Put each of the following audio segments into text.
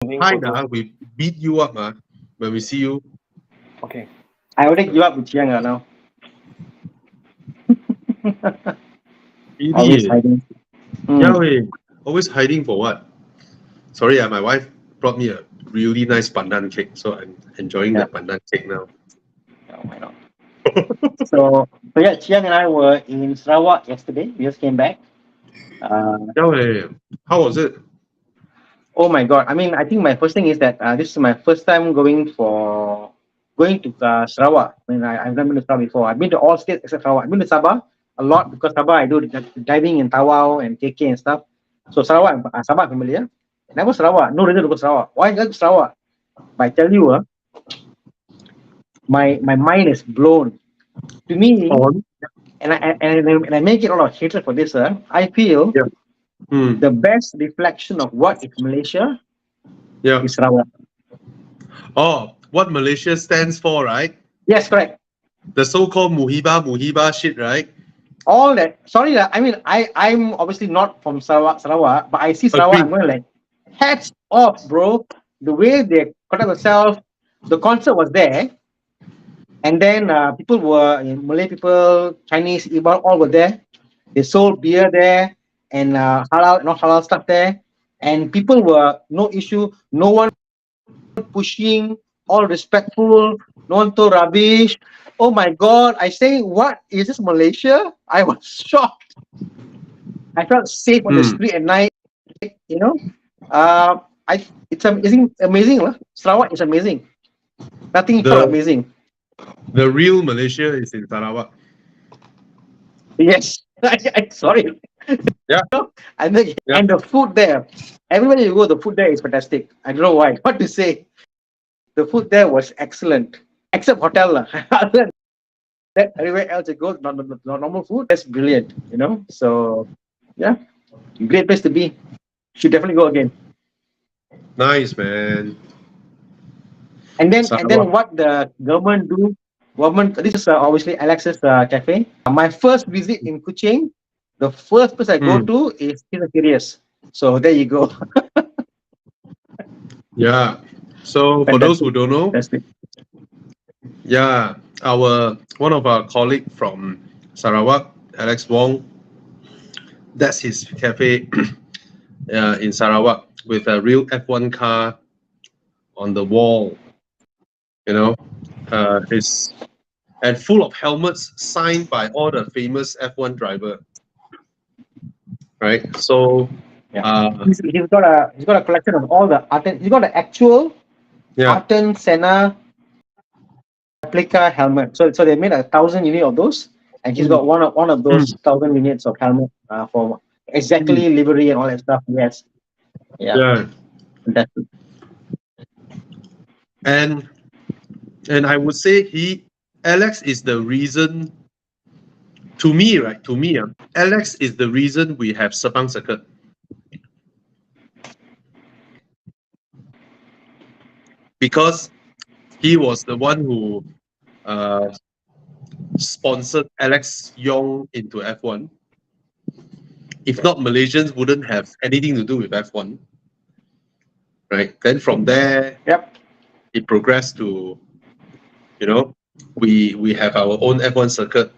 Hi, we beat you up when we see you. Okay. I already give up with Chiang now. Always Idiot. hiding. Yeah, Mm. we always hiding for what? Sorry, my wife brought me a really nice pandan cake, so I'm enjoying Yeah. that pandan cake now. Oh, why not? So yeah, Chiang and I were in Sarawak yesterday. We just came back. Uh, Yeah, how was it? oh my God. I mean, I think my first thing is that this is my first time going to Sarawak. I mean, I've never been to Sarawak before. I've been to all states except Sarawak. I've been to Sabah a lot because Sabah I do diving in Tawau and KK and stuff. So Sabah I'm familiar. Never Sarawak. No reason to go to Sarawak. Why go to Sarawak? But I tell you, my mind is blown. To me, On. and I make it all of hatred for this, I feel Yeah. Hmm. the best reflection of what is Malaysia Yeah. is Sarawak. Oh, what Malaysia stands for, right? Yes, correct. The so-called Muhiba shit, right? All that. Sorry, I mean, I'm obviously not from Sarawak, but I see Sarawak. I'm Agreed. going like, hats off, bro. The way they conduct themselves. The concert was there, and then people were Malay people, Chinese, Iban, all were there. They sold beer there and halal, not halal stuff there, and people were no issue. No one pushing, all respectful, no one throw rubbish. Oh my God! I say, what is this Malaysia? I was shocked. I felt safe on the Hmm. street at night. You know, it's amazing. Amazing, huh? Sarawak is amazing. Nothing short of The amazing. the real Malaysia is in Sarawak. Yes, sorry. Yeah. And Yeah. and the food there, everywhere you go, the food there is fantastic. I don't know why. What to say? The food there was excellent, except hotel lah. Other than that, everywhere else you go, normal food. That's brilliant. So yeah, great place to be. Should definitely go again. Nice, man. And then Sarawak. what the government do? Government. This is obviously Alex's cafe. My first visit in Kuching, the first place I go Hmm. to is Curious. So there you go. Yeah. So for those who Fantastic. don't know, Fantastic. yeah, our one of our colleague from Sarawak, Alex Wong, that's his cafe in Sarawak with a real F1 car on the wall. You know, his and full of helmets signed by all the famous F1 driver. Right. So, Yeah. uh, He's got a collection of all the Arten. He's got the actual yeah. Arten Senna replica helmet. So they made 1,000 unit of those, and he's got one of Hmm. those 1,000 units of helmet for Hmm. exactly livery and all that stuff. Yes. Yeah. Yeah. Fantastic. And I would say Alex is the reason to me, right? To me, Alex is the reason we have Sepang Circuit. Because he was the one who uh, sponsored Alex Yong into F1. If not, Malaysians wouldn't have anything to do with F1. Right? Then from there, Yep. it progressed to, we have our own F1 circuit,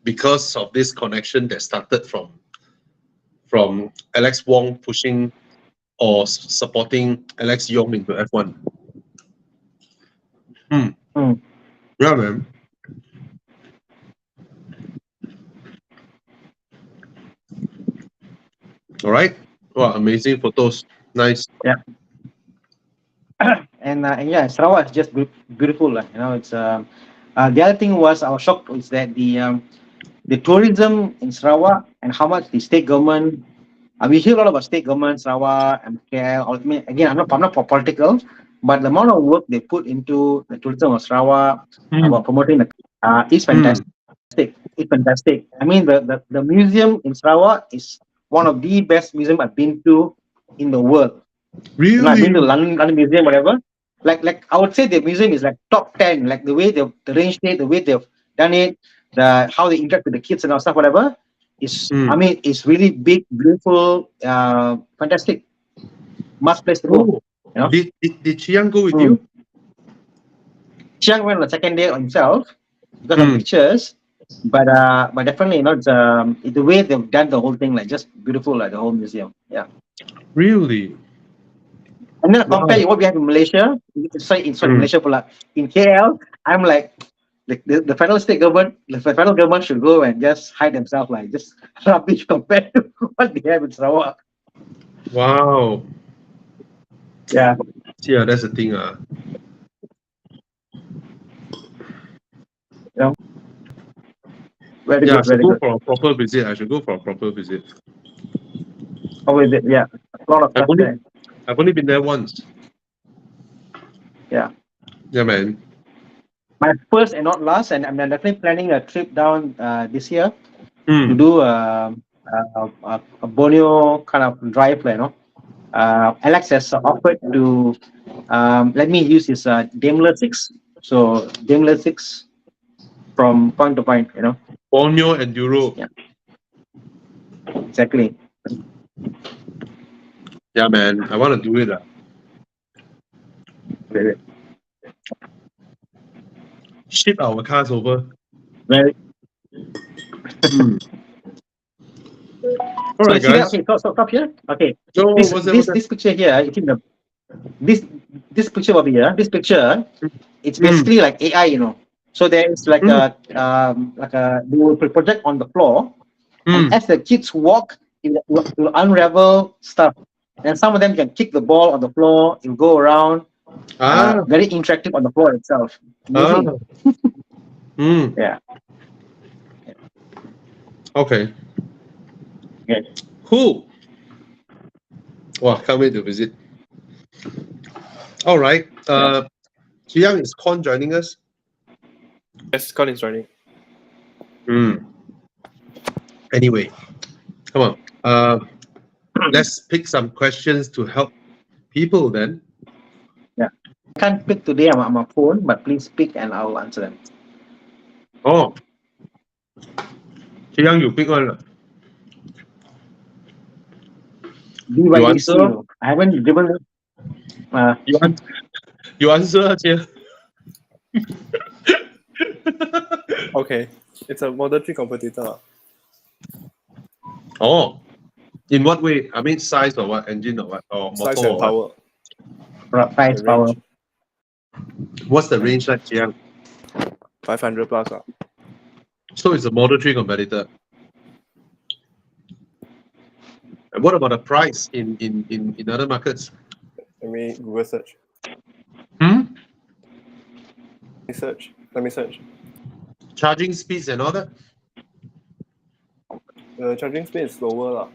because of this connection that started from Alex Wong pushing or supporting Alex Yong into F1. Hmm. Yeah, man. All right. Wow, amazing photos. Nice. Yeah. And yeah, Sarawak is just beautiful. It's the other thing was I was shocked is that the tourism in Sarawak and how much the state government. We hear a lot about state government, Sarawak and KL. Again, I'm not political, but the amount of work they put into the tourism of Sarawak Mm. about promoting the is Mm. fantastic. It's fantastic. I mean, the museum in Sarawak is one of the best museum I've been to in the world. I've been to Really? London Museum, whatever. Like I would say the museum is like top 10. Like the way they've arranged it, the way they've done it, the how they interact with the kids and all stuff, whatever. I Mm. mean, it's really big, beautiful, fantastic. Must place to go. Oh. You know? Did Chiang go with Mm. you? Chiang went on the second day on himself because of Mm. pictures, but definitely, you know, it's, the way they've done the whole thing, like just beautiful, like the whole museum. Yeah. Really? And then compare Wow. what we have in Malaysia, sorry, in Mm. Malaysia, like in KL, I'm like, the federal state government, the federal government should go and just hide themselves, like just rubbish compared to what they have in Sarawak. Wow. Yeah, Yeah, that's the thing. you know, very Yeah, I good, should very go good. for a proper visit. I should go for a proper visit. Always, yeah, a lot of I've stuff only there. I've only been there once. Yeah, Yeah, man. my first and not last, and I'm definitely planning a trip down this year to Mm. do a Borneo kind of drive, you know. Alex has offered to let me use his Daimler 6. So Daimler 6 from point to point, you know. Borneo and Europe. Yeah, exactly. Yeah, man. I want to do it. Very, Ship our cars over. very. Mm. All So you right, see that? guys. Okay, stop here. Okay, No, this what's that? this What's that? this picture here, you see this this picture over here. This picture, it's Mm. basically like AI, you know. So there is like Mm. a they will project on the floor, and Mm. as the kids walk, it will unravel stuff. And some of them can kick the ball on the floor. It'll go around. Ah. Very interactive on the floor itself. Ah. Amazing. Mm. Yeah. Okay. Okay. Cool. Wow, can't wait to visit. All right. Chiang, is Con joining us? Yes, Colin is joining. Mm. Anyway, come on. Let's pick some questions to help people then. Yeah. I can't pick today. I'm on my phone, but please pick and I'll answer them. Oh, Chiang, you pick one. BYD answer? Steel. I haven't given it. You answer, Chiang. Okay, it's a Model 3 competitor. Oh, in what way? I mean, size or what? Engine or what? Or motor Size or and what? power. Price, The power. range, What's the range like, Chiang? 500 plus. So it's a Model 3 competitor. And what about the price in other markets? Let me Google search. Hmm? Let me search. Charging speeds and all that? The charging speed is slower.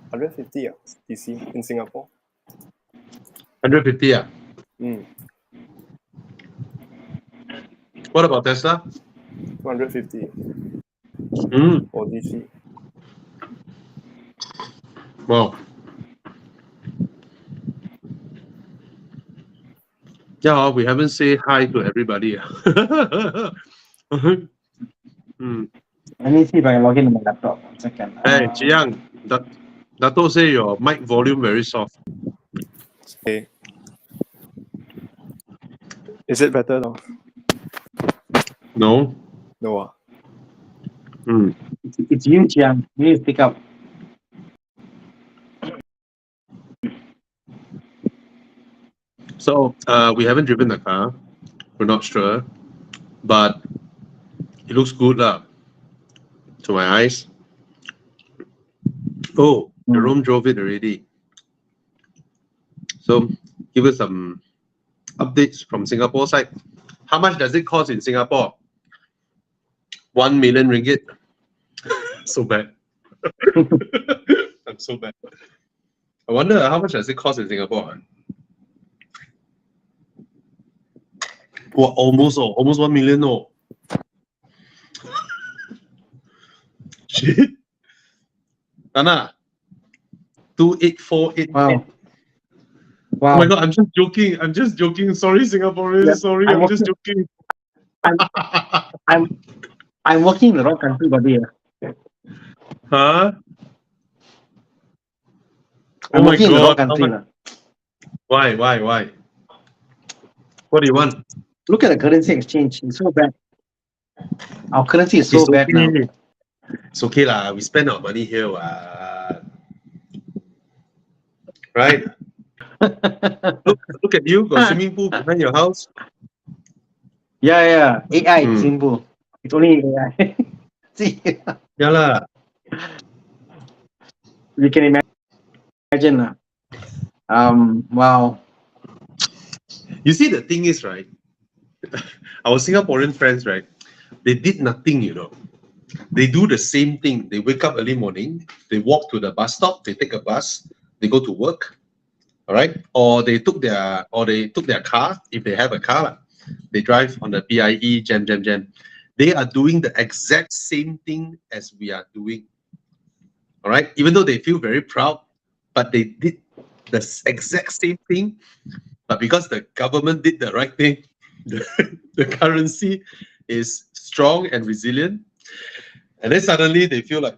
150 DC in Singapore. 150, yeah. Mm, What about Tesla? 250 Mm. for DC. Wow. Yeah, we haven't said hi to everybody. Hmm. Let me see if I can log in on my laptop. 1 second. Hey, Chiang, Dato say your mic volume very soft. Okay. Is it better now? No? No. Hmm. It's you, Chiang. You need to pick up. So we haven't driven the car. We're not sure, but it looks good lah. To my eyes. Oh, Jerome drove it already. So give us some updates from Singapore side. How much does it cost in Singapore? 1 million ringgit. So bad. I'm so bad. I wonder how much does it cost in Singapore? Well, almost 1 million. No. Shit. Thana. 28488. Wow. Oh my god, I'm just joking. I'm just joking. Sorry, Singaporeans. Yeah, Sorry, I'm I'm just working- joking. I'm working in the wrong country, buddy. Huh? Oh I'm my working in the wrong god. How country. much? Why? What do you want? Look at the currency exchange. It's so bad. Our currency is so It's bad now. okay. It's okay lah. We spend our money here, right? Look at you. Got swimming pool behind your house. Yeah. AI simple. It's only AI. See, Yeah lah. you can imagine. Wow. You see, the thing is, right? Our Singaporean friends, right? They did nothing, you know. They do the same thing. They wake up early morning. They walk to the bus stop. They take a bus. They go to work. All right. Or they took their car if they have a car. Lah. They drive on the PIE, jam. They are doing the exact same thing as we are doing. All right. Even though they feel very proud, but they did the exact same thing. But because the government did the right thing, the currency is strong and resilient. And then suddenly they feel like,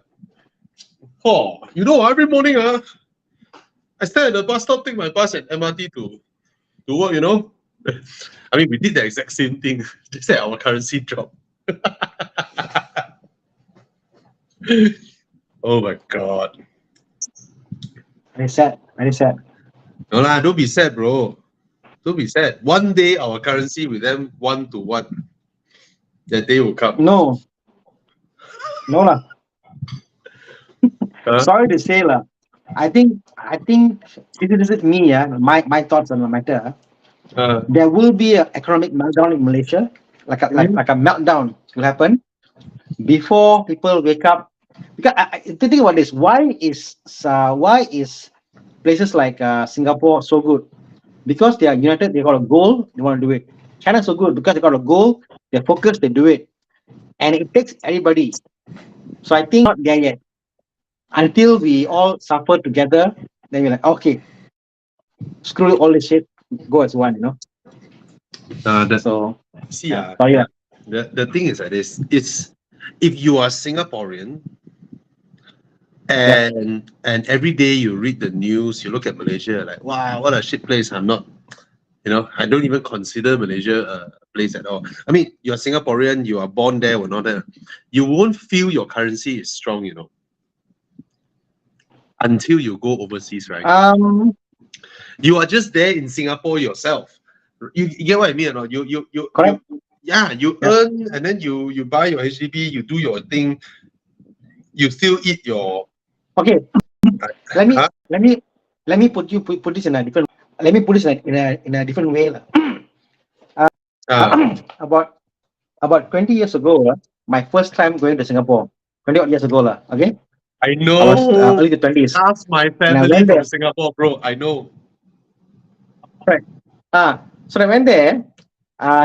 oh, you know, every morning, I stand at the bus stop, take my bus and MRT to work, you know. I mean, we did the exact same thing, just that our currency dropped. Oh my God. Very sad. No lah, don't be sad, bro. Don't be sad. One day our currency with them 1-to-1. That day will come. No lah. Sorry to say lah. I think this is me. My thoughts on the matter. There will be an economic meltdown in Malaysia, like a meltdown will happen before people wake up. Because think about this: why is places like Singapore so good? Because they are united. They got a goal. They want to do it. China's so good because they got a goal. They're focused. They do it, and it takes everybody. So I think not there yet. Until we all suffer together, then we're like, okay, screw all this shit, go as one, you know. Sorry. The thing is like this: it's if you are Singaporean and every day you read the news, you look at Malaysia like, wow, what a shit place. I'm not, you know, I don't even consider Malaysia a place at all. I mean, you're Singaporean, you are born there or not there. You won't feel your currency is strong, you know, until you go overseas, right? You are just there in Singapore yourself. You get what I mean or not? You Correct. you earn and then you buy your HDB, you do your thing, you still eat your. Okay. Let me put this in a different. Let me put this in a different way. About 20 years ago, my first time going to Singapore. 20 odd years ago, okay. I know. I was early to 20s. Ask my family from Singapore, bro. I know. Right. So I went there.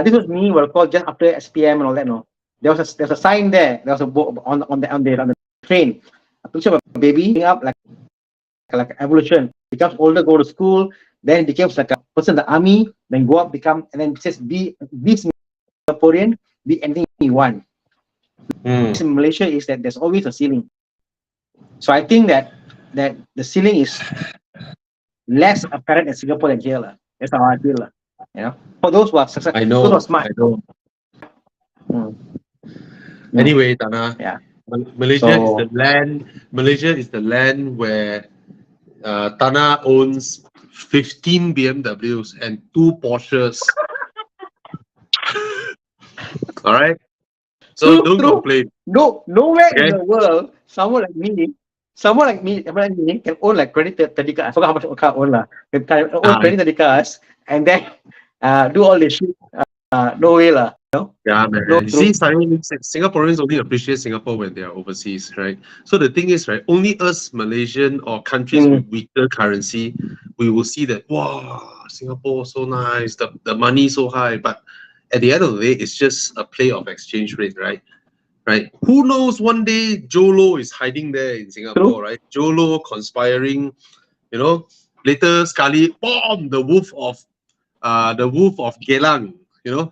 This was me. We'll call just after SPM and all that. No, there's a sign there. There was a on the train. A picture of a baby up like evolution. Becomes older, go to school. Then becomes like a person in the army. Then go up, become, and then it says be Singaporean, be anything you want. In Malaysia is that there's always a ceiling. So I think that the ceiling is less apparent in Singapore than here. That's how I feel. You know, for those who are successful, those who are smart. I know. Anyway, Thana. Yeah. Malaysia is the land. Malaysia is the land where Thana owns 15 BMWs and 2 Porsches. All right. So don't complain. Nowhere in the world, someone like me can own like 20, 30 cars. I forgot how much a car own can own 20, 30 cars and then do all this shit. No way lah. No? Yeah, man. No, you see, Singaporeans only appreciate Singapore when they are overseas, right? So the thing is, right, only us Malaysian or countries with weaker currency, we will see that, wow, Singapore so nice, the money so high. But at the end of the day, it's just a play of exchange rate, right? Right? Who knows? One day Jolo is hiding there in Singapore, right? Jolo conspiring, you know. Later, sekali, boom, the wolf of Geylang, you know.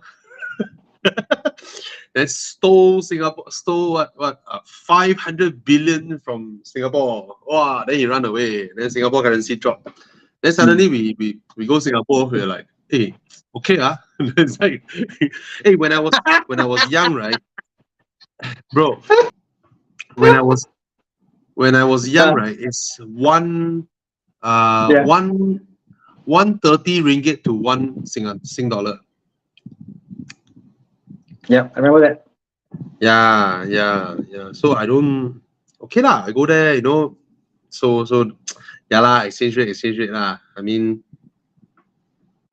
That stole 500 billion from Singapore. Wow, then he run away. Then Singapore currency dropped. Then suddenly we go Singapore. We're like, hey, okay, it's like, hey, when I was young, right, bro. When I was when I was young, right, it's Yeah. 130 ringgit to one Sing dollar. Yeah. I remember that. Yeah. So I don't. Okay lah, I go there. So yeah lah. Exchange rate lah. I mean,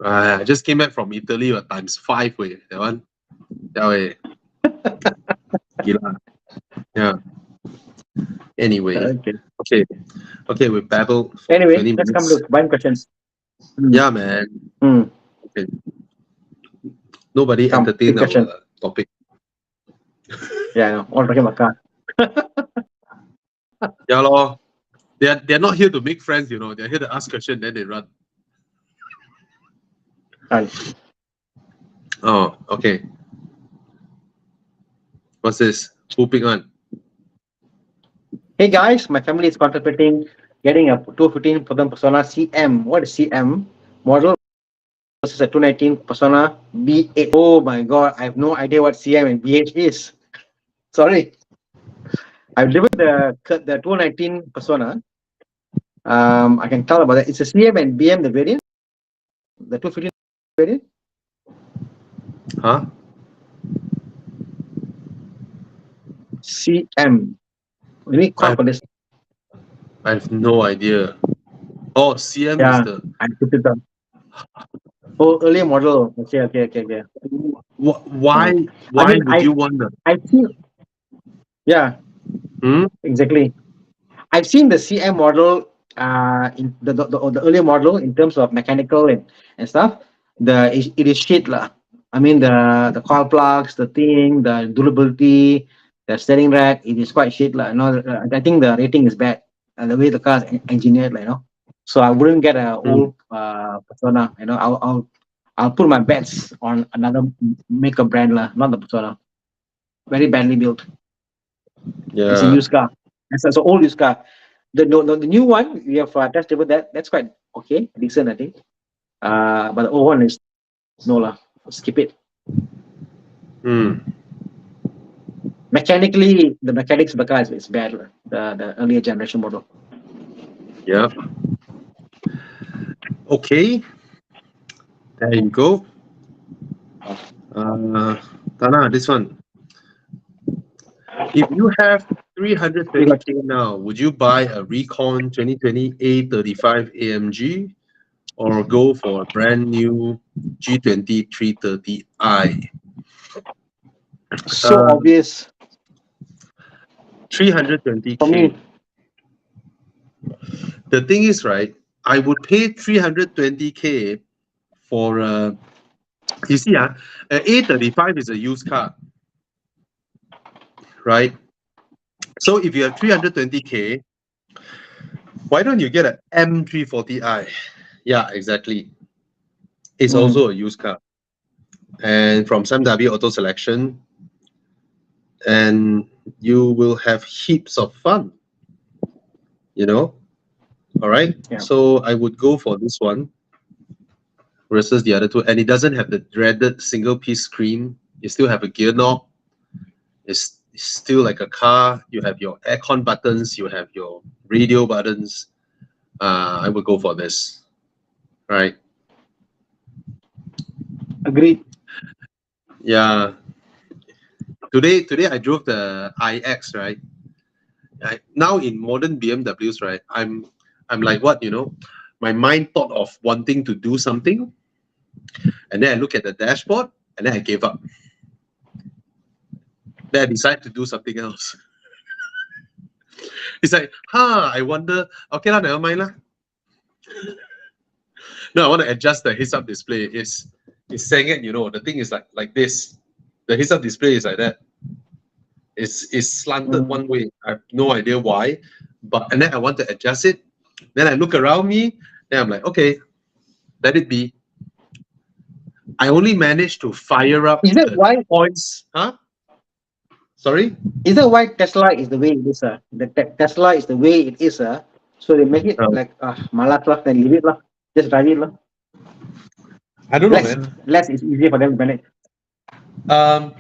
I just came back from Italy, times 5 way. That one. That way. Gila. Yeah. Anyway. Okay. Okay. We babbled for Anyway, 20 let's come minutes. to one question. Yeah, man. Mm. Okay. Nobody Come, entertained big question. our topic. Yeah, I know. All talking about car. Yeah, lor. They're not here to make friends, They're here to ask questions, then they run. Right. Oh, okay. What's this? Who pick one? Hey guys, my family is contemplating getting a 215 Persona CM. What is CM model versus a 219 Persona B8? Oh my god, I have no idea what CM and B8 is. Sorry. I've driven the 219 Persona. I can tell about that. It's a CM and BM, the variant. The 215 variant. Huh? CM. Let me call for this. I have no idea. Oh, CM Yeah, is the. I put it down. Oh, earlier model. Okay. Why? I Why mean, would you want the? I think. Yeah, exactly. I've seen the CM model, in the earlier model in terms of mechanical and stuff. It is shit lah. I mean the coil plugs, the thing, the durability, the steering rack, it is quite shit lah. I think the rating is bad, and the way the car is engineered, So I wouldn't get a old Persona. I'll put my bets on another maker brand lah, not the Persona. Very badly built. It's a Yeah. used car. It's an old used car. The new one we have test driven that's quite okay, decent I think. But the old one is no lah. Skip it. Mechanically, the mechanics of the car is bad. The earlier generation model. Yeah. Okay. There you go. Thana, this one. If you have 320K now, would you buy a Recon 2020 A35 AMG or go for a brand new G20 330i? So obvious. 320K. For me. The thing is, right, I would pay 320K for you see, an A35 is a used car, right? So if you have 320K, why don't you get an M340i? Yeah, exactly. It's also a used car, and from Sam W Auto Selection, and you will have heaps of fun. All right. Yeah. So I would go for this one versus the other two, and it doesn't have the dreaded single piece screen. You still have a gear knob. It's still like a car. You have your aircon buttons. You have your radio buttons. I would go for this. Right. Agreed. Yeah. Today I drove the iX, right? Now in modern BMWs, right? I'm like what, my mind thought of wanting to do something, and then I look at the dashboard, and then I gave up. Then I decide to do something else. It's like, I wonder. Okay lah, never mind lah. No, I want to adjust the heads-up display. It's saying it, the thing is like this. The heads-up display is like that. It's slanted one way. I have no idea why, and then I want to adjust it. Then I look around me. Then I'm like, okay, let it be. I only managed to fire up. Is that why points? Huh? Sorry? Is that why Tesla is the way it is? The Tesla is the way it is. So they make it like malas lah, then leave it lah. just drive it, lah. I don't know, Less, man. less is easier for them to manage. Um,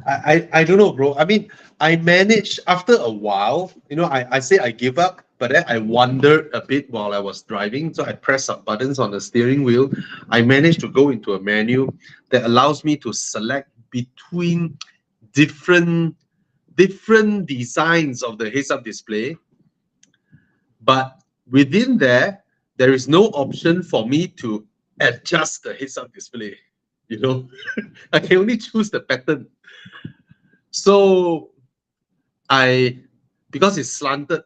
I don't know, bro. I mean, I managed after a while. You know, I say I give up, but then I wondered a bit while I was driving. So I pressed some buttons on the steering wheel. I managed to go into a menu that allows me to select between different designs of the heads-up display. But within there is no option for me to adjust the heads-up display. You know, I can only choose the pattern. So because it's slanted,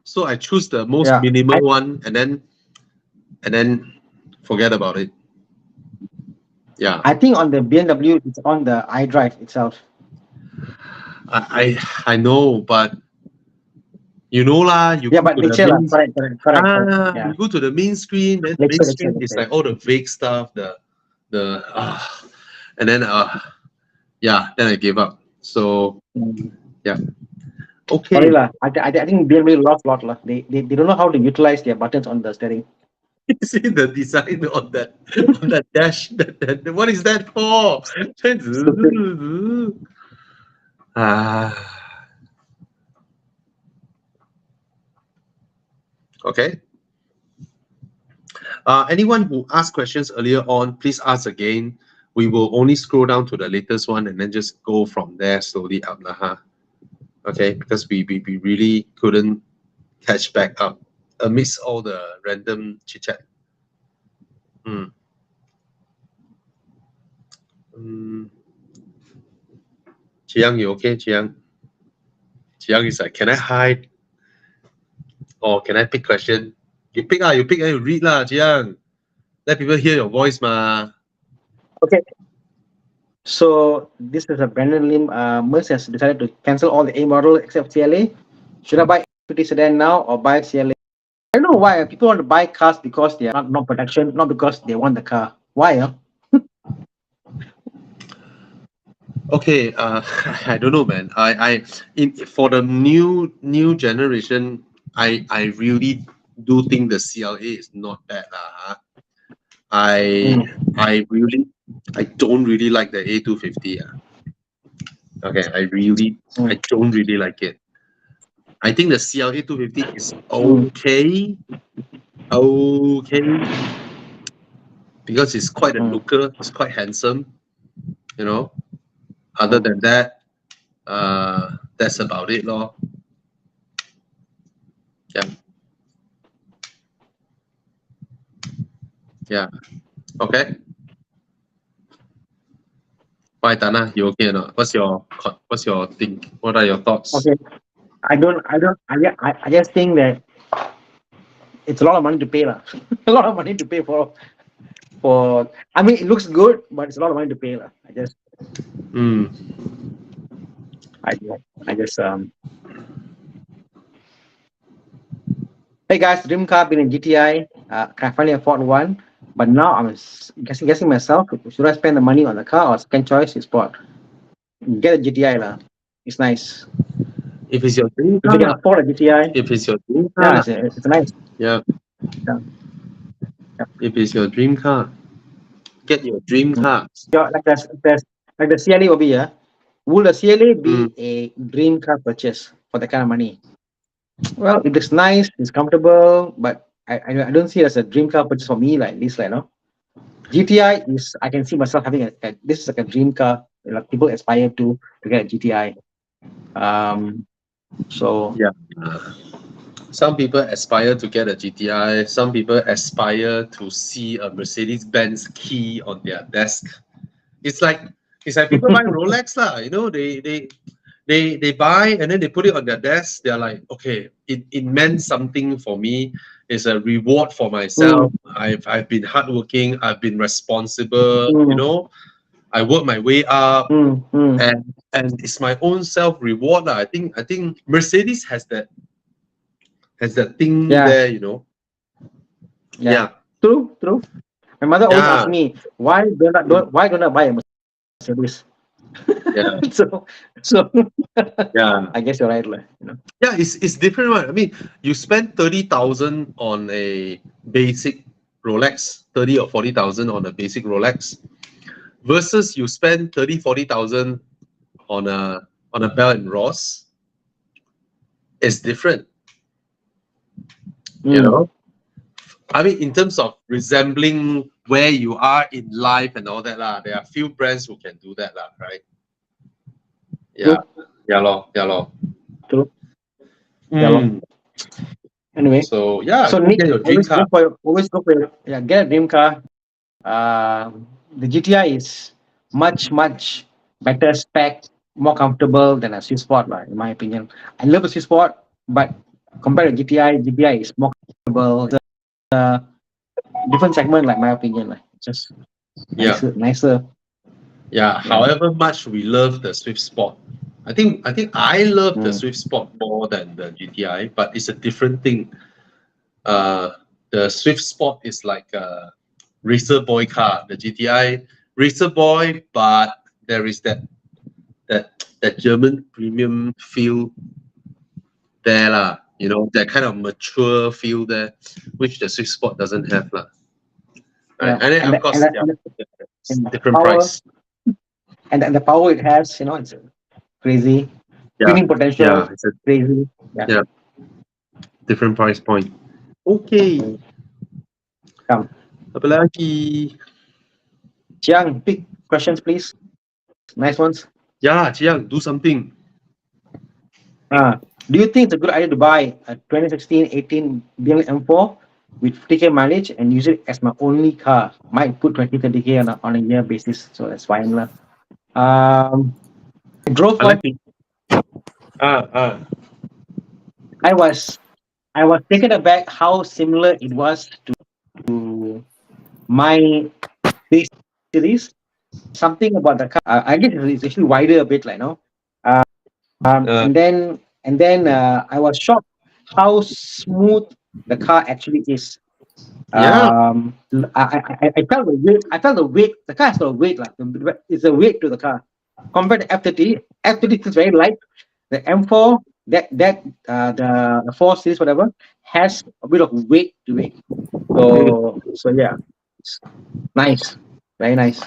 so I choose the most minimal one and then forget about it. Yeah. I think on the BMW, it's on the iDrive itself. I know, but you know lah, you Yeah, go but to the lecture lah. main, Correct. Yeah. you go to the main screen, then the main screen is like all the vague stuff, and then then I gave up. So yeah. Okay. Sorry lah. I think BMW lost a lot lah. They don't know how to utilize their buttons on the steering. You see the design on that dash. What is that for? Okay. Anyone who asked questions earlier on, please ask again. We will only scroll down to the latest one and then just go from there slowly up. Okay, because we really couldn't catch back up amidst all the random chit chat. Chiang, you okay? Chiang is like, can I hide? Or can I pick question? You pick and you read lah, Chiang. Let people hear your voice, ma. Okay. So this is a Brandon Lim. Merce has decided to cancel all the A model except CLA. Should I buy equity sedan now or buy CLA? I don't know why people want to buy cars because they are not protection, not because they want the car. Why? Okay, I don't know, man. For the new generation, I really do think the CLA is not bad, lah. I don't really like the A250. Okay, I don't really like it. I think the CLA 250 is okay. Because it's quite a looker, it's quite handsome, you know. Other than that, that's about it, lor. Yeah. Okay. Why, Thana? You okay or not? What's your think? What are your thoughts? Okay. I just think that it's a lot of money to pay lah. A lot of money to pay for. I mean, it looks good, but it's a lot of money to pay lah. Hey guys, dream car been in GTI. Can I finally afford one? But now I'm guessing myself, should I spend the money on the car or second choice is sport? Get a GTI lah. It's nice. If it's your dream car, if you can afford a GTI. If it's your dream car, it's nice. Yeah. If it's your dream car, get your dream car. Like the CLA will be will the CLA be a dream car purchase for that kind of money? Well, it looks nice, it's comfortable, but I don't see it as a dream car purchase for me like this, no. GTI is, I can see myself having this is like a dream car. Like people aspire to get a GTI. So yeah. Some people aspire to get a GTI. Some people aspire to see a Mercedes-Benz key on their desk. It's like people buy Rolex lah. You know, they buy and then they put it on their desk. They're like, okay, it meant something for me. It's a reward for myself. I've been hardworking. I've been responsible. You know, I work my way up, and it's my own self reward. I think Mercedes has that thing there. You know. Yeah. True. My mother always asks me, why don't I buy a Mercedes? Yeah. So Yeah. I guess you're right, lah. Yeah, it's different, right? I mean, you spend 30,000 on a basic Rolex, 30 or 40,000 on a basic Rolex, versus you spend 30, 40,000 on a Bell and Ross. It's different, you know. I mean, in terms of resembling where you are in life and all that, lah, there are few brands who can do that, lah, right? Yeah, yeah, lor. True. Yeah, lor. Anyway, So yeah, so go Nick, get your dream car. always go for your, yeah, get a dream car. The GTI is much better spec, more comfortable than a Swiss Sport, in my opinion. I love a Swiss Sport, but compared to GTI is more comfortable. It's a different segment, like my opinion, just Yeah. nicer. Yeah, however much we love the Swift Sport, I think I love the Swift Sport more than the GTI, but it's a different thing. The Swift Sport is like a racer boy car. The GTI racer boy, but there is that German premium feel there, lah. You know, that kind of mature feel there, which the Swift Sport doesn't have, lah. Right? And then of course, different power, price. And the power it has, it's crazy. Spinning potential, Yeah, it's crazy. Yeah. Different price point. Okay. Come. Apa lagi? Chiang, pick questions, please. Nice ones. Yeah, Chiang, do something. Do you think it's a good idea to buy a 2016-18 BMW M4 with 50K mileage and use it as my only car? Might put 20-30K on a year basis, so that's fine. I drove one. I was taken aback how similar it was to my base series. Something about the car. I guess it's actually wider a bit, and then I was shocked how smooth the car actually is. I felt the weight. The car has got a weight, it's a weight to the car compared to F30. F30 is very light. The M4, the 4 series, whatever, has a bit of weight to it. So yeah, nice, very nice.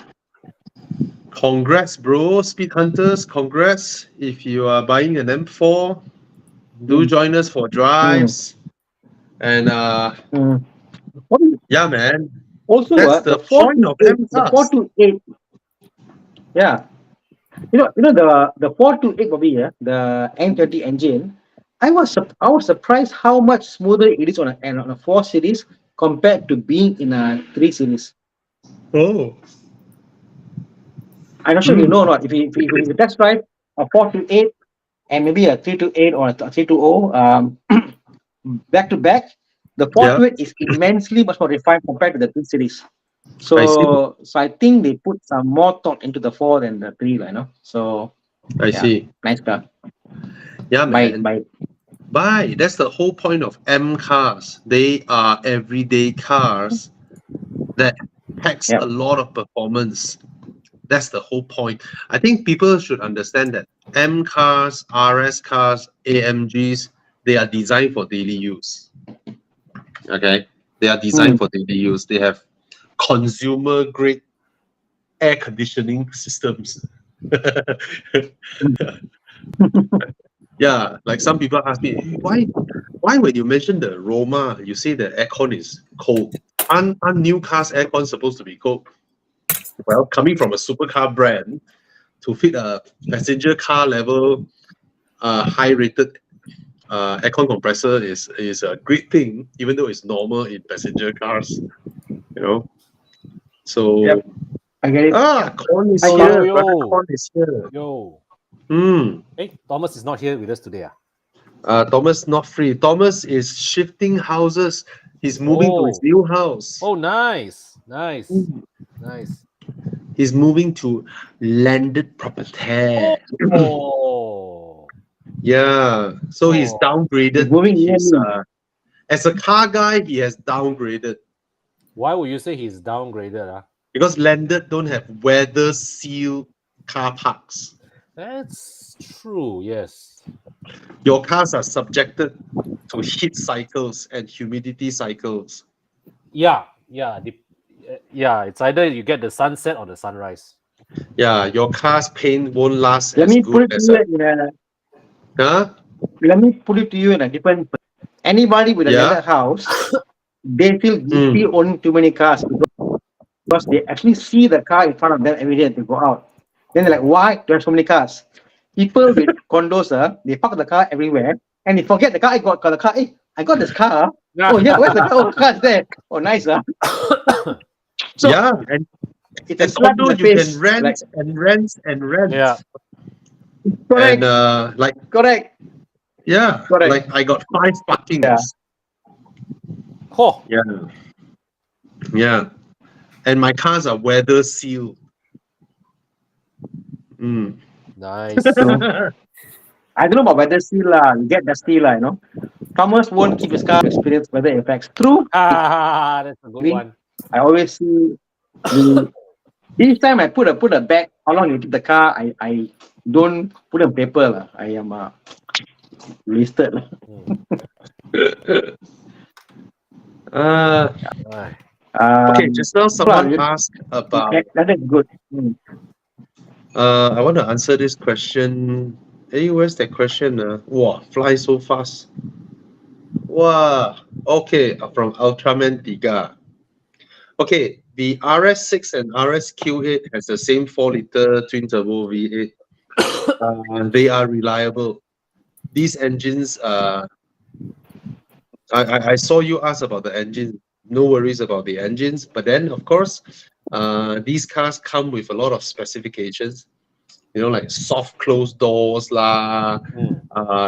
Congrats, bro, Speed Hunters. Congrats. If you are buying an M4, do join us for drives. And yeah, man. Also, that's the point of M the 428. Yeah. The 428, Bobby, the N30 engine. I was surprised how much smoother it is on a 4 series compared to being in a 3 series. Oh. I'm not sure if you know or not. If you test drive a 428 and maybe a 328 or a 320 back to back, the 428 is immensely much more refined compared to the 3 series. So I think they put some more thought into the 4 than the 3, So I see. Nice car. Yeah, man. Bye. That's the whole point of M cars. They are everyday cars that packs a lot of performance. That's the whole point. I think people should understand that M cars, RS cars, AMGs, they are designed for daily use. Okay? They are designed for daily use. They have consumer grade air conditioning systems. Yeah, like some people ask me, why when you mention the Roma, you say the aircon is cold? Aren't new cars aircon supposed to be cold? Well, coming from a supercar brand to fit a passenger car level high rated aircon compressor is a great thing, even though it's normal in passenger cars, So I get it. Con is here. Con is here. Yo. Hey, Thomas is not here with us today. Thomas not free. Thomas is shifting houses. He's moving to his new house. Oh, nice. He's moving to landed property. Yeah. So he's downgraded. As a car guy, he has downgraded. Why would you say he's downgraded? Because landed don't have weather seal car parks. That's true. Yes. Your cars are subjected to heat cycles and humidity cycles. Yeah. Yeah. Yeah. It's either you get the sunset or the sunrise. Yeah, your car's paint won't last Let as me good put it to as you a. in a Huh? let me put it to you in a different. Anybody with a Yeah. landed house, they feel guilty Mm. owning too many cars because they actually see the car in front of them every day as they go out. Then they're like, why do I have so many cars? People with condos, they park the car everywhere and they forget the car. got the car. Hey, I got this car. Oh yeah, where's the car? Oh, the car's there. Oh, nice. So Yeah, it's a and slap in condo the you can face. Like rent and rent and rent. Yeah. And correct, like correct, yeah, correct. like I got 5 Yeah. parkings. Oh. Yeah, yeah. And my cars are weather sealed. Mm. Nice. So I don't know about weather seal you get dusty you know. Thomas won't keep his car to experience weather effects. True. That's a good Maybe one. I always see the each time I put a bag, how long you keep the car, I don't put it on paper. I am listed. Uh, Right. okay, just now someone You- asked about. that is good. Mm. I want to answer this question. Hey, where's that question? Wow, fly so fast. Wow. Okay, from Ultraman Tiga. Okay, the RS6 and RSQ8 has the same 4-liter twin turbo V8. They are reliable. These engines, I saw you ask about the engine. No worries about the engines. But then, of course, these cars come with a lot of specifications. You know, like soft closed doors lah,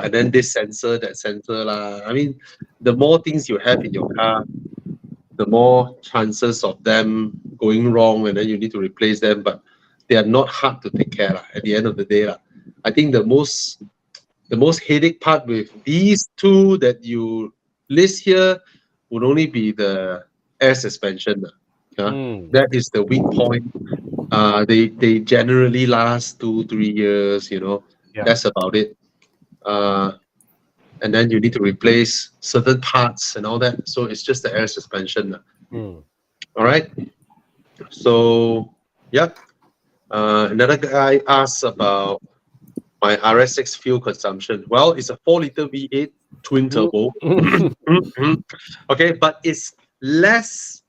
and then this sensor, that sensor lah. I mean, the more things you have in your car, the more chances of them going wrong, and then you need to replace them. But they are not hard to take care lah, at the end of the day lah. I think the most headache part with these two that you list here would only be the air suspension lah. That is the weak point. They generally last 2-3 years, you know. Yeah. That's about it. And then you need to replace certain parts and all that. So it's just the air suspension lah. All right. So yeah. Another guy asks about my RS6 fuel consumption. Well, it's a 4-liter V8 twin turbo. Okay, but it's less.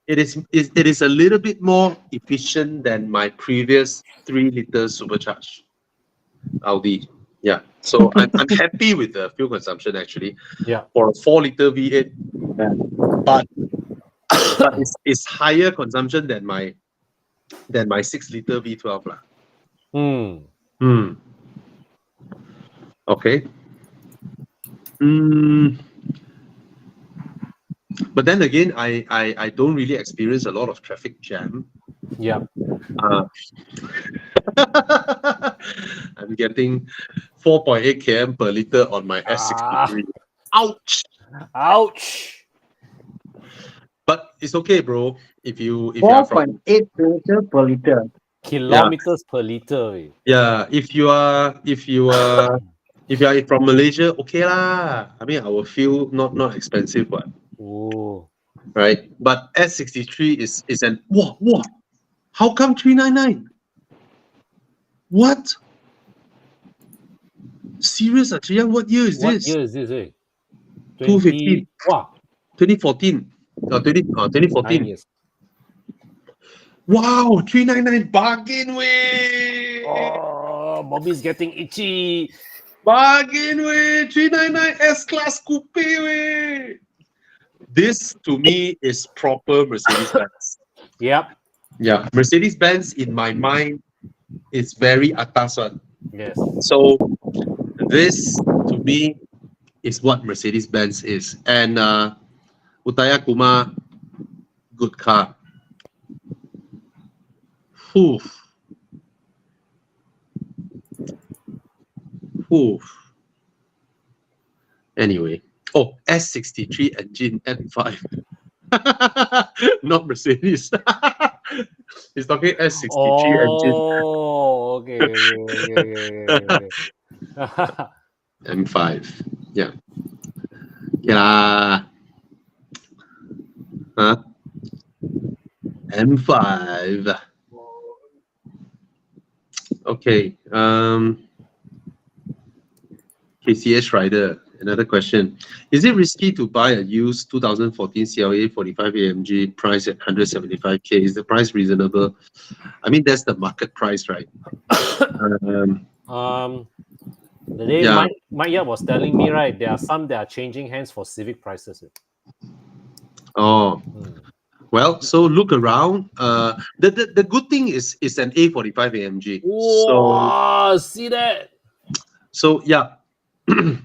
It is a little bit more efficient than my previous 3-liter supercharged Audi. Yeah, so I'm happy with the fuel consumption actually. Yeah. For a 4-liter V8, Yeah. but it's higher consumption than my 6-liter V12 lah. Okay. But then again, I don't really experience a lot of traffic jam. Yeah. I'm getting 4.8 km per liter on my S63. Ouch! Ouch. But it's okay, bro. If you are from 4.8 kilometer per liter. Kilometers per liter. if you are from Malaysia, okay lah. I mean, our fuel not expensive, but Oh. right. But S63 is an wow. How come 399? What? Serious, Achiyang? What year is What this? year is this? 2015. Wow. 2014. 2014. 9 years. Wow, 399 bargain way. Oh, Bobby's getting itchy. Bargain way. 399 S-Class Coupe way. This to me is proper Mercedes-Benz. Yep. Yeah, Mercedes-Benz in my mind is very atas one. Yes. So this to me is what Mercedes-Benz is. And Utaya Kuma, good car. Whew. Anyway. Oh, S63 engine M5. Not Mercedes. He's talking S63 engine. Oh, okay. M5. Yeah. Okay lah. Huh? M5. Okay. KCS Rider. Another question. Is it risky to buy a used 2014 CLA 45 AMG price at 175K? Is the price reasonable? I mean, that's the market price, right? The day Yeah. Mike Yap was telling me, right, there are some that are changing hands for Civic prices. Oh. Well, so look around. The good thing is it's an A45 AMG. Wow, see that? So yeah,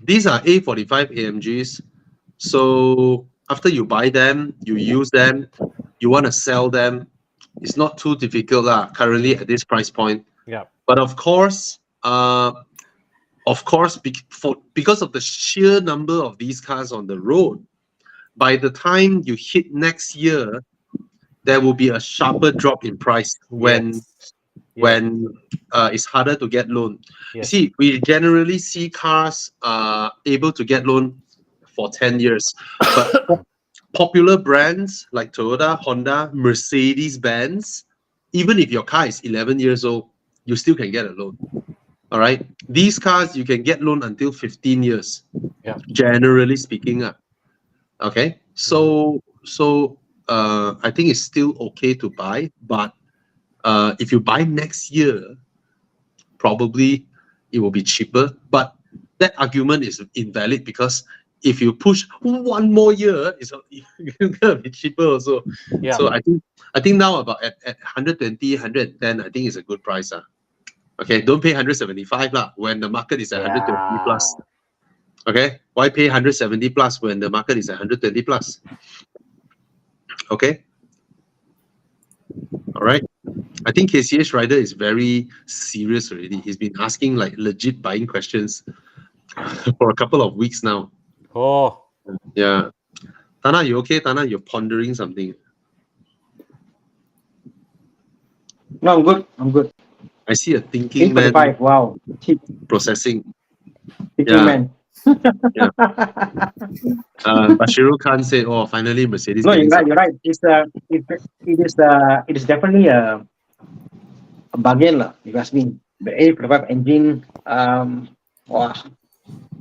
these are A45 AMGs. So after you buy them, you use them, you want to sell them, it's not too difficult currently at this price point. Yeah. But of course, because of the sheer number of these cars on the road, by the time you hit next year, there will be a sharper drop in price when it's harder to get loan. You see, we generally see cars able to get loan for 10 years, but popular brands like Toyota, Honda, Mercedes-Benz, even if your car is 11 years old, you still can get a loan. All right, these cars you can get loan until 15 years. Yeah. Generally speaking, okay. So I think it's still okay to buy, but if you buy next year, probably it will be cheaper. But that argument is invalid because if you push one more year, it's gonna be cheaper also. Yeah. So I think now about at 120, 110, I think is a good price. Okay, don't pay 175 when the market is at 120 plus. Okay, why pay 170 plus when the market is at 120 plus? Okay. All right. I think KCH Rider is very serious already. He's been asking like legit buying questions for a couple of weeks now. Oh. Yeah. Thana, you okay? Thana, you're pondering something. No, I'm good. I'm good. I see a thinking man 845. Wow. processing. Thinking Yeah. man. Yeah. Bashiru Khan said, "Oh, finally Mercedes." No, getting you're right. It is definitely a bargain, lah. If you ask me. The A45 engine, wow,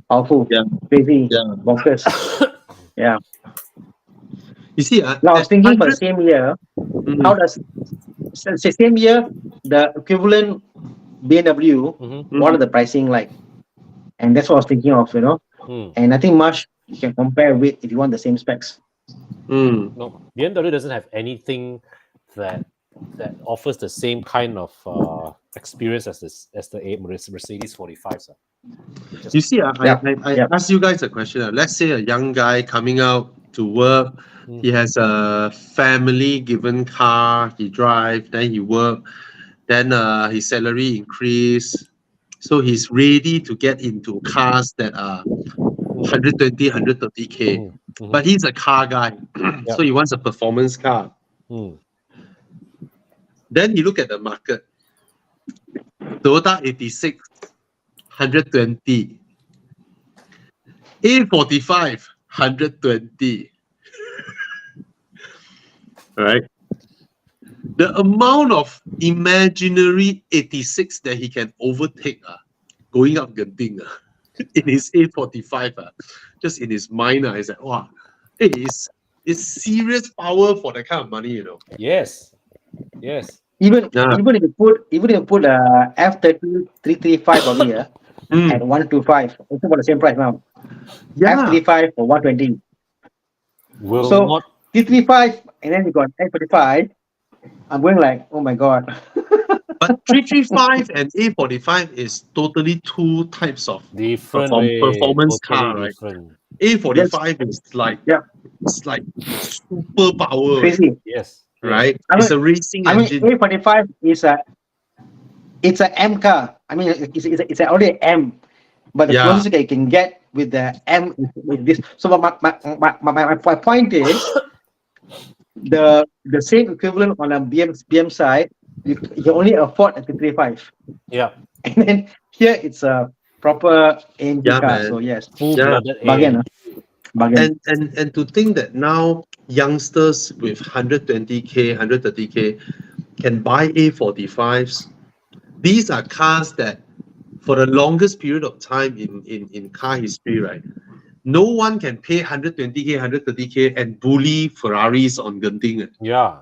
powerful, Yeah. crazy, Yeah. bonkers. Yeah. You see, Now I was thinking for the same year, how does same year the equivalent BMW? What are the pricing like? And that's what I was thinking of, And I think much you can compare with if you want the same specs. No, BMW doesn't have anything that offers the same kind of experience as the Mercedes 45s. You see, I ask you guys a question. Let's say a young guy coming out to work, he has a family-given car, he drives, then he work, then his salary increase, so he's ready to get into cars that are 120, 130K. But he's a car guy, so he wants a performance car. Then you look at the market. Toyota 86, 120. A45, 120. Right? The amount of imaginary 86 that he can overtake going up Genting in his A45, just in his mind, he's like, wow, it's serious power for that kind of money, Yes. Even if you put F30 335 over here at 125, it's about the same price now. F35 for 120. So 335 and then you got F45. I'm going like, oh my god. But 335 and A45 is totally two types of different performance car, right? Different. A45 is like it's like super power. Crazy. Yes. Right? It's a racing engine. A45 is it's an M car. I mean, it's already an M, but the closest you can get with the M with this. So my point is, the same equivalent on a BM side, you can only afford a 335. Yeah, And then here it's a proper AMG Yeah, car. man. So yes, full-blooded bargain. AMG. Bargain. And to think that now youngsters with 120k, 130k can buy A45s. These are cars that for the longest period of time in car history, right? No one can pay 120k, 130k and bully Ferraris on Genting. Yeah.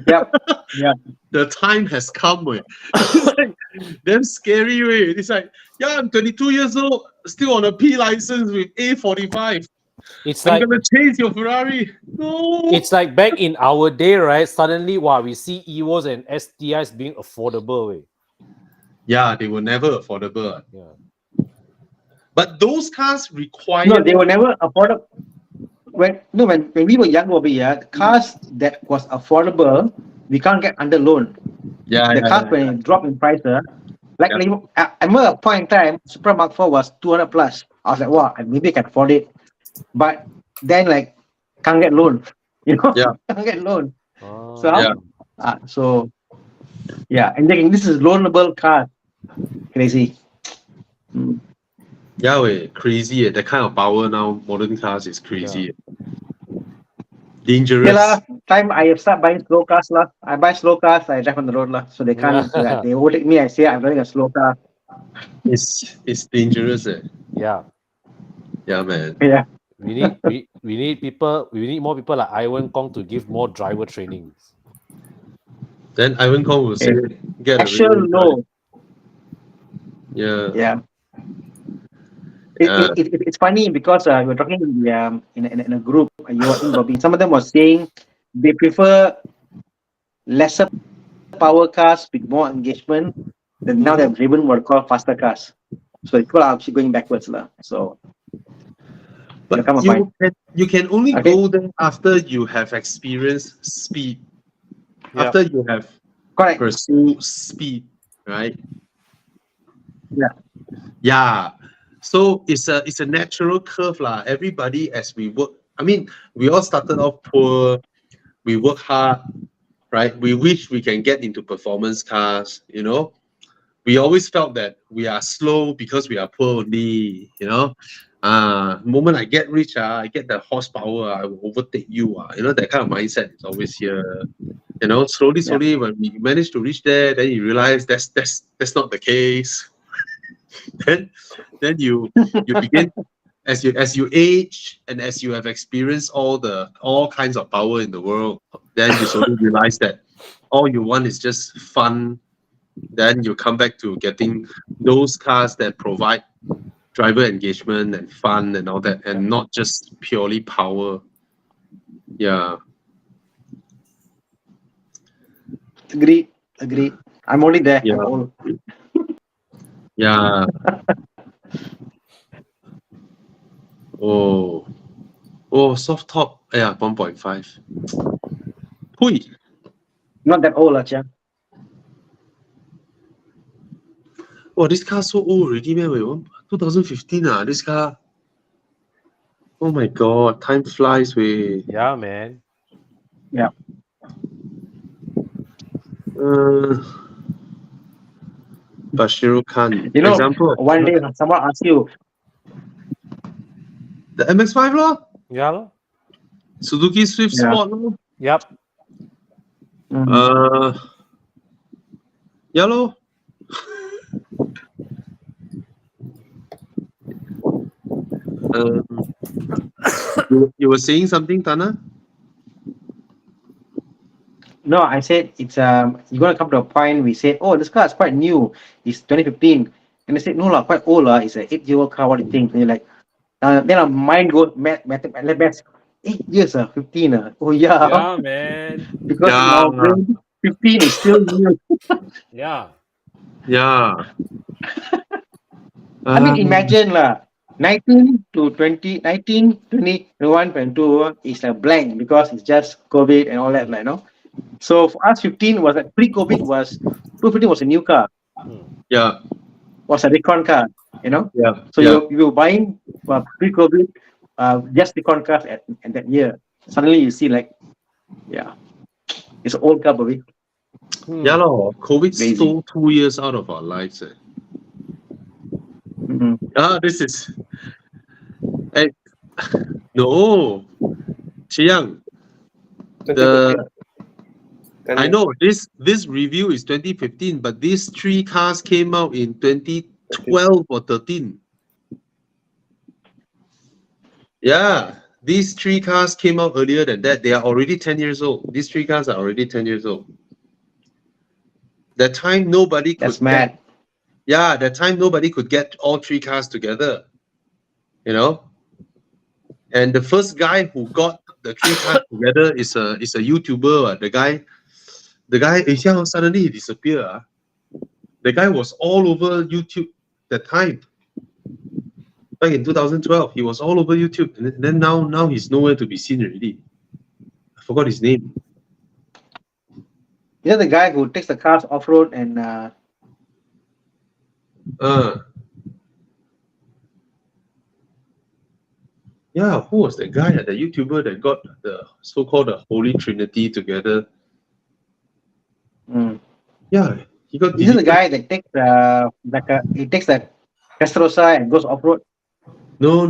Yep. Yeah. The time has come. Wey. It's like damn scary. Way. It's like, yeah, I'm 22 years old, still on a P license with A45. It's I'm like gonna chase your Ferrari. No. it's like back in our day, right? Suddenly, wow, we see Evos and STIs being affordable. Way. Yeah, they were never affordable. Yeah. But those cars require. No, they were never affordable. When we were young over here, the cars that was affordable, we can't get under loan. Yeah, The yeah, cars yeah, when yeah. it dropped in price, like, Yeah. like I remember a point in time, Supra Mark 4 was 200 plus. I was like, wow, maybe I can afford it. But then like can't get loan. You know? Yeah. Can't get loan. Oh. So Yeah. so yeah, and then this is loanable car. Crazy. Mm. Yeah, wey, crazy. The kind of power now, modern cars is crazy. Dangerous. Okay lah, time I start buying slow cars lah. I buy slow cars, I drive on the road lah. So they can't they overtake me, I say I'm driving a slow car. It's dangerous. Yeah. Yeah, man. Yeah. We need more people like Ivan Kong to give more driver trainings. Then Ivan Kong will say, get a Actual real no. Yeah. Yeah. Yeah. It's funny because we were talking in a group. You were in Bobby. Some of them were saying they prefer lesser power cars with more engagement. Then now they've driven what we call faster cars. So people are actually going backwards lah. So But come a you can only Okay. go there after you have experienced speed. Yeah. After you have correct. pursued speed, right? Yeah. Yeah. So it's a natural curve lah. Everybody as we work. I mean, we all started off poor. We work hard, right? We wish we can get into performance cars, you know. We always felt that we are slow because we are poor only, you know. Moment I get rich, I get the horsepower, I will overtake you. You know, that kind of mindset is always here. You know, slowly, when we manage to reach there, then you realize that's not the case. then you begin as you age and as you have experienced all kinds of power in the world, then you slowly realize that all you want is just fun. Then you come back to getting those cars that provide driver engagement and fun and all that, and not just purely power. Yeah. Agree. I'm only there. Yeah. I'm old. Yeah. Oh, soft top. Yeah, 1.5. Hui. Not that old, Chia. Oh, this car so old already, man. Wait, 2015, this car. Oh my god, time flies, way. Yeah, man. Yeah. Bashiru Khan. You know, Example, one day someone asks you, the MX-5 lor. Yeah, lor. Suzuki Swift Yeah. Sport lor. Yep. Yeah lor. You were saying something, Thana? no, I said it's you're gonna come to a point we said, oh, this car is quite new. It's 2015. And they said, no, quite old. It's an 8-year-old car. What do you think? And you're like, then our mind goes, 8 years, 15. Oh, yeah. Yeah, man. Because Yeah. now 15 is still new. Yeah. Yeah. I mean, imagine 19 to 20, 19, 20, 21, 22 is a blank because it's just COVID and all that, you know. So for us, 15 was like pre-COVID was 215 was a new car, Yeah. was a Recon car, you know. Yeah. So you were buying pre-COVID just Recon cars at that year. Suddenly you see like, yeah, it's an old car, baby. Yeah, COVID Crazy. stole 2 years out of our lives. Mhm. This is no, Chiang. 2015. 10 I years. know this review is 2015, but these 3 cars came out in 2012 or 13. Yeah, these 3 cars came out earlier than that. They are already 10 years old. These 3 cars are already 10 years old. That time nobody could That's mad. that time nobody could get all 3 cars together. You know? And the first guy who got the 3 cars together is a YouTuber. The guy suddenly he disappeared. The guy was all over YouTube that time. Back in 2012, he was all over YouTube, and then now he's nowhere to be seen already. I forgot his name. You know the guy who takes the cars off road and Yeah, who was that guy? The YouTuber that got the so-called the Holy Trinity together. Yeah, he got. This is the guy that takes he takes the Testarossa and goes off road. No.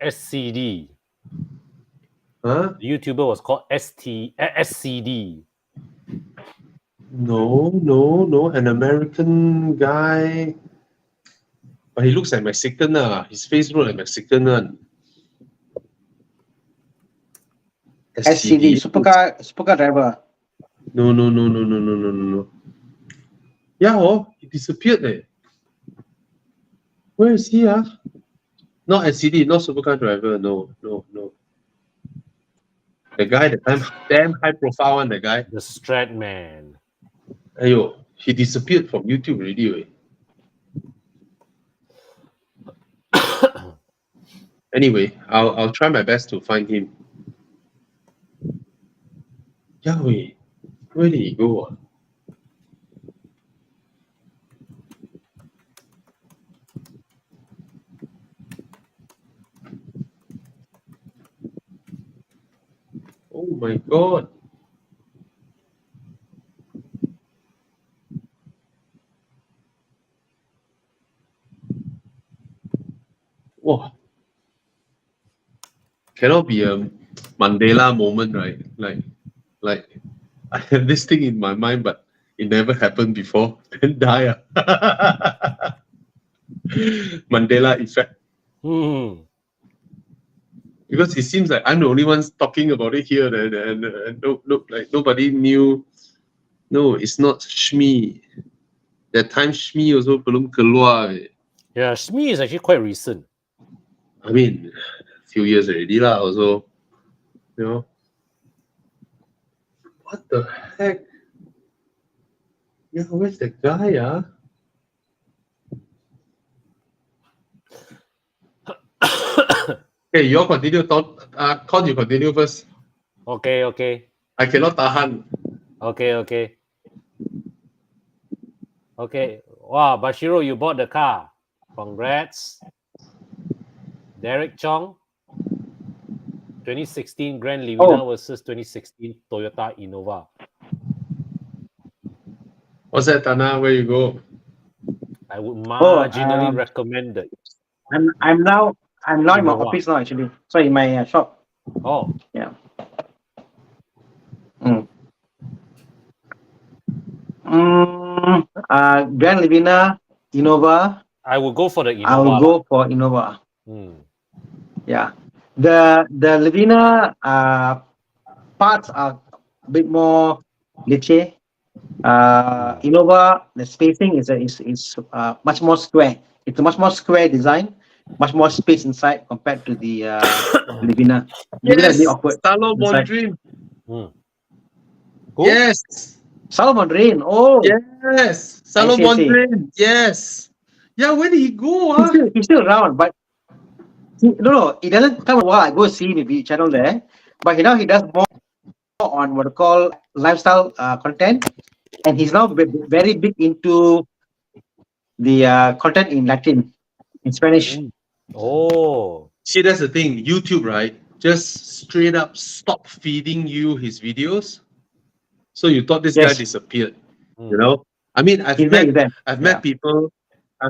SCD. Huh? The YouTuber was called SCD. No. An American guy. But he looks like Mexican. His face looks like Mexican. SCD, supercar driver. No. Yeah, he disappeared. Where is he? Not SCD, not supercar driver. No. The guy that time damn high profile one, the guy. The Strat Man. Ayo, he disappeared from YouTube already. Anyway, I'll try my best to find him. Yahweh, where did he go? Oh my God. Wow. Cannot be a Mandela moment, right? Like I have this thing in my mind, but it never happened before. Then die. Mandela effect. Because it seems like I'm the only one talking about it here, and like nobody knew. No, it's not Shmi. That time Shmi also belum keluar. Yeah, Shmi is actually quite recent. I mean, a few years already lah. Also, you know, what the heck? Yeah, where's the guy? Okay, you all continue. Con, you continue first. Okay. I cannot tahan. Okay. Wow, Bashiro, you bought the car. Congrats. Derek Chong. 2016 Grand Livina versus 2016 Toyota Innova. What's that, Thana? Where you go? I would marginally recommend it. I'm now in my Innova. office now actually. So in my shop. Oh. Yeah. Grand Livina, Innova. I will go for the Innova. I will go for Innova. Yeah. The Livina parts are a bit more lecce. Innova, the spacing is much more square. It's a much more square design, much more space inside compared to the Livina. Livina is a bit awkward. Salomon Dream. Yes. Salomon Dream. Oh. Yes. Salomon Dream. Yes. Yeah, where did he go? He's still around, but no, it doesn't come a while. I go see maybe channel there, but he does more on what we call lifestyle content, and he's now very big into the content in Latin, in Spanish. Oh. See, that's the thing. YouTube, right? Just straight up stop feeding you his videos. So you thought this guy Yes. disappeared. Mm. You know? I mean, I've He's there, met he's there. I've Yeah.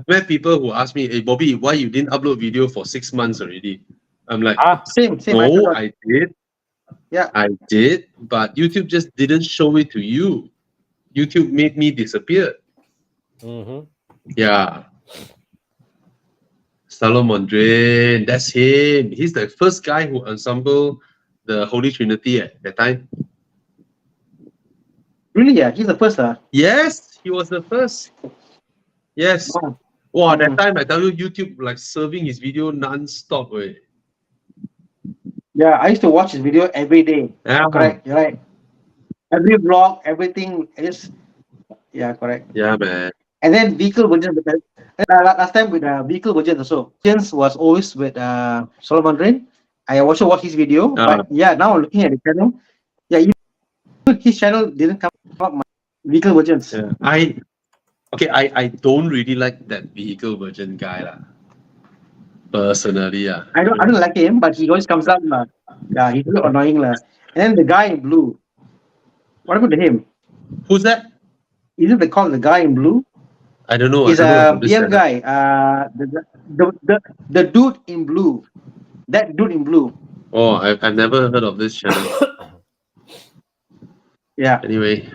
met people who ask me, "Hey Bobby, why you didn't upload video for 6 months already?" I'm like, Ah, Same. I no, forgot. I did. Yeah. I did, but YouTube just didn't show it to you. YouTube made me disappear. mm-hmm. Yeah. Salomon Drain, that's him. He's the first guy who assembled the Holy Trinity at that time. Really? Yeah. He's the first. Yes, he was the first. Yes. Wow. Wow, that time I tell you, YouTube like serving his video non-stop. Eh. Yeah. I used to watch his video every day. Yeah. Correct. You're right. Every vlog, everything. Yeah. Correct. Yeah, man. And then vehicle version. Last time with vehicle version also. Jens was always with Solomon Drain. I also watched his video, but yeah, now looking at the channel, yeah, his channel didn't come up my vehicle versions. Yeah. I don't really like that vehicle version guy lah. Personally, yeah. I don't like him, but he always comes up. Yeah, he's a little annoying lah. And then the guy in blue. What happened to him? Who's that? Isn't they call the guy in blue? I don't know. He's I don't know a about this BM channel. guy. The dude in blue. That dude in blue. Oh, I've never heard of this channel. Yeah. Anyway,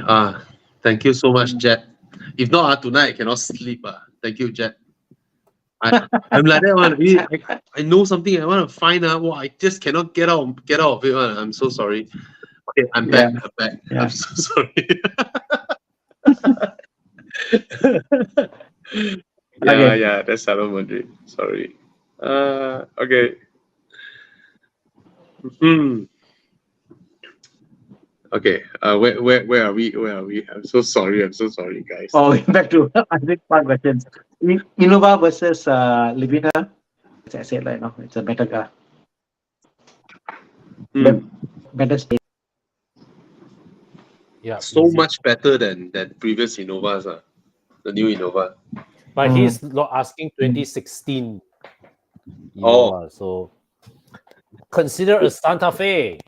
thank you so much, Jet. If not, tonight I cannot sleep. Thank you, Jet. I'm like that one. I know something I want to find out. I just cannot get out of it. I'm so sorry. Okay, I'm back. Yeah. I'm back. Yeah. I'm so sorry. Okay. Yeah, that's Salomon Madrid. Sorry. Okay. Okay. Where are we? I'm so sorry, guys. Oh, back to I think one questions. Innova versus Livina. As I said, like, no, it's a better car. Better space. Yeah. So easy. much better than previous Innovas, the new Innova. But he's not asking 2016. Oh. Innova, so consider a Santa Fe.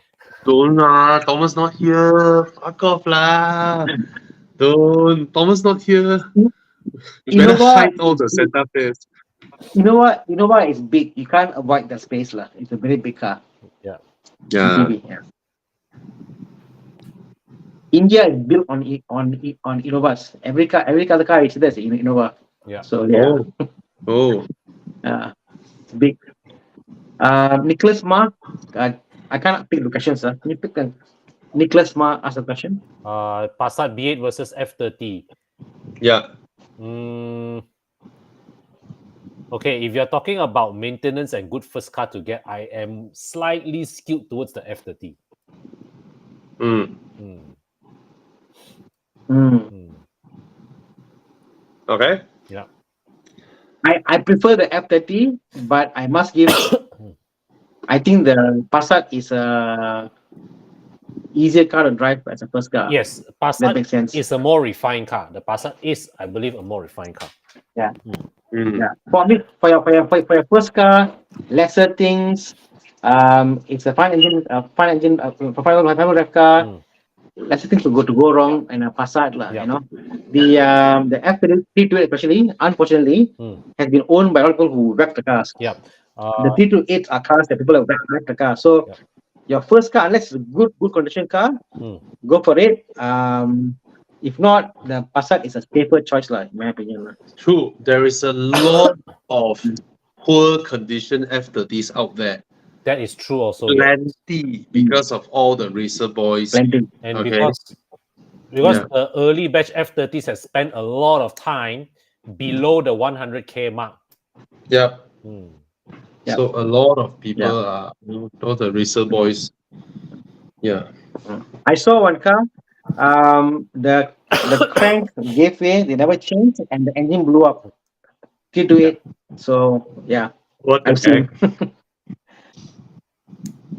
Don't Thomas not here. Fuck off lah. Don't. Thomas not here. You better hide all the Santa Fe's. Innova is big. You can't avoid the space lah. It's a very big car. Yeah. Yeah. Yeah. India is built on Innovas. Every other car is there in Innova. Yeah. So yeah. Oh. It's big. Nicholas Ma, I cannot pick the questions, sir. Can you pick Nicholas Ma ask a question? Passat B8 versus F30. Yeah. Okay, if you're talking about maintenance and good first car to get, I am slightly skewed towards the F30. Okay. Yeah. I prefer the F30, but I must give. I think the Passat is a easier car to drive as a first car. Yes, That makes sense. Passat is a more refined car. The Passat is, I believe, a more refined car. Yeah. Yeah. For me, for your first car, lesser things. It's a fine engine, for final drive car. Lesser things to go wrong in a Passat lah. Yeah. You know, the F328 especially, unfortunately, has been owned by a lot of people who wreck the cars. Yeah. The 328 are cars that people have wrecked the car. So your first car, unless it's a good condition car, go for it. If not, the Passat is a safer choice lah, in my opinion. True. There is a lot of poor condition F30s out there. That is true also. Plenty because of all the racer boys. Plenty. And Okay. because the early batch F30s has spent a lot of time below the 100K mark. Yeah. Yep. So a lot of people are, all the racer boys. Yeah. I saw one car. The crank gave way, they never changed, and the engine blew up. 328. So yeah, What the I've seen.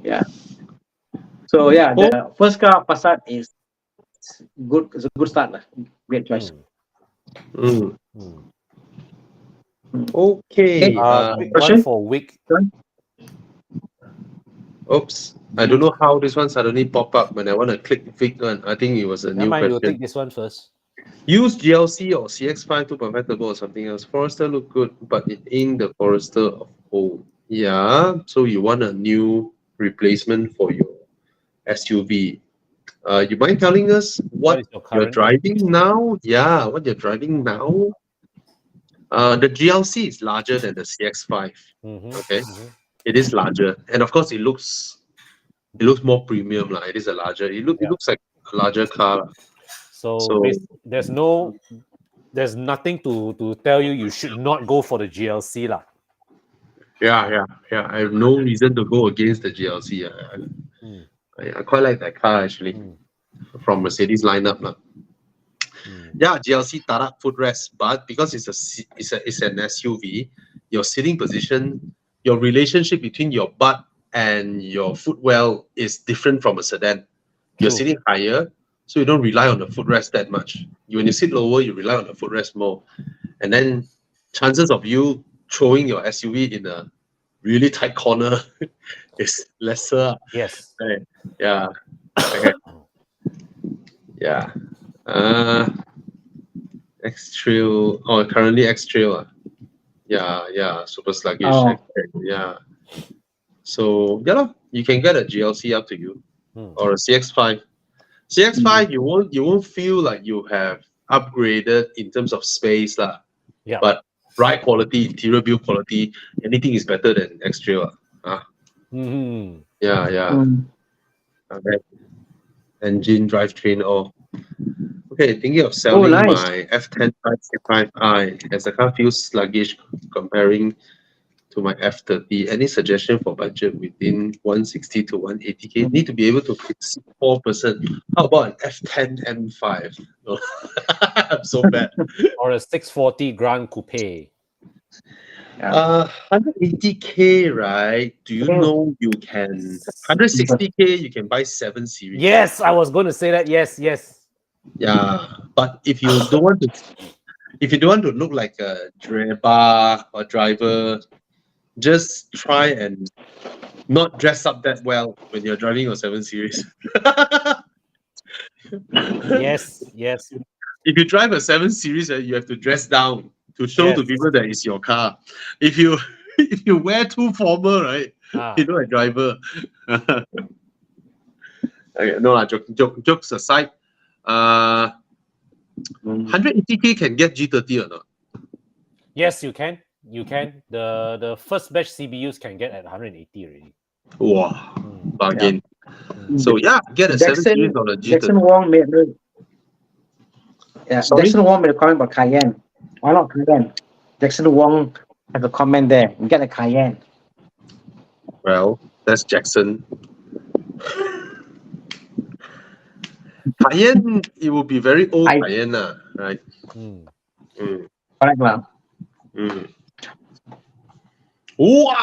Yeah. So yeah, the first car Passat is good. It's a good start lah. Great choice. Okay. One question? for Wick. Oops. I don't know how this one suddenly pop up when I want to click Vic one. I think it was a Never new mind, we'll question. take this one first. Use GLC or CX5 2.5 turbo or something else. Forester look good, but it ain't the Forester of old. Yeah. So you want a new replacement for your SUV. You mind telling us What what is your you're current? driving now? Yeah, what you're driving now? The GLC is larger than the CX5. Okay, it is larger, and of course, it looks more premium, lah. It is a larger. It Yeah. looks like a larger car, lah. So So there's nothing to tell you you should not go for the GLC lah. yeah. I have no reason to go against the GLC. I quite like that car actually, from Mercedes lineup, lah. Yeah, GLC Tarak footrest, but because it's an SUV, your sitting position, your relationship between your butt and your footwell is different from a sedan. You're True. sitting higher, so you don't rely on the footrest that much. When you sit lower, you rely on the footrest more, and then chances of you throwing your SUV in a really tight corner is lesser. Yes. Right? Yeah. Okay. Yeah. X Trail. Oh, currently X Trail. Yeah. Super sluggish. Oh. Yeah. So yeah, you can get a GLC up to you, or a CX5. CX5, you won't feel like you have upgraded in terms of space, lah. Yeah. But ride quality, interior build quality, anything is better than X Trail. Yeah. Okay. Engine, drivetrain, all. Okay, thinking of selling nice. my F10 565i as the car feels sluggish comparing to my F30. Any suggestion for budget within 160 to 180k? Need to be able to fit 4%. How about an F10 M5? No. I'm so bad. Or a 640 Grand Coupe. 180k, right? Do you know you can 160k? You can buy 7 Series. Yes, I was going to say that. Yes. Yeah, but if you don't want to look like a driver, just try and not dress up that well when you're driving your 7 Series. Yes. If you drive a 7 Series, you have to dress down to show to people that it's your car. If you wear too formal, right? You're not a driver. Okay, no, jokes aside. 180k can get G30 or not? Yes, you can. The first batch CBUs can get at 180 already. Wow, bargain. So yeah, get a 7 Series on a G30. Jackson Wong made Sorry? Jackson Wong made a comment about Cayenne. Why not Cayenne? Jackson Wong has a comment there. Get a Cayenne. Well, that's Jackson. Cayenne, it will be very old Cayenne, right? Correct, ma'am. Wow!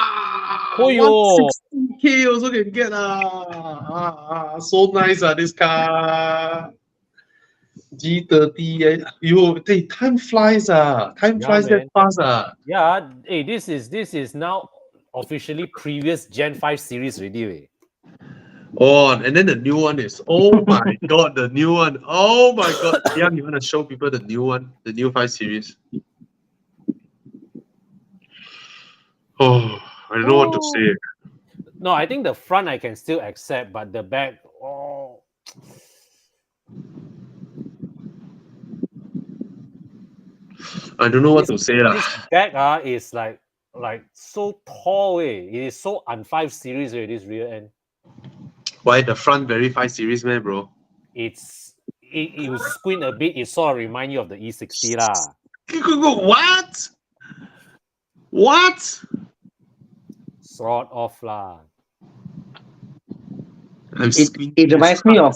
160k also can get so nice this car. G30, time flies that fast Yeah, hey, this is now officially previous Gen 5 series already. Oh, and then the new one is, oh my god, the new one. Oh my god. Yeah, you want to show people the new one, the new 5 Series? Oh, I don't know what to say. No, I think the front I can still accept, but the back, I don't know what to say. This back is like so tall. It is so un-5 Series this rear end. Why the front very 5 Series, man, bro? You squint a bit, it sort of remind you of the E60 lah. What? Sort of lah. It reminds me of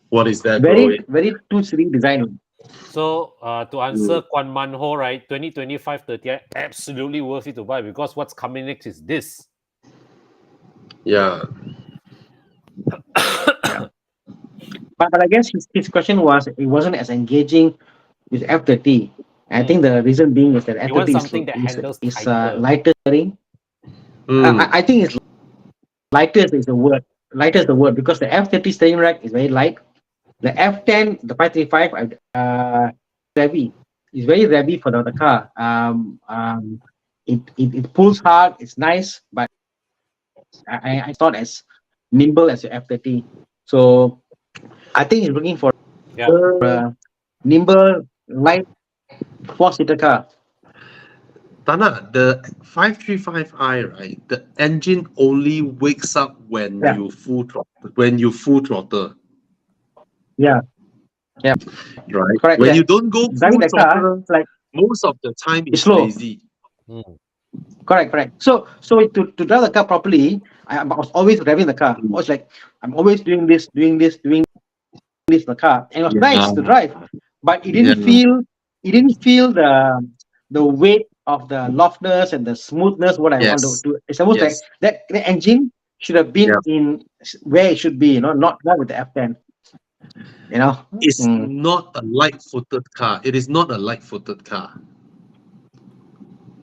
What is that, very bro? very 2 Series design. So to answer Kwan Man Ho, right, 2025 30, absolutely worth it to buy because what's coming next is this. Yeah. Yeah. But I guess his question was it wasn't as engaging with F30. I think the reason being is that You want F30 something that handles is tighter. lighter steering. Mm. I think it's lighter is the word. Lighter is the word because the F30 steering rack is very light. The F10, the 535, heavy. It's very heavy for the car. It pulls hard. It's nice, but it's not as nimble as the F30. So I think he's looking for Yeah. a nimble, light, four-seater car. Thana, the 535i, right? The engine only wakes up when Yeah. you full throttle. When you full throttle, Yeah, right? correct. When Yeah. you don't go Driving full the car, throttle, like most of the time it's it's slow. lazy. Correct. So to drive the car properly, I was always driving the car. I was like, I'm always doing this in the car, and it was nice to drive, but it didn't feel the weight of the loftness and the smoothness what I want to Yes. do. It's almost like Yes. that the engine should have been Yeah. in where it should be, not with the F10. It's not a light-footed car. It is not a light-footed car.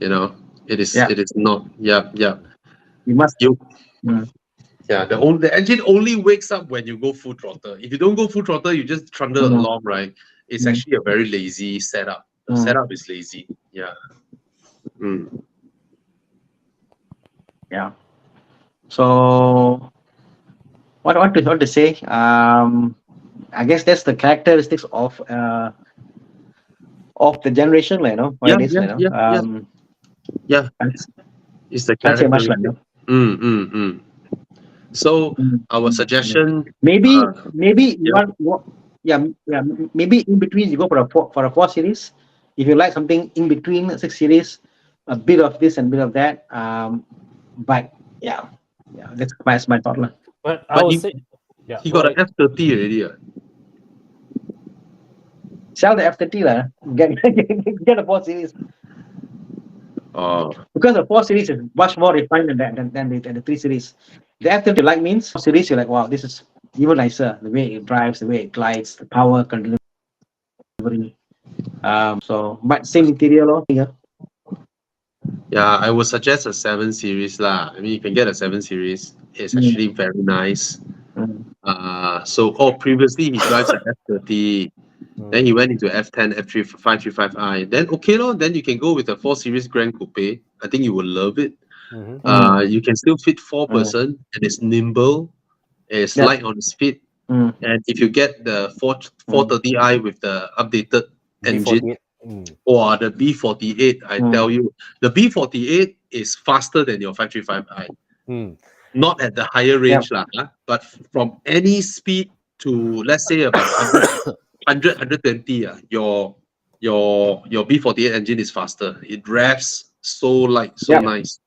It is. Yeah. It is not. Yeah. You must. You. Mm. Yeah. The engine only wakes up when you go full throttle. If you don't go full throttle, you just trundle Mm. along, right? It's Mm. actually a very lazy setup. The Mm. setup is lazy. Yeah. Mm. Yeah. So what to say? I guess that's the characteristics of the generation, what Yeah. it is, Yeah. Can't, It's the can't say much, characteristic. So our suggestion. Maybe Uh, maybe yeah. maybe in between you go for a 4 series. If you like something in between 6 series, a bit of this and a bit of that. But that's my thought, lah. But I But would he, say, yeah, he go got an ahead. F30 already. Sell the F30 lah. Get a 4 series Oh. because the 4 series is much more refined than the 3 series. The F30 like means 4 series you're like, wow, this is even nicer. The way it drives, the way it glides, the power delivery. So but same interior lor. Yeah, I would suggest a 7 series lah. I mean, you can get a 7 series. It's actually very nice. So previously he drives an F30. Then he went into F10, F3, 535i. Then okay lor, then you can go with a 4 Series Grand Coupe. I think you will love it. You can still fit 4 person, and it's nimble. It's light on its feet. And if you get the 430i with the updated engine, or the B48, I tell you, the B48 is faster than your 535i. Not at the higher range lah, but from any speed to let's say about 100, 120, your B48 engine is faster. It revs so light, so nice.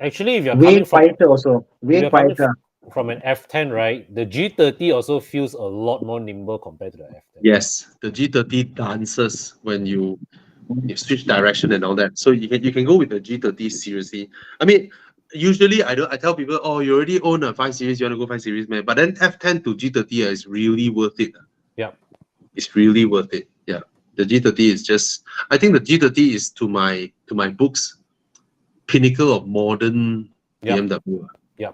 Actually, if you're Way coming from quieter also. Way quieter. From an F10, right? The G30 also feels a lot more nimble compared to the F10. Yes, the G30 dances when you switch direction and all that. So you can go with the G30 seriously. I mean, usually I tell people, oh, you already own a 5 Series, you want to go 5 Series, man. But then F10 to G30 is really worth it. Yeah. It's really worth it. Yeah. The G30 is just, I think the G30 is to my books, pinnacle of modern BMW. Yeah,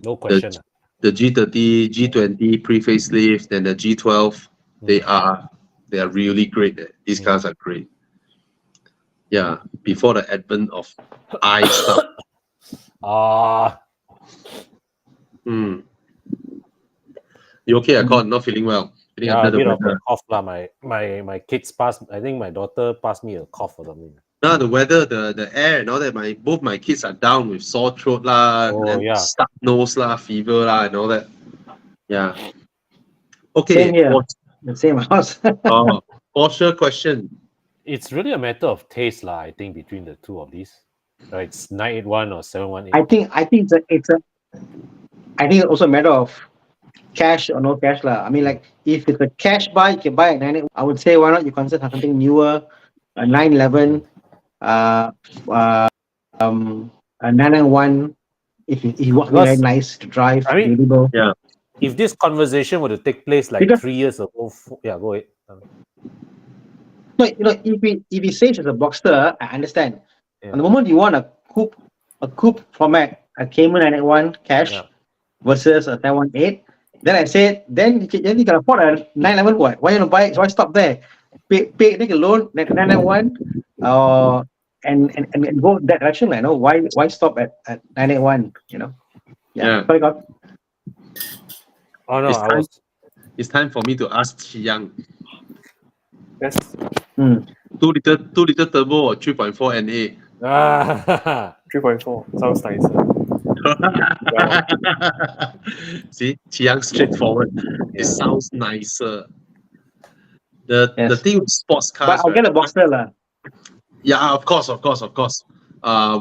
no question. The G30, G20 pre-facelift, and the G12, they are really great. These cars are great. Yeah, before the advent of I stuff. You okay? I caught not feeling well. Feeling Yeah, under a bit the of weather. a cough lah. My kids passed. I think my daughter passed me a cough or something. Now the weather, the air, and all that. Both my kids are down with sore throat lah, stuck nose lah, fever lah, and all that. Yeah. Okay. Same here. The same house. Porsche question. It's really a matter of taste lah. I think between the two of these, right? It's 981 or 718. I think it's also a matter of cash or no cash lah. I mean, like if it's a cash buy, you can buy a 981. I would say why not you consider something newer, a 911, a 991, if it was very Because, nice to drive, I mean, available. Yeah. if this conversation were to take place like Because- 3 years ago, yeah, go ahead. No, if he says it's a Boxster, I understand. Yeah. On the moment you want a coupe format, a Cayman 981 cash Yeah. versus a 918, then I said, then you can afford a 911. What? Why you want to buy? Why stop there? Take a loan, 991, and go that direction. I know why stop at 981. Yeah. Sorry, God. Oh no, It's I time. was. It's time for me to ask Chi Yang. Yes. 2 liter turbo or 3.4 NA? Ah, 3.4 sounds nicer. Yeah. See, Chi Yang straightforward. yeah. It sounds nicer. The Yes. thing with sports But cars, I'll get a Boxster lah. Yeah, of course.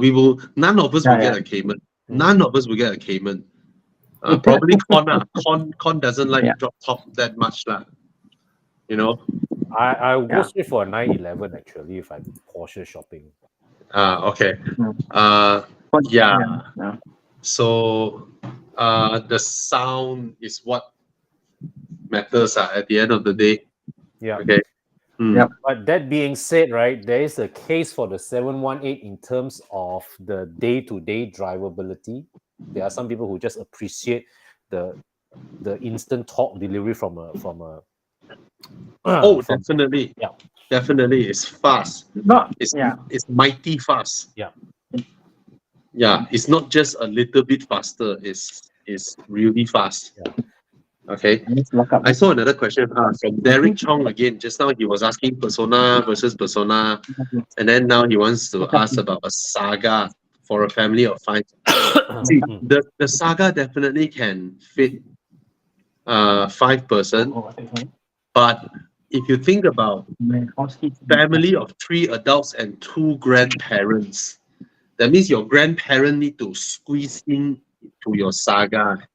We will. None of us will get a Cayman. None of us will get a Cayman. Probably Con. Con doesn't like Yeah. drop top that much lah. You know. I will go Yeah. straight for a 911 actually if I'm Porsche shopping. Okay. Mm. Yeah. Yeah. So, the sound is what matters at the end of the day. Yeah. Okay. Yep. But that being said, right, there is a case for the 718 in terms of the day-to-day drivability. There are some people who just appreciate the instant torque delivery from a Oh, from- definitely. yeah. Definitely, it's fast. It's mighty fast. Yeah. Yeah, it's not just a little bit faster. It's really fast. Yeah. Okay. I saw another question from Derek Chong again. Just now he was asking Persona versus Persona, and then now he wants to ask about a Saga for a family of 5. See, the Saga definitely can fit 5 person, but if you think about family of 3 adults and 2 grandparents, that means your grandparent need to squeeze in to your Saga.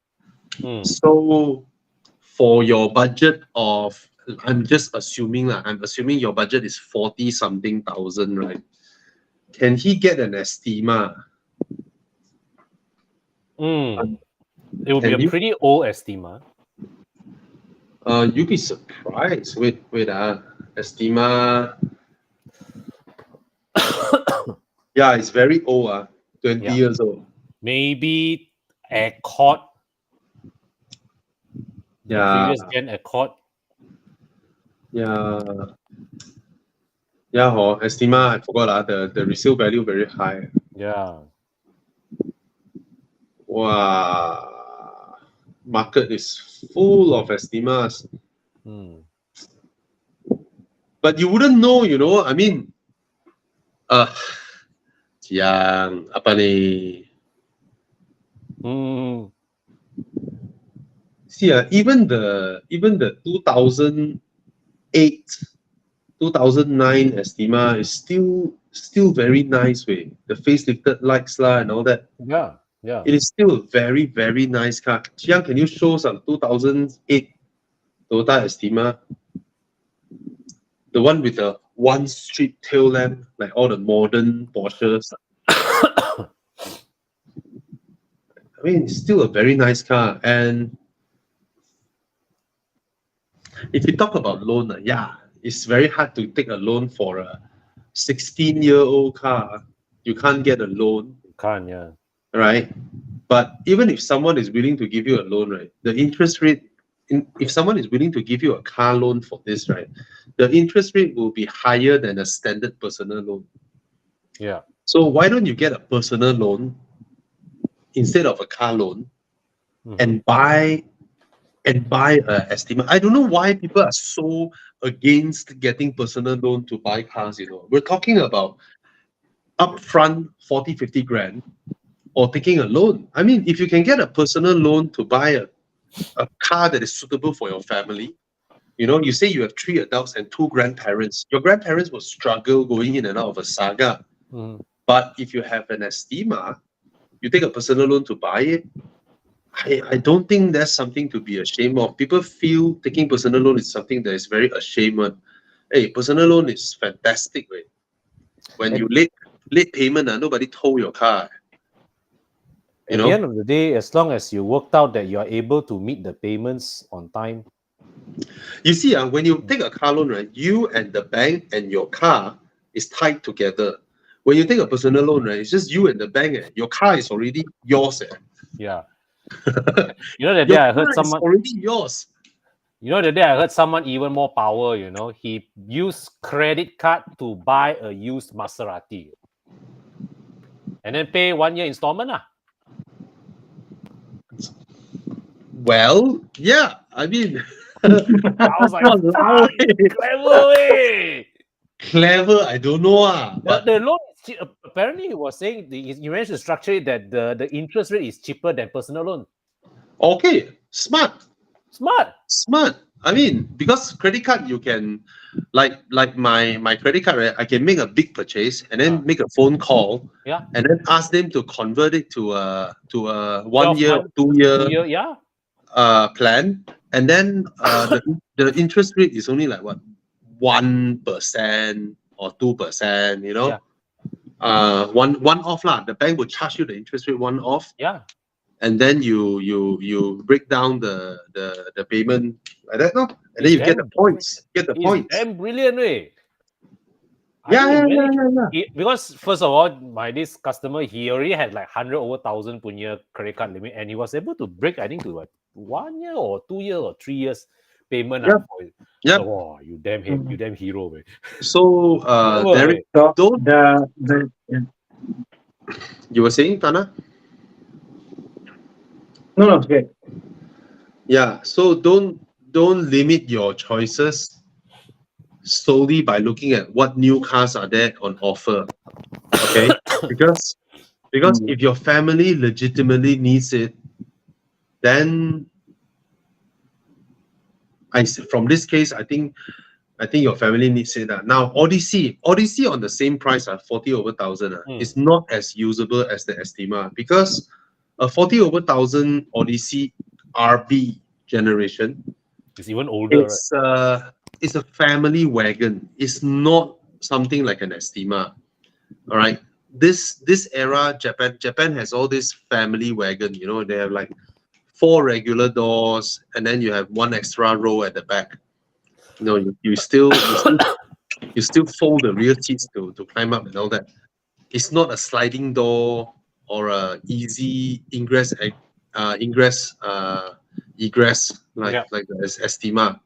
So for your budget of, I'm just assuming I'm assuming your budget is 40 something thousand, right? Can he get an Estima? It would be Can a you? pretty old Estima. You'd be surprised. Wait, Estima. Yeah, it's very old. 20 Yeah. years old. Maybe Accord. The Yeah. previous gen Accord. Yeah. Yeah, Estima, I forgot the resale value very high. Yeah. Wow. Market is full of Estimas. But you wouldn't know, I mean, yang apa ni? See, even the 2008, 2009 Estima is still very nice way. The facelifted lights lah and all that. Yeah. Yeah. It is still a very, very nice car. Chiang, can you show some 2008 Toyota Estima? The one with the one strip tail lamp, like all the modern Porsches. I mean, it's still a very nice car. And if you talk about loan, it's very hard to take a loan for a 16-year-old car. You can't get a loan. You can't, yeah. Right? But even if someone is willing to give you a loan, right, the interest rate, if someone is willing to give you a car loan for this, right, the interest rate will be higher than a standard personal loan. Yeah. So why don't you get a personal loan instead of a car loan and buy a Estima? I don't know why people are so against getting personal loan to buy cars. We're talking about upfront 40, 50 grand or taking a loan. I mean, if you can get a personal loan to buy a car that is suitable for your family, you say you have 3 adults and 2 grandparents. Your grandparents will struggle going in and out of a Saga. But if you have an Estima, you take a personal loan to buy it. I don't think that's something to be ashamed of. People feel taking personal loan is something that is very ashamed of. Hey, personal loan is fantastic, right? When you late payment, nobody tow your car. At the end of the day, as long as you worked out that you are able to meet the payments on time. You see, when you take a car loan, right, you and the bank and your car is tied together. When you take a personal loan, right, it's just you and the bank. Your car is already yours. Yeah. You know, that day Your I car heard is someone. already yours. You know, the day I heard someone even more power. You know, he used credit card to buy a used Maserati, and then pay 1 year installment. Well, yeah. I mean, I was like, Walao fuck, eh. clever way. Clever. I don't know. But The loan is apparently he was saying you managed to structure it that the interest rate is cheaper than personal loan. okay, smart. Smart. I mean, because credit card you can, like my credit card, right? I can make a big purchase and then make a phone call, Yeah. and then ask them to convert it to a 1 year, 12 month, 2 year 2 year, yeah. plan, and then the interest rate is only like what 1% or 2%. You know, one off lah. The bank will charge you the interest rate one off. Yeah. And then you break down the payment like that, no? And then you get the points. Damn brilliant way. Yeah. Because first of all, this customer, he already had like 100 over 1,000 per year credit card limit, and he was able to break, I think, to like 1 year or 2 years or 3 years payment. Yep. So, wow, you damn hero, man. So Derek, don't you were saying, Thana? No, okay. Yeah, so don't limit your choices solely by looking at what new cars are there on offer. Okay? because if your family legitimately needs it, then from this case, I think your family needs it. Now Odyssey on the same price, 40 over 1,000, is not as usable as the Estima, because a 40 over 1,000 Odyssey RB generation, it's even older. It's a family wagon. It's not something like an Estima. All right. This era, Japan has all this family wagon. You know, they have like 4 regular doors, and then you have 1 extra row at the back. You know, you still fold the rear seats to climb up and all that. It's not a sliding door or a easy egress like the Estima.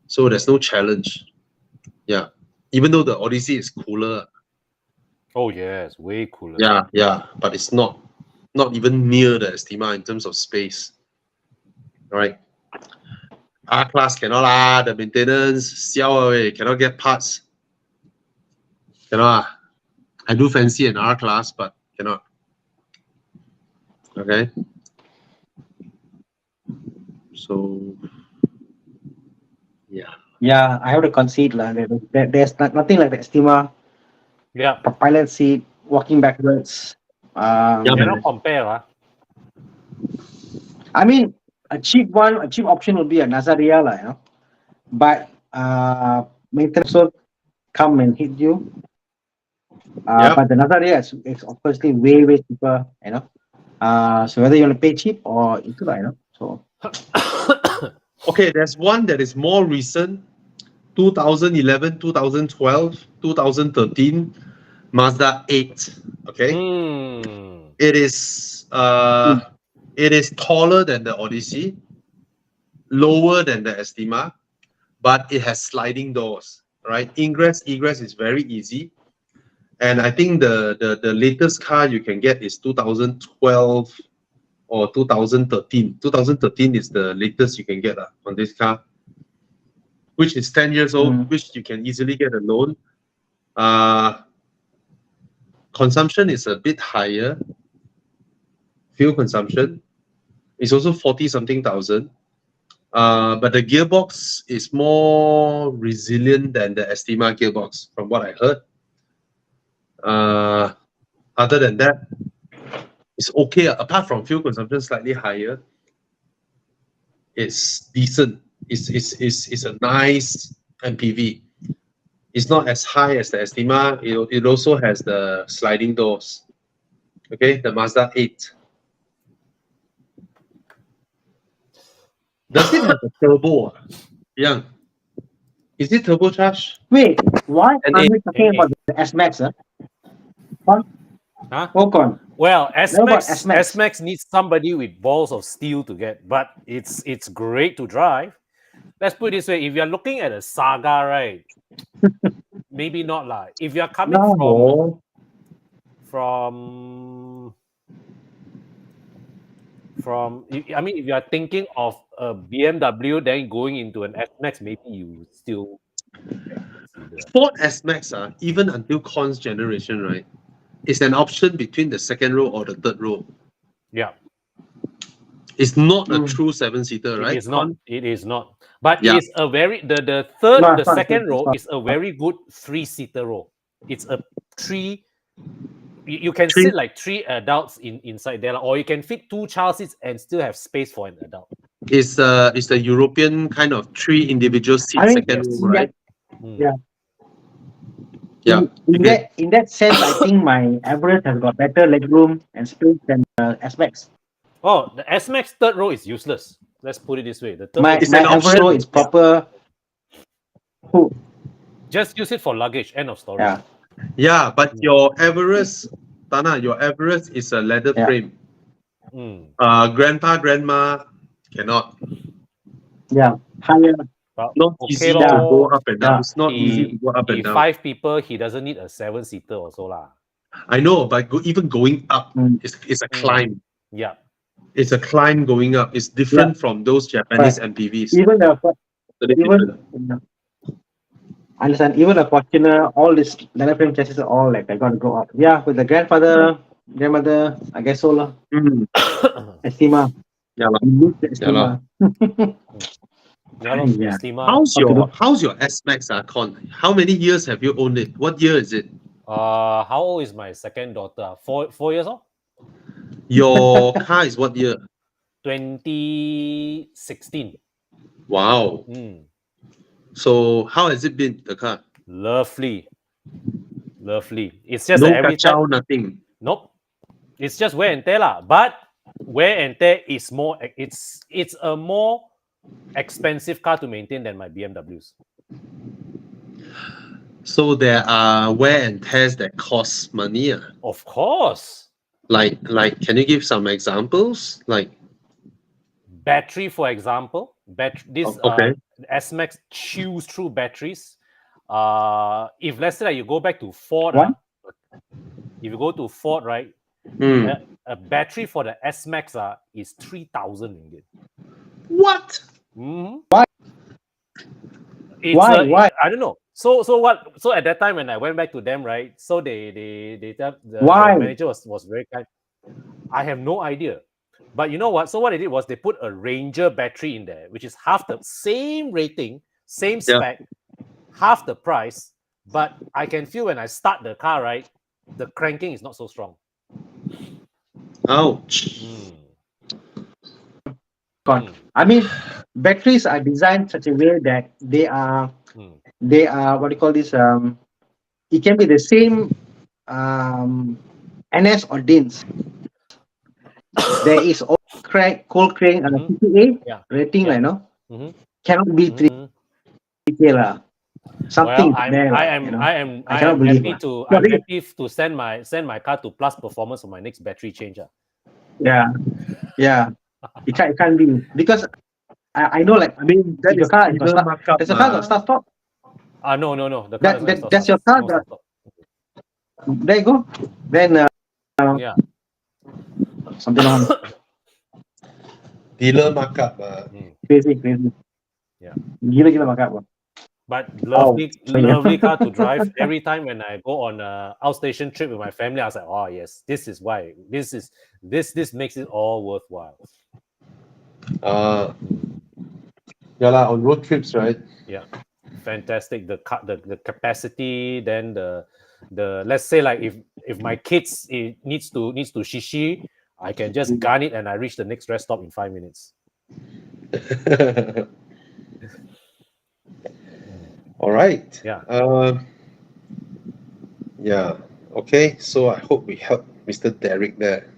So there's no challenge. Yeah, even though the Odyssey is cooler. Oh yes, way cooler. Yeah, but it's not even near the Estima in terms of space. All right. R-Class cannot the maintenance, cannot get parts. Cannot. I do fancy an R-Class, but cannot. Okay. So, yeah. Yeah, I have to concede there's nothing like the Estima. Yeah. Pilot seat, walking backwards. Cannot compare. I mean, a cheap option would be a Nazaria, you know. But maintenance will come and hit you. But the Nazaria is obviously way cheaper, you know. So whether you want to pay cheap or you know. So okay, there's one that is more recent, 2011, 2012, 2013, Mazda 8. Okay. It is taller than the Odyssey, lower than the Estima, but it has sliding doors, right? Egress is very easy. And I think the latest car you can get is 2012 or 2013. 2013 is the latest you can get on this car, which is 10 years old, which you can easily get a loan. Consumption is a bit higher. Fuel consumption is also 40-something thousand. But the gearbox is more resilient than the Estima gearbox, from what I heard. Other than that, it's okay. Apart from fuel consumption slightly higher, it's decent. It's a nice MPV. It's not as high as the Estima. It also has the sliding doors. Okay, the Mazda 8. Does it have a turbo? Yeah. Is it turbocharged? Wait, why And are it- we talking about the S-Max? Huh? Ocon. Well, How about S-Max, S-Max? S-Max needs somebody with balls of steel to get, but it's great to drive. Let's put it this way: if you're looking at a saga, right? Maybe not lah. If you're coming No. from I mean, if you are thinking of a BMW, then going into an S-Max, maybe you still consider. Ford S-Max, even until Con's generation, right, is an option between the second row or the third row. Yeah, It's not a Mm. true seven-seater, right? it is not. Con? It is not. But Yeah. it is a very the third, No, the it's not, second it's row not. is a very good three-seater row. It's a three. You can Three- sit like three adults inside there, or you can fit two child seats and still have space for an adult. It's the European kind of three individual seat I mean, second Yes. row, right? Mm. Yeah. Yeah. In that sense, I think my Everest has got better legroom and space than S-Max. Oh, the S-Max third row is useless. Let's put it this way: the third My row is It's an Everest option. row is proper. Cool. just use it for luggage. End of story. Yeah. Yeah, but Mm. your Everest, Thana, your Everest is a leather Yeah. frame. Mm. Grandpa, grandma cannot. Yeah. Higher. But Not okay easy to lor. go up and down. Yeah. It's not easy to go up and If down. 5 people, he doesn't need a 7-seater also lah. I know, but even going up, Mm. it's a climb. Yeah. It's a climb going up. It's different from those Japanese MPVs. Even the Totally even different. understand, even a Fortuner, all this leather frame chassis are all like I gotta go up. Yeah, with the grandmother, I guess so lah. Mm. Estima. Yeah, lah. Estima. lah. Yeah, lor, Yeah. Estima. How's your S-Max, Con? How many years have you owned it? What year is it? How old is my second daughter? 4 years old? Your car is what year? 2016. Wow. Mm. So how has it been, the car? Lovely. It's just No that every time. kacau, nothing. Nope. It's just wear and tear lah. But wear and tear is more. It's a more expensive car to maintain than my BMWs. So there are wear and tears that cost money. Of course. Like, can you give some examples? Like, Battery, for example. This okay. S-Max chews through batteries. If let's say that you go back to Ford, What? if you go to Ford, right, Mm. a battery for the S-Max is 3,000 ringgit. What? Mm-hmm. Why? Why? I don't know. So at that time when I went back to them, right? So they tell the Why? manager was very kind. I have no idea. But you know what? So what they did was they put a Ranger battery in there, which is half the same rating, same spec, half the price. But I can feel when I start the car, right, the cranking is not so strong. Ouch. I mean, batteries are designed such a way that they are what do you call this? It can be the same NS or DINS. There is all cold crane and CPA rating, you know, cannot be 3K lah. Something well, there. I am happy to send my car to Plus Performance for my next battery change. Yeah. It can't be because I know, like, I mean, That your is car dealer markup, does the car got start stop? No. The car That's your car. There you go. Then yeah, something wrong. Dealer markup. Crazy. Yeah. Gila markup. But lovely car to drive. Every time when I go on a outstation trip with my family, I was like, oh yes, this is why. This makes it all worthwhile. Yeah lah, on road trips, right? Yeah, fantastic. The capacity, then the let's say like if my kids needs to shishi, I can just gun it and I reach the next rest stop in 5 minutes. All right. Yeah. Yeah. Okay. So I hope we help Mr. Derek there.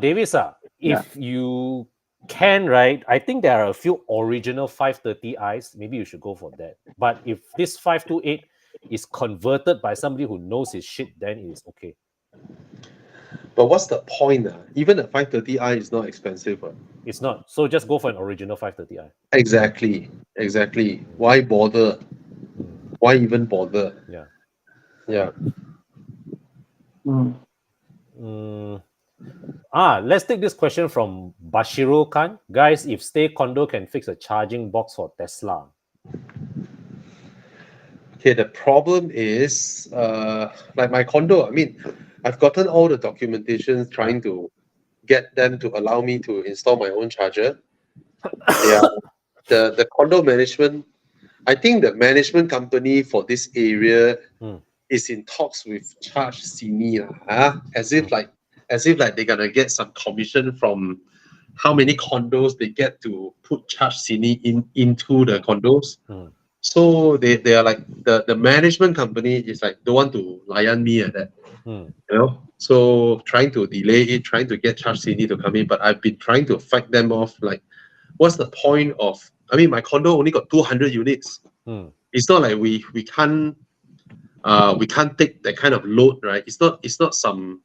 Davis, if you can, right? I think there are a few original 530i's. Maybe you should go for that. But if this 528 is converted by somebody who knows his shit, then it is okay. But what's the point? Even a 530i is not expensive. It's not. So just go for an original 530i. Exactly. Why bother? Why even bother? Yeah. Yeah. Let's take this question from Bashiro Khan. Guys, if Stay Condo can fix a charging box for Tesla. Okay, the problem is like my condo, I mean, I've gotten all the documentation trying to get them to allow me to install my own charger. Yeah. The condo management, I think the management company for this area is in talks with Charge Sini, as if like they're gonna get some commission from how many condos they get to put Charge Sini into the condos. So they are like the management company is like don't want to layan me at that. You know, so trying to delay it, trying to get Charge City to come in, but I've been trying to fight them off. Like, what's the point of? I mean, my condo only got 200 units. It's not like we can't take that kind of load, right? It's not some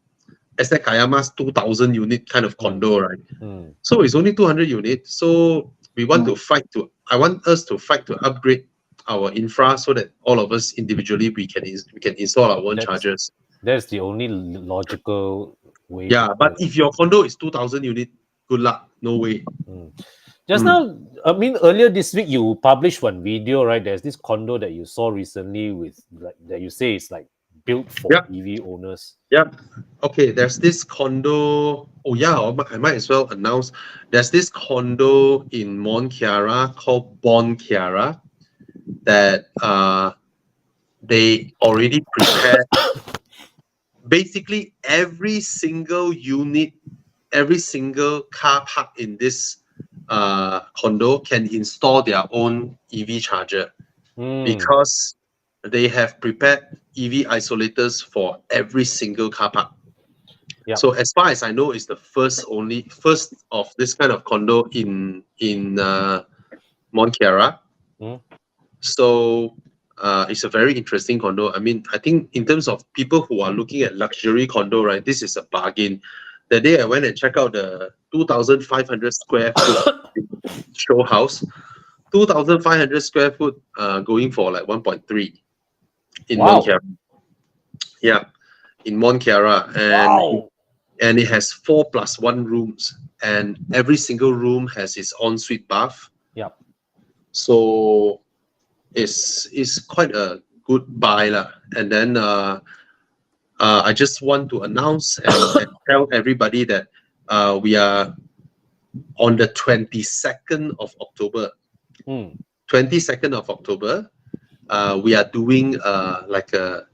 Estate Kayama's 2,000 unit kind of condo, right? So it's only 200 units. So we want to fight to. I want us to fight to upgrade our infra so that all of us individually we can install our own chargers. That's the only logical way. Yeah, but if your condo is 2,000 unit, good luck. No way. Just now, I mean, earlier this week you published one video, right? There's this condo that you saw recently with like that you say is like built for EV owners. Yep. Okay, there's this condo. Oh yeah, I might as well announce. There's this condo in Mont Kiara called Bon Kiara that they already prepared. Basically, every single unit, every single car park in this condo can install their own EV charger because they have prepared EV isolators for every single car park. Yep. So as far as I know, it's the first of this kind of condo in Mont Kiara. So it's a very interesting condo. I mean, I think in terms of people who are looking at luxury condo, right, this is a bargain. The day I went and checked out the 2,500 square foot show house, 2,500 square foot going for like 1.3 in Mont Kiara. Yeah, in Mont Kiara. And it has 4+1 rooms, and every single room has its ensuite bath. Yep. So it's quite a good buy lah. And then I just want to announce and tell everybody that we are on the 22nd of October. 22nd of October, we are doing like a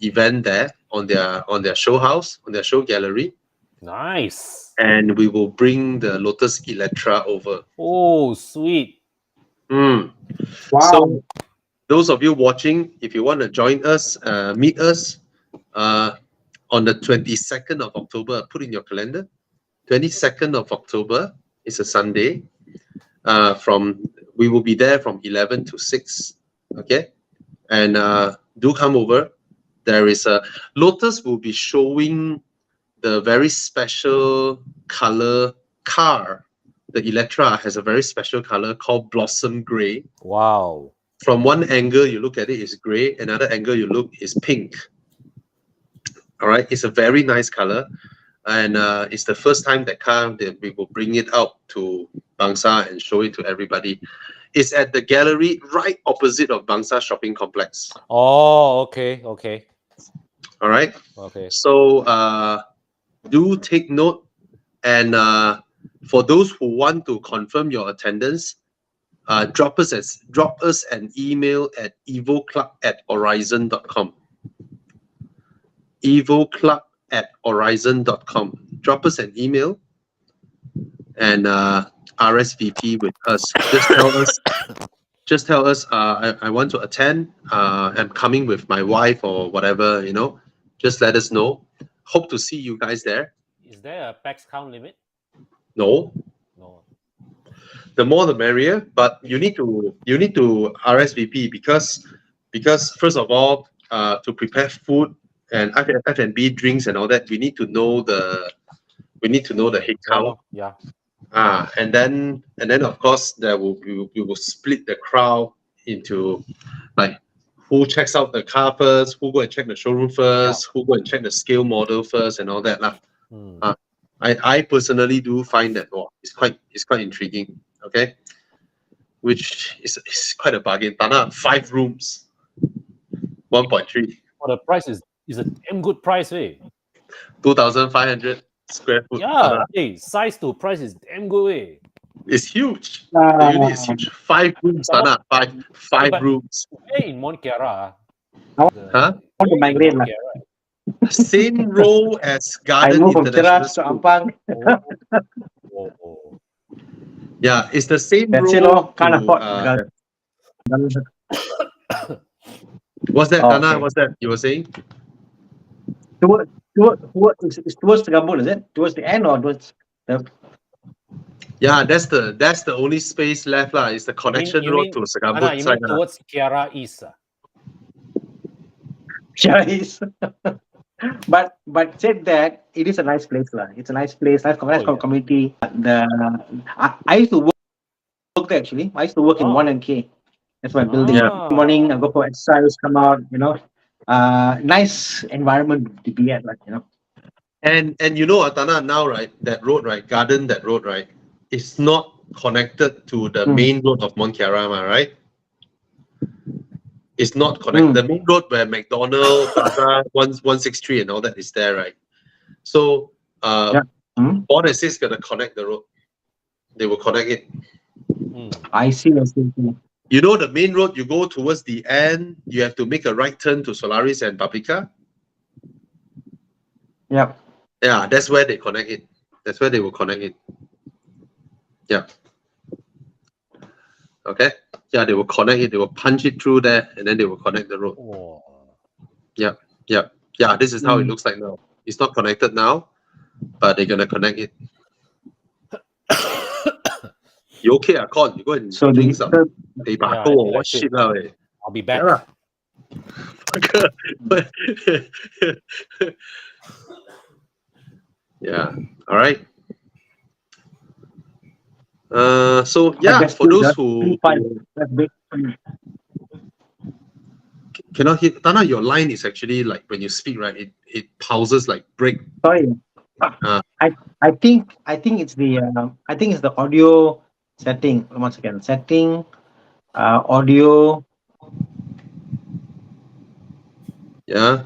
event there on their show house, on their show gallery. Nice. And we will bring the Lotus Electra over. Oh, sweet. Wow. So those of you watching, if you want to join us, meet us on the 22nd of October, put in your calendar. 22nd of October is a Sunday. We will be there from 11 to 6. Okay, and do come over. There is a Lotus will be showing the very special color car. The Electra has a very special color called Blossom Grey. Wow. From one angle you look at it is grey, another angle you look is pink. All right, it's a very nice color, and it's the first time that we will bring it out to Bangsa and show it to everybody. It's at the gallery right opposite of Bangsa Shopping Complex. Oh, okay. All right. Okay. So do take note, and for those who want to confirm your attendance, drop us an email at evoclub@horizon.com. evoclub@horizon.com. Drop us an email and RSVP with us. Just tell us I want to attend. I'm coming with my wife or whatever, you know. Just let us know. Hope to see you guys there. Is there a pax count limit? No. the more the merrier. But you need to RSVP because first of all, to prepare food and F&B drinks and all that, we need to know the head count. Yeah. And then of course we will split the crowd into like who checks out the car first, who go and check the showroom first, who go and check the scale model first, and all that lah. I personally do find that it's quite intriguing. Okay, which is quite a bargain. Thana, 5 rooms, 1.3. The price is a damn good price, eh? 2,500 square foot. Yeah, hey, size to price is damn good, eh? It's huge. The unit is huge. 5 rooms, Thana. Five rooms. Where in Mont Kiara? Huh? Want to migrate lah. Same row as I Garden moved from International Cheras to School. Ampang. Yeah, it's the same That's row. it, oh, can't to, afford. What's that, Oh, Thana? okay. What's that you were saying? Towards the Gambut, is it? Towards the end or towards the? Yeah, that's the only space left lah. It's the connection You road mean- to Anna, Segambut you side. mean towards Kiara East? Cheras. But said that it is a nice place lah. It's a nice place, nice community. I used to work there actually. I used to work in 1NK. That's my building. Ah. Every morning I go for exercise, come out, nice environment to be at, like, And you know, Atana, now, right, that road, right, Garden, that road, right, is not connected to the main road of Mont Kiara, right? It's not connected. The main road where McDonald's, Plaza, 163 and all that is there, right? So, Bond and Sis gonna connect the road. They will connect it. I see. You know, the main road, you go towards the end, you have to make a right turn to Solaris and Paprika. Yep. Yeah, that's where they connect it. That's where they will connect it. Yeah. Okay. Yeah, they will connect it. They will punch it through there, and then they will connect the road. Oh. Yeah. This is how it looks like now. It's not connected now, but they're gonna connect it. You okay, Con? You go and drink some. They what shit now? I'll be back. Yeah. All right. So yeah, for those who cannot hear, Thana, your line is actually like when you speak, right? It pauses like break. Sorry. I think it's the audio setting. Once again, setting, audio. Yeah.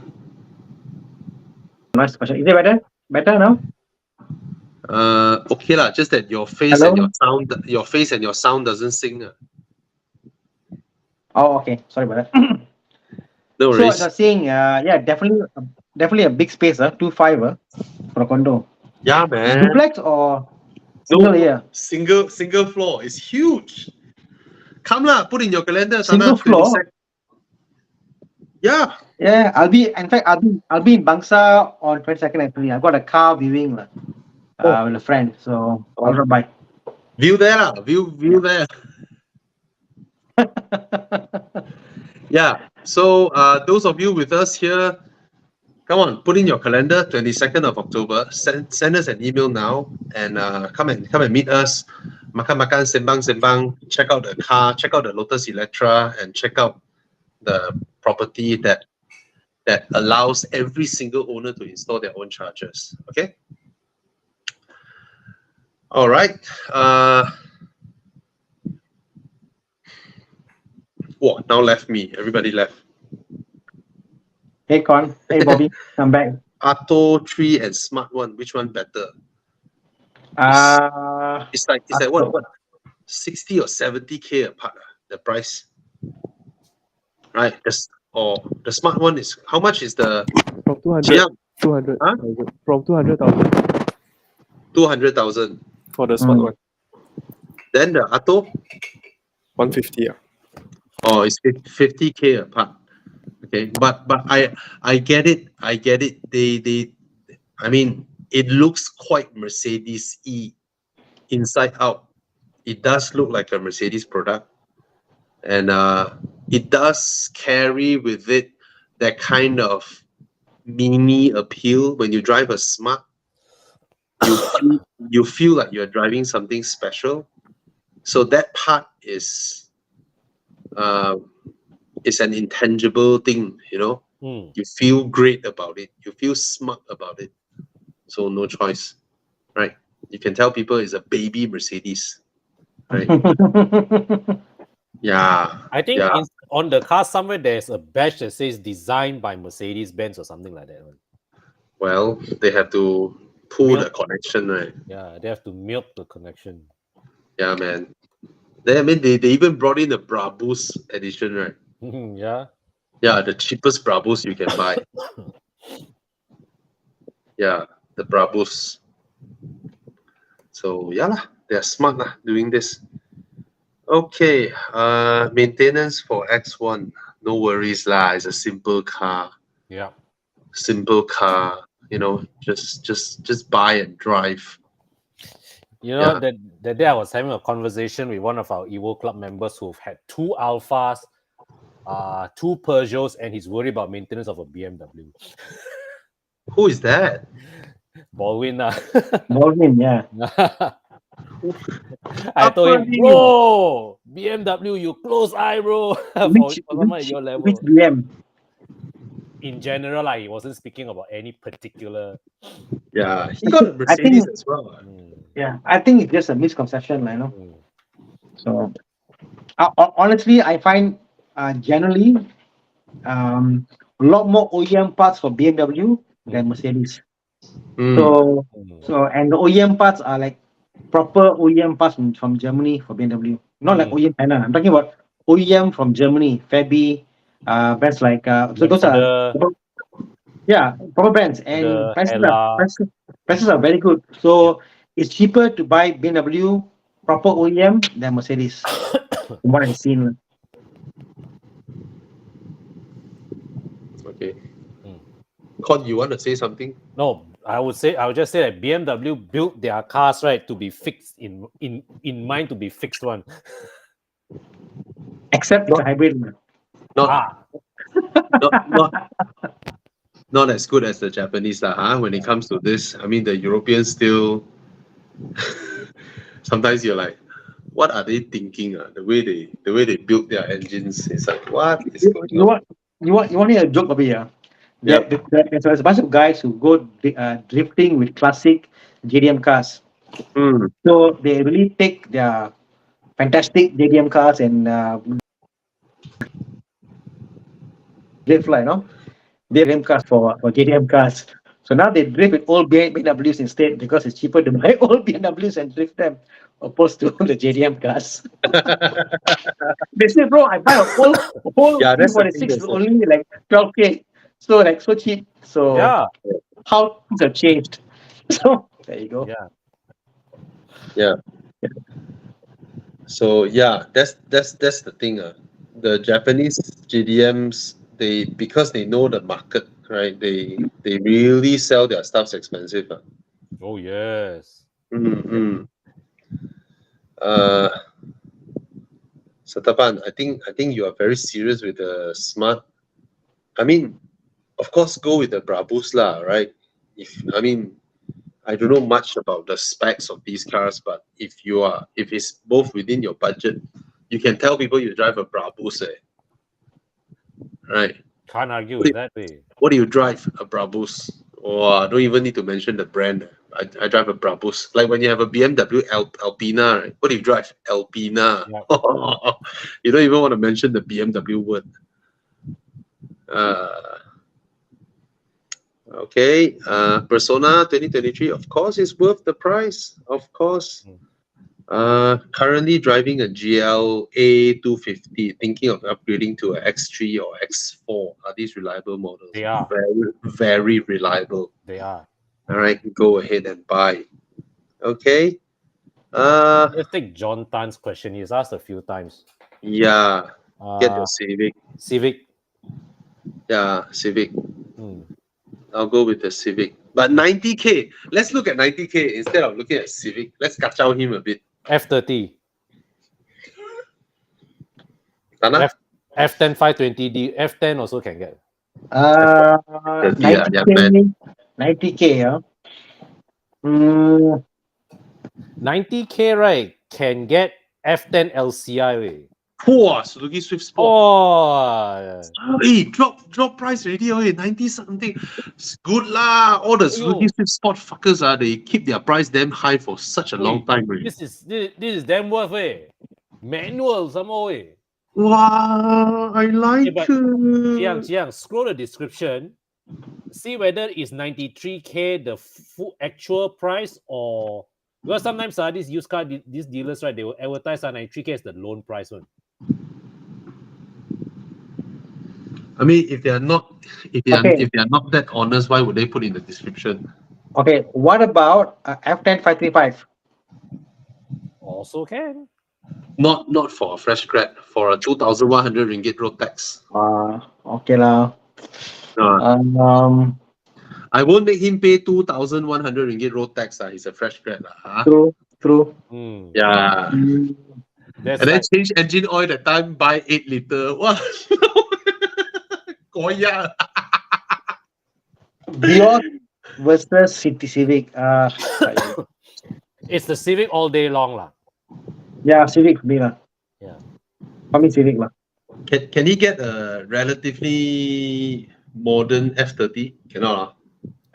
Nice question. Is it better? Better now? Okay lah. Just that your face and your sound doesn't sync. Oh, okay. Sorry about that. No So worries. as I was saying, yeah, definitely a big space, 2.5 for a condo. Yeah, man. Duplex or single layer? Single floor. It's huge. Come lah, put in your calendar. Single Thana, floor? 22nd. Yeah. Yeah, I'll be in Bangsa on 22nd actually. I've got a car viewing with a friend, so I'll drop by. View there lah. View there. Yeah. So those of you with us here, come on, put in your calendar, 22nd of October. Send us an email now and come and meet us. Makan, sembang. Check out the car, check out the Lotus Electra, and check out the property that allows every single owner to install their own chargers. Okay. All right. Now left me. Everybody left. Hey Con, hey Bobby, I'm back. Atto 3 and Smart 1, which one better? It's like what 60 or 70K apart, the price. Right. The Smart 1 is how much is the From 200,000. Huh? From 200,000 200,000. for the Smart one. Then the Atto, 150. oh, it's 50K apart. Okay, but I get it. I mean, it looks quite Mercedes-y inside out. it does look like a Mercedes product, and it does carry with it that kind of mini appeal. When you drive a Smart, you feel like you're driving something special. So that part is an intangible thing, you know. You feel great about it. You feel smart about it. So no choice, right? You can tell people it's a baby Mercedes, right? Yeah. I think Yeah. on the car somewhere there's a badge that says designed by Mercedes-Benz or something like that. Well, they have to pull Milk. the connection, right? Yeah, they have to milk the connection. Yeah, man. I mean, they even brought in the Brabus edition, right? Yeah. Yeah, the cheapest Brabus you can buy. Yeah, the Brabus. So yeah, they're smart doing this. Okay, maintenance for X1. No worries lah. It's a simple car. Yeah. Simple car. You know, just buy and drive. You know, Yeah. that day I was having a conversation with one of our Evo Club members who've had 2 Alphas, 2 Peugeots, and he's worried about maintenance of a BMW. Who is that? Baldwin. Baldwin, yeah. I told him, Apa ni? bro, BMW, you close eye, bro. Which at your level. BM? In general, he wasn't speaking about any particular. Yeah, he got a Mercedes as well. Yeah, I think it's just a misconception, you know. Mm. So, honestly, I find generally a lot more OEM parts for BMW than Mercedes. So, and the OEM parts are like proper OEM parts from Germany for BMW, not like OEM China. I'm talking about OEM from Germany, Fabi, brands like so those are proper brands, and prices are very good. So it's cheaper to buy BMW proper OEM than Mercedes, from what I've seen. Okay. Con, you want to say something? No, I would just say that BMW built their cars right to be fixed in mind to be fixed one. Except it's a hybrid. Not as good as the Japanese when it comes to this. I mean, the Europeans still sometimes you're like, what are they thinking? The way they build their engines, it's like, what is going on? You want to hear a joke of it, yeah? There's a bunch of guys who go drifting with classic JDM cars. So they really take their fantastic JDM cars and drift, you know, JDM cars for JDM cars. So now they drift with old BMWs instead because it's cheaper to buy old BMWs and drift them opposed to the JDM cars. They say, bro, I buy a whole 346 only like 12K. So like so cheap. So how things have changed. So there you go. Yeah. So that's the thing. The Japanese JDMs, because they know the market, right? They really sell their stuffs expensive. Oh yes. Satapan, I think you are very serious with the Smart. I mean, of course, go with the Brabus right? I don't know much about the specs of these cars, but if it's both within your budget, you can tell people you drive a Brabus, right? Can't argue with that. What do you drive? A Brabus. Oh, I don't even need to mention the brand. I drive a Brabus. Like when you have a BMW Alpina, right? What do you drive? Alpina. You don't even want to mention the BMW word. Okay, Persona 2023, of course, is worth the price. Of course. Currently driving a GL A250, thinking of upgrading to a X3 or X4. Are these reliable models? They are. Very, very reliable. They are. All right, go ahead and buy. Okay. Let's take John Tan's question. He's asked a few times. Yeah. Get the Civic. Civic. Yeah, Civic. I'll go with the Civic. But 90K. Let's look at 90K instead of looking at Civic. Let's catch out him a bit. F30. Thana? F10 520D, F10 also can get. 90K, 90K, yeah. 90K, right, can get F10 LCI. Way. Wow, Suzuki Swift Sport. Oh, Hey, drop price already. 90 something. It's good lah. All the Suzuki Aiyo. Swift Sport fuckers they keep their price damn high for such a long time already. this is damn worth it. Manual some more. Wow, I like but it. Jiang, scroll the description. See whether it's 93K the full actual price or because sometimes these used car these dealers, right, they will advertise 93K as the loan price one. I mean, if they are not that honest, why would they put in the description? Okay, what about F10 535? Also can. Not for a fresh grad, for a 2,100 ringgit road tax. Okay lah. I won't make him pay 2,100 ringgit road tax. He's a fresh grad. True. Yeah. That's And then like, change engine oil that time, buy 8 liter. Wow. Goya. Vios versus City Civic. it's the Civic all day long lah. Yeah, Civic me lah. Yeah. For me, Civic lah. Can he get a relatively modern F30? Cannot.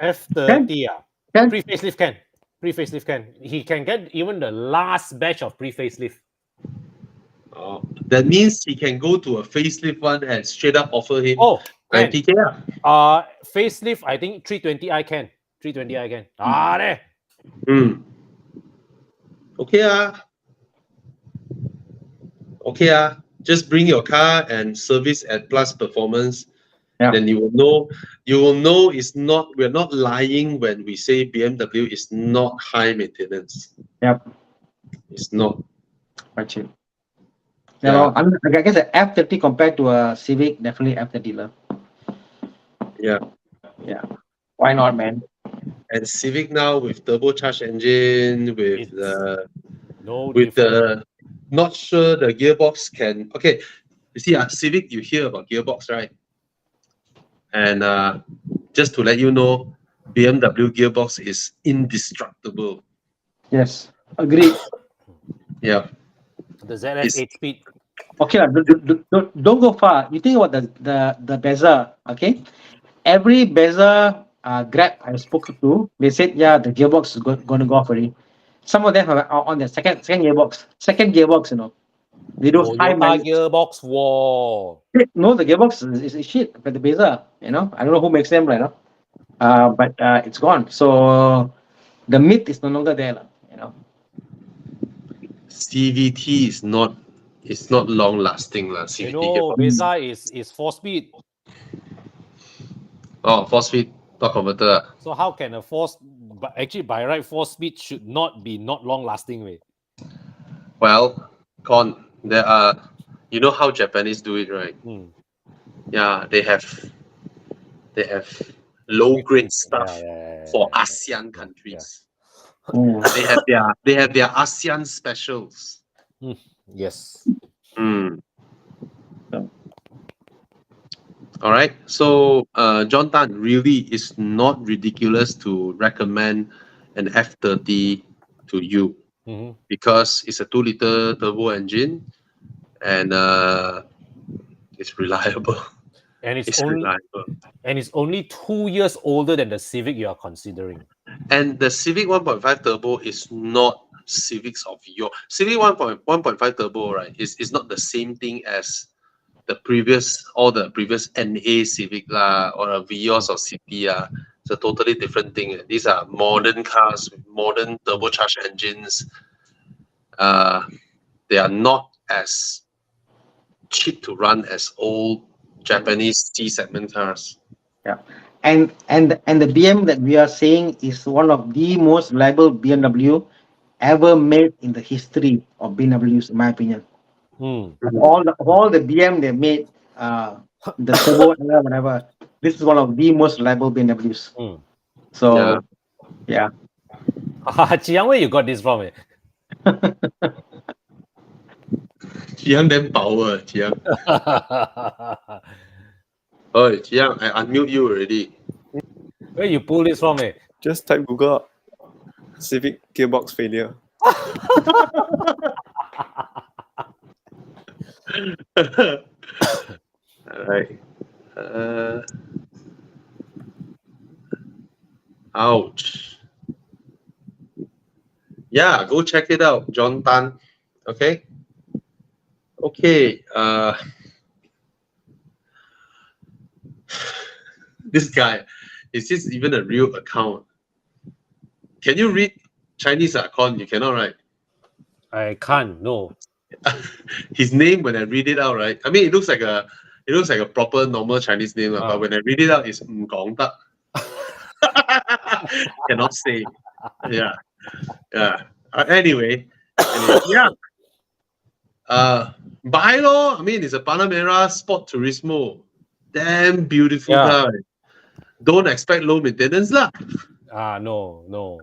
F30 Can. Pre-facelift can. Pre-facelift can. He can get even the last batch of pre-facelift. Oh, that means he can go to a facelift one and straight up offer him 90K. Facelift, I think 320i can. 320i can. There. Okay. Just bring your car and service at Plus Performance. Yeah. Then you will know it's not, we're not lying when we say BMW is not high maintenance. Yep. It's not. Quite cheap. Yeah. I guess the F30 compared to a Civic, definitely F30 lah. Yeah. Why not, man? And Civic now with turbocharged engine, with not sure the gearbox can. Okay, you see, Civic, you hear about gearbox, right? And just to let you know, BMW gearbox is indestructible. Yes, agree. Yeah. The ZS 8-speed. Okay, don't go far. You think about the bezel, okay? Every bezel Grab I spoke to, they said, yeah, the gearbox is going to go off already. Some of them are on the second gearbox. Second gearbox, They do high mileage. Gearbox wall. No, the gearbox is shit, but the bezel, I don't know who makes them right now. But it's gone. So the myth is no longer there, CVT is not long lasting. CVT bezel is 4-speed. Oh, 4-speed torque converter. So how can a actually by right 4-speed should not be not long lasting way? Well, there are, you know how Japanese do it, right? Yeah, they have low grade stuff for ASEAN countries. They have their ASEAN specials. Yes. All right. So John Tan, really is not ridiculous to recommend an F30 to you because it's a 2-liter turbo engine and it's reliable. And it's only 2 years older than the Civic you are considering. And the Civic 1.5 turbo is not Civics of your Civic 1.5 turbo, right? Is not the same thing as the previous NA Civic or a Vios or City. It's a totally different thing. These are modern cars with modern turbocharged engines. They are not as cheap to run as old Japanese C segment cars. Yeah, and the BM that we are seeing is one of the most reliable BMW ever made in the history of BMWs, in my opinion. All the BM they made, the turbo era, whatever. This is one of the most reliable BMWs. So, yeah. Chiang, where you got this from? Chiang damn power, Chiang. Oh, Chiang, I unmute you already. Where you pull this from, eh? Just type Google up. Civic gearbox failure. Alright. Ouch. Yeah, go check it out, John Tan. Okay. Okay. This guy, is this even a real account? Can you read Chinese account? You cannot, right? I can't, no. His name, when I read it out, right? I mean, it looks like a proper normal Chinese name, but when I read it out, it's Gong Da. Cannot say. Yeah. Yeah. Anyway, yeah. Buy lor. I mean, it's a Panamera Sport Turismo. Damn beautiful car. Don't expect low maintenance lah. No.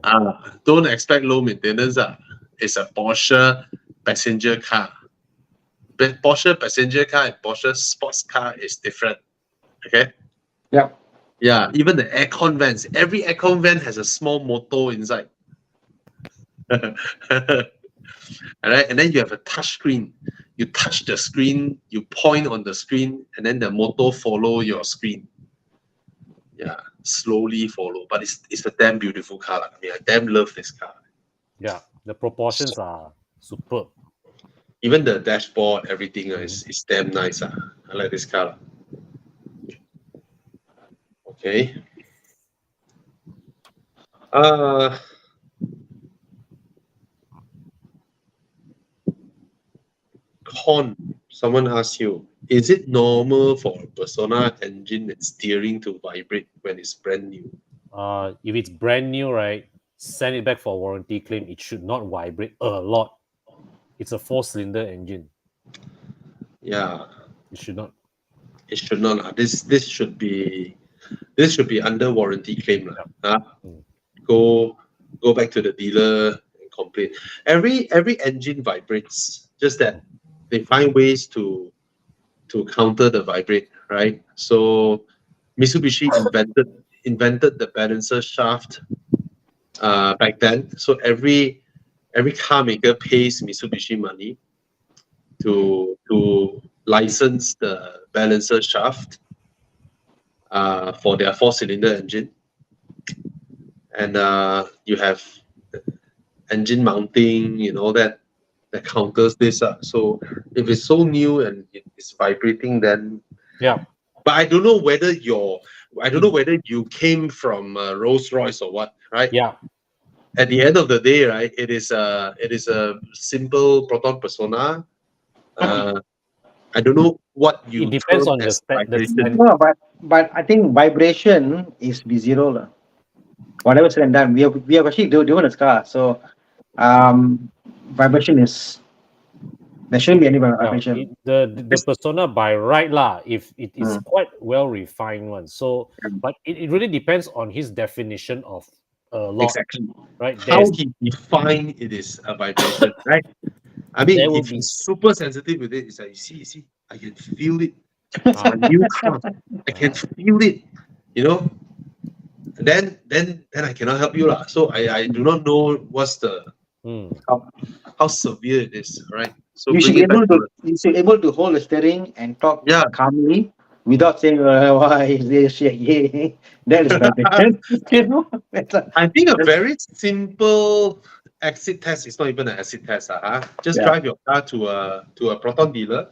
Don't expect low maintenance lah. It's a Porsche passenger car. Porsche passenger car and Porsche sports car is different. Okay? Yeah. Yeah, even the aircon vents. Every aircon vent has a small motor inside. Alright, and then you have a touch screen. You touch the screen, you point on the screen, and then the motor follow your screen. Yeah, slowly follow. But it's a damn beautiful car. I mean, I damn love this car. Yeah, the proportions are superb. Even the dashboard, everything is damn nice. I like this car. Okay. Someone asks you, is it normal for a Persona engine and steering to vibrate when it's brand new? If it's brand new, right, send it back for warranty claim. It should not vibrate a lot. It's a 4-cylinder engine. Yeah. It should not. It should not. This should be under warranty claim. Go back to the dealer and complain. Every engine vibrates, just that they find ways to counter the vibrate, right? So Mitsubishi invented the balancer shaft back then. So every car maker pays Mitsubishi money to license the balancer shaft for their 4-cylinder engine. And you have engine mounting, all that counters this. So if it's so new and it's vibrating, then yeah. But I don't know whether you came from Rolls Royce or what, right? Yeah. At the end of the day, right, it is a simple Proton Persona. I don't know what you. It depends on No, but I think vibration is zero lah. Whatever said and done, we have actually doing a car, so vibration is. There shouldn't be any vibration. The Persona by right lah, if it is quite well refined one. So, but it really depends on his definition of a lot. Exactly. Right. How he define it is a vibration, right? I mean, if he's super sensitive with it, it's like, you see, I can feel it. It's a new car. I can feel it. Then I cannot help you lah. So I do not know what's the how severe it is, right? So you should be able to hold the steering and talk calmly without saying why is this shit. Yeah. That is vibration. I think a very simple exit test is not even an exit test. Just drive your car to a Proton dealer,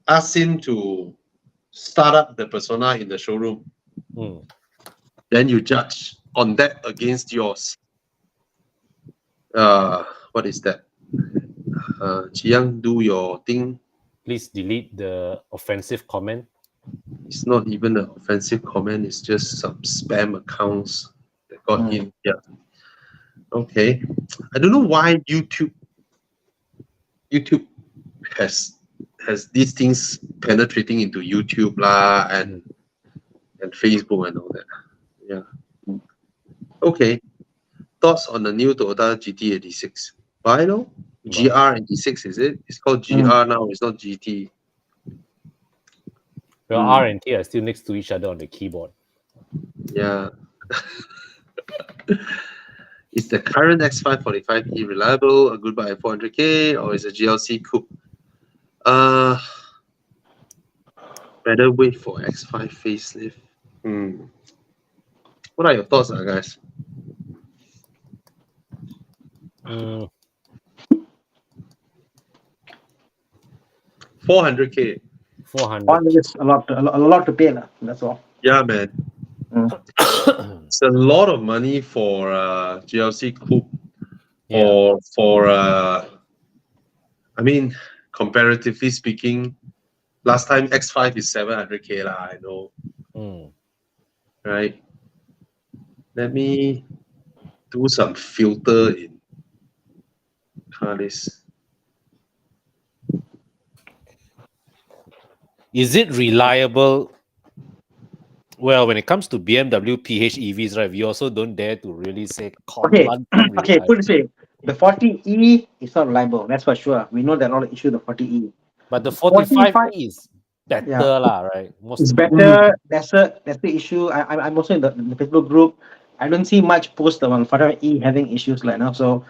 ask him to start up the Persona in the showroom. Then you judge on that against yours. What is that? Chiang, do your thing. Please delete the offensive comment. It's not even an offensive comment. It's just some spam accounts that got in. Yeah. Okay. I don't know why YouTube has these things penetrating into YouTube lah and Facebook and all that. Yeah. Okay. Thoughts on the new Toyota GT86? Buy though? GR86, is it? It's called GR now. It's not GT. Well, R and T are still next to each other on the keyboard. Yeah. Is the current X545e reliable, a good buy at 400k, or is a GLC coupe? Better wait for X5 facelift. What are your thoughts, guys? 400k. 400. It's a lot to pay. That's all. Yeah, man. It's a lot of money for GLC coupe, or for I mean, comparatively speaking, last time X5 is 700k lah. I know, right? Let me do some filter in car list. Is it reliable? Well, when it comes to BMW PHEVs, right, we also don't dare to really say Okay, reliable. put it this way. The 40E is not reliable, that's for sure. We know there are a lot of issues with the 40E. But the 45E is better, right? It's better. That's the issue. I'm also in the Facebook group. I don't see much post on 45E having issues like now. So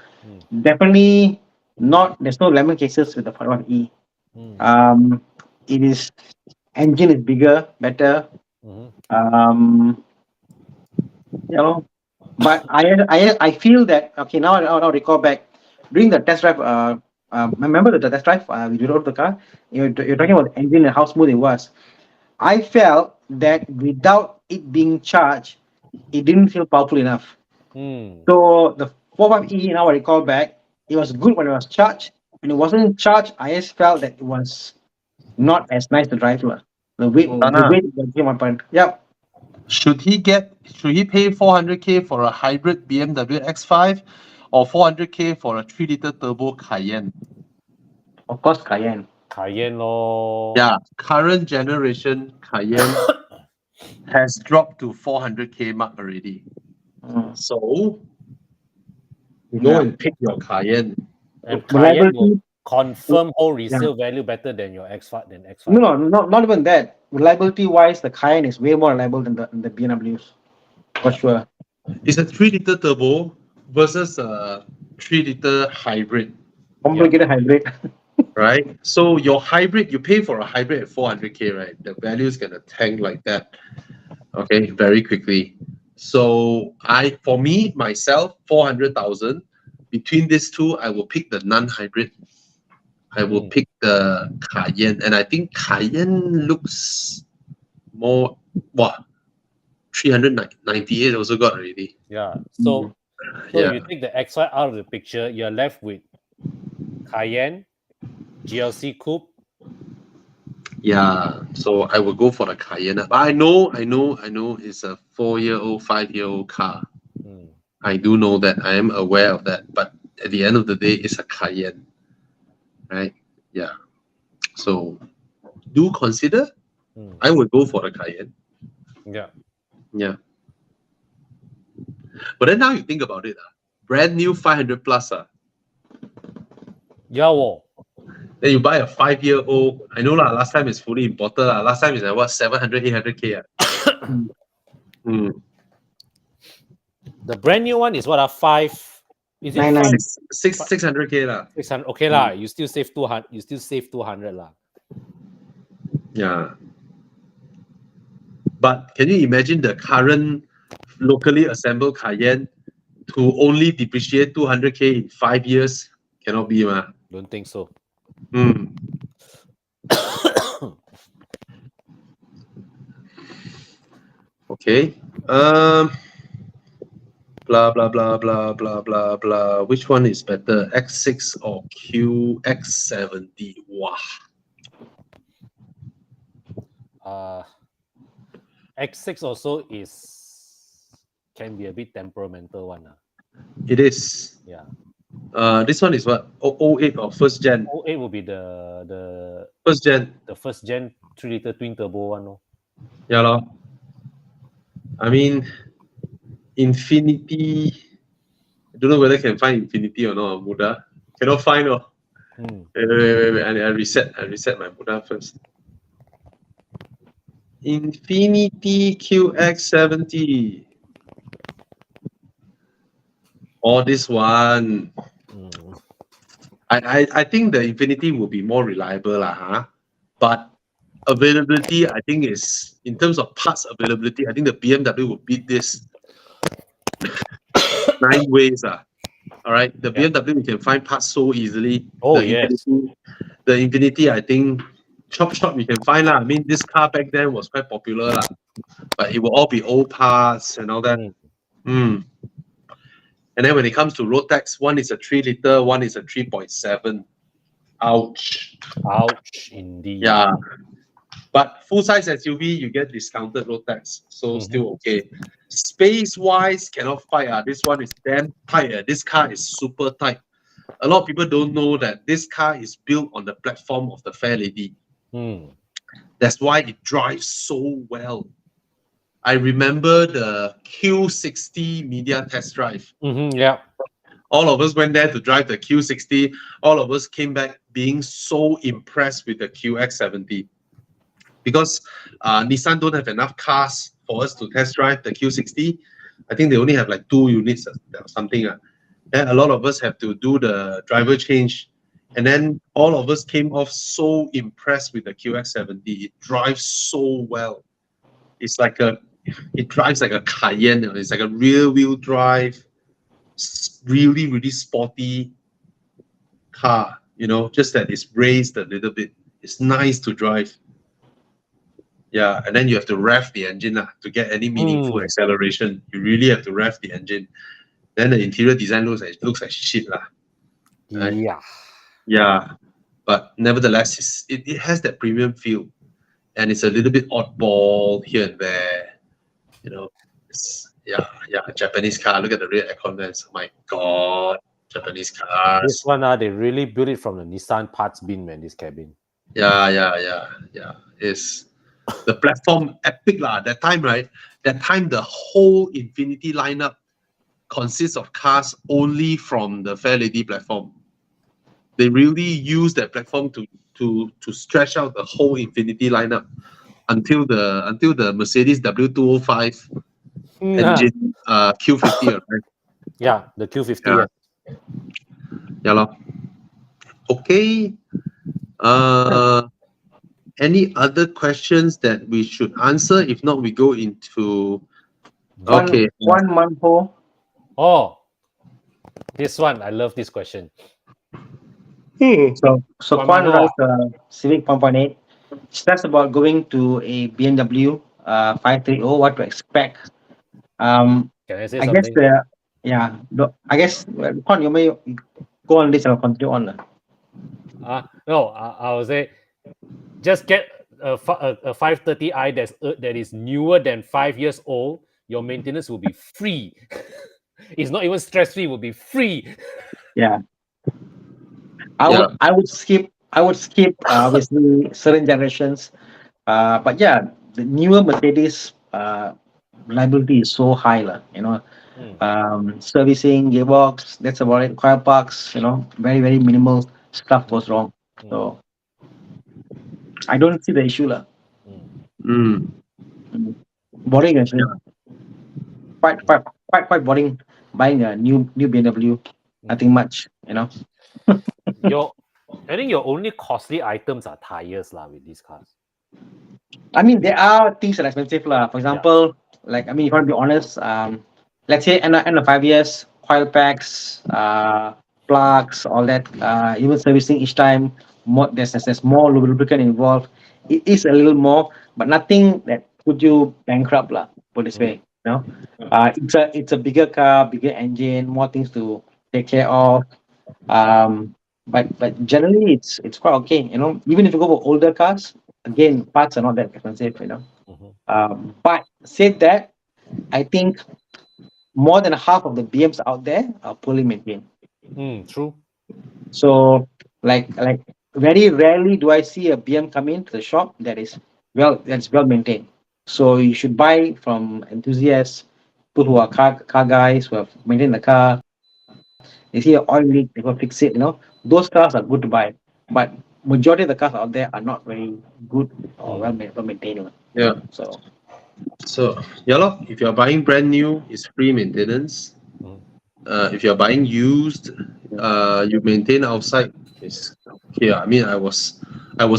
definitely not. There's no lemon cases with the 45E. It is engine is bigger, better. But I feel that now I recall back during the test drive. Remember the test drive we drove the car. You're talking about the engine and how smooth it was. I felt that without it being charged, it didn't feel powerful enough. So the 45E, now I recall back, it was good when it was charged. When it wasn't charged, I just felt that it was not as nice to drive. The weight came up. Yep. Should he pay 400k for a hybrid BMW X5 or 400k for a 3-liter turbo Cayenne? Of course, Cayenne. Cayenne, lor. Yeah, current generation Cayenne has dropped to 400k mark already. So go and pick your Cayenne. And Cayenne will confirm whole resale value better than your X5 X5. No, not even that. Reliability wise, the Cayenne is way more reliable than the BMWs, for sure. It's a 3-liter turbo versus a 3-liter hybrid. Complicated hybrid. Right? So your hybrid, you pay for a hybrid at 400k, right? The value is gonna tank like that. Okay, very quickly. So for me, myself, 400,000. Between these two, I will pick the non-hybrid. I will pick the Cayenne, and I think Cayenne looks more. 398 also got already. Yeah. So you take the X5 out of the picture, you're left with Cayenne, GLC coupe. Yeah. So I will go for the Cayenne. But I know it's a 4-year-old, 5-year-old car. I do know that. I am aware of that. But at the end of the day, it's a Cayenne. Right? Yeah. So do consider. I would go for the Cayenne. Yeah. Yeah. But then now you think about it, brand new 500 plus. Yeah. Then you buy a 5-year-old. I know last time it's fully imported. Last time it's like what, 700, 800k. The brand new one is what, 5? Is it 600k 600. Okay lah. You still save 200. You still save 200 lah. Yeah. But can you imagine the current locally assembled Cayenne to only depreciate 200k in 5 years? Cannot be, ma. Don't think so. Okay. Blah blah blah blah blah blah blah. Which one is better, X6 or QX70? Wow. X6 also can be a bit temperamental one. It is. Yeah. This one is what? 08 or first gen? 08 will be the first gen. The first gen 3-liter twin turbo one. No? Yeah, lor. I mean, Infinity. I don't know whether I can find Infinity or not, Muda. Cannot find. Oh. Hmm. Wait. I reset my Buddha first. Infinity QX70. Oh, this one. Hmm. I think the Infinity will be more reliable, huh? But availability, I think is in terms of parts availability, I think the BMW will beat this 9 ways. All right, the Yeah. BMW you can find parts so easily. Oh, the yes. Infinity, I think chop you can find lah. I mean, this car back then was quite popular lah, but it will all be old parts and all that. Hmm. And then when it comes to road tax, one is a 3 liter, one is a 3.7. Ouch. Ouch, indeed. Yeah. But full size SUV, you get discounted road tax, so Mhm. still okay. Space wise, cannot fight. This one is damn tight. This car is super tight. A lot of people don't know that this car is built on the platform of the Fair Lady. Hmm. That's why it drives so well. I remember the Q60 media test drive. Yeah. All of us went there to drive the Q60. All of us came back being so impressed with the QX70 because Nissan don't have enough cars for us to test drive the Q60. I think they only have like 2 units or something. Then a lot of us have to do the driver change. And then all of us came off so impressed with the QX70. It drives so well. It drives like a Cayenne. It's like a rear wheel drive, really, really sporty car, just that it's raised a little bit. It's nice to drive. Yeah, and then you have to rev the engine to get any meaningful acceleration. You really have to rev the engine. Then the interior design looks like shit lah. Right? Yeah. Yeah, but nevertheless, it has that premium feel, and it's a little bit oddball here and there. Japanese car. Look at the rear aircon vents. Oh my god, Japanese This cars. one, they really built it from the Nissan parts bin, man, this cabin. Yeah. It's the platform epic lah. That time, right? That time, the whole Infinity lineup consists of cars only from the Fair Lady platform. They really use that platform to stretch out the whole Infinity lineup until the Mercedes W205 engine Q50, right? Yeah, the Q50. Yeah. Yeah, lor. Okay. Any other questions that we should answer? If not, we go into okay. One Manpo. Oh, this one, I love this question. So One Kwan Manpo, runs a Civic 1.8. That's about going to a BMW 530. What to expect? Can I say I guess something? I guess Kwan, you may go on this. I'll continue on. No, I would say just get a 530i that is newer than 5 years old. Your maintenance will be free. It's not even stress free. Will be free. Yeah. I would skip obviously certain generations. But yeah, the newer Mercedes reliability is so high, servicing, gearbox, that's about it. Quiet parks, very, very minimal stuff goes wrong. So I don't see the issue, lah. Boring actually. Quite boring buying a new BMW. Nothing much, I think your only costly items are tires lah with these cars. I mean, there are things that are expensive, lah. For example, if you want to be honest, let's say end of 5 years, coil packs, plugs, all that, even servicing each time, there's more lubricant involved. It is a little more, but nothing that put you bankrupt, lah. Put this way, it's a bigger car, bigger engine, more things to take care of. But generally, it's quite okay. Even if you go for older cars, again, parts are not that expensive. But said that, I think more than half of the BMs out there are poorly maintained. True. So, like very rarely do I see a BM come into the shop that's well maintained. So you should buy from enthusiasts, people who are car guys who have maintained the car. They see an oil leak, they go fix it. those cars are good to buy. But majority of the cars out there are not very good or well maintained. Yeah. So yeah, lor, if you're buying brand new, it's free maintenance. Mm. If you're buying used, you maintain outside. It's okay. I mean, I was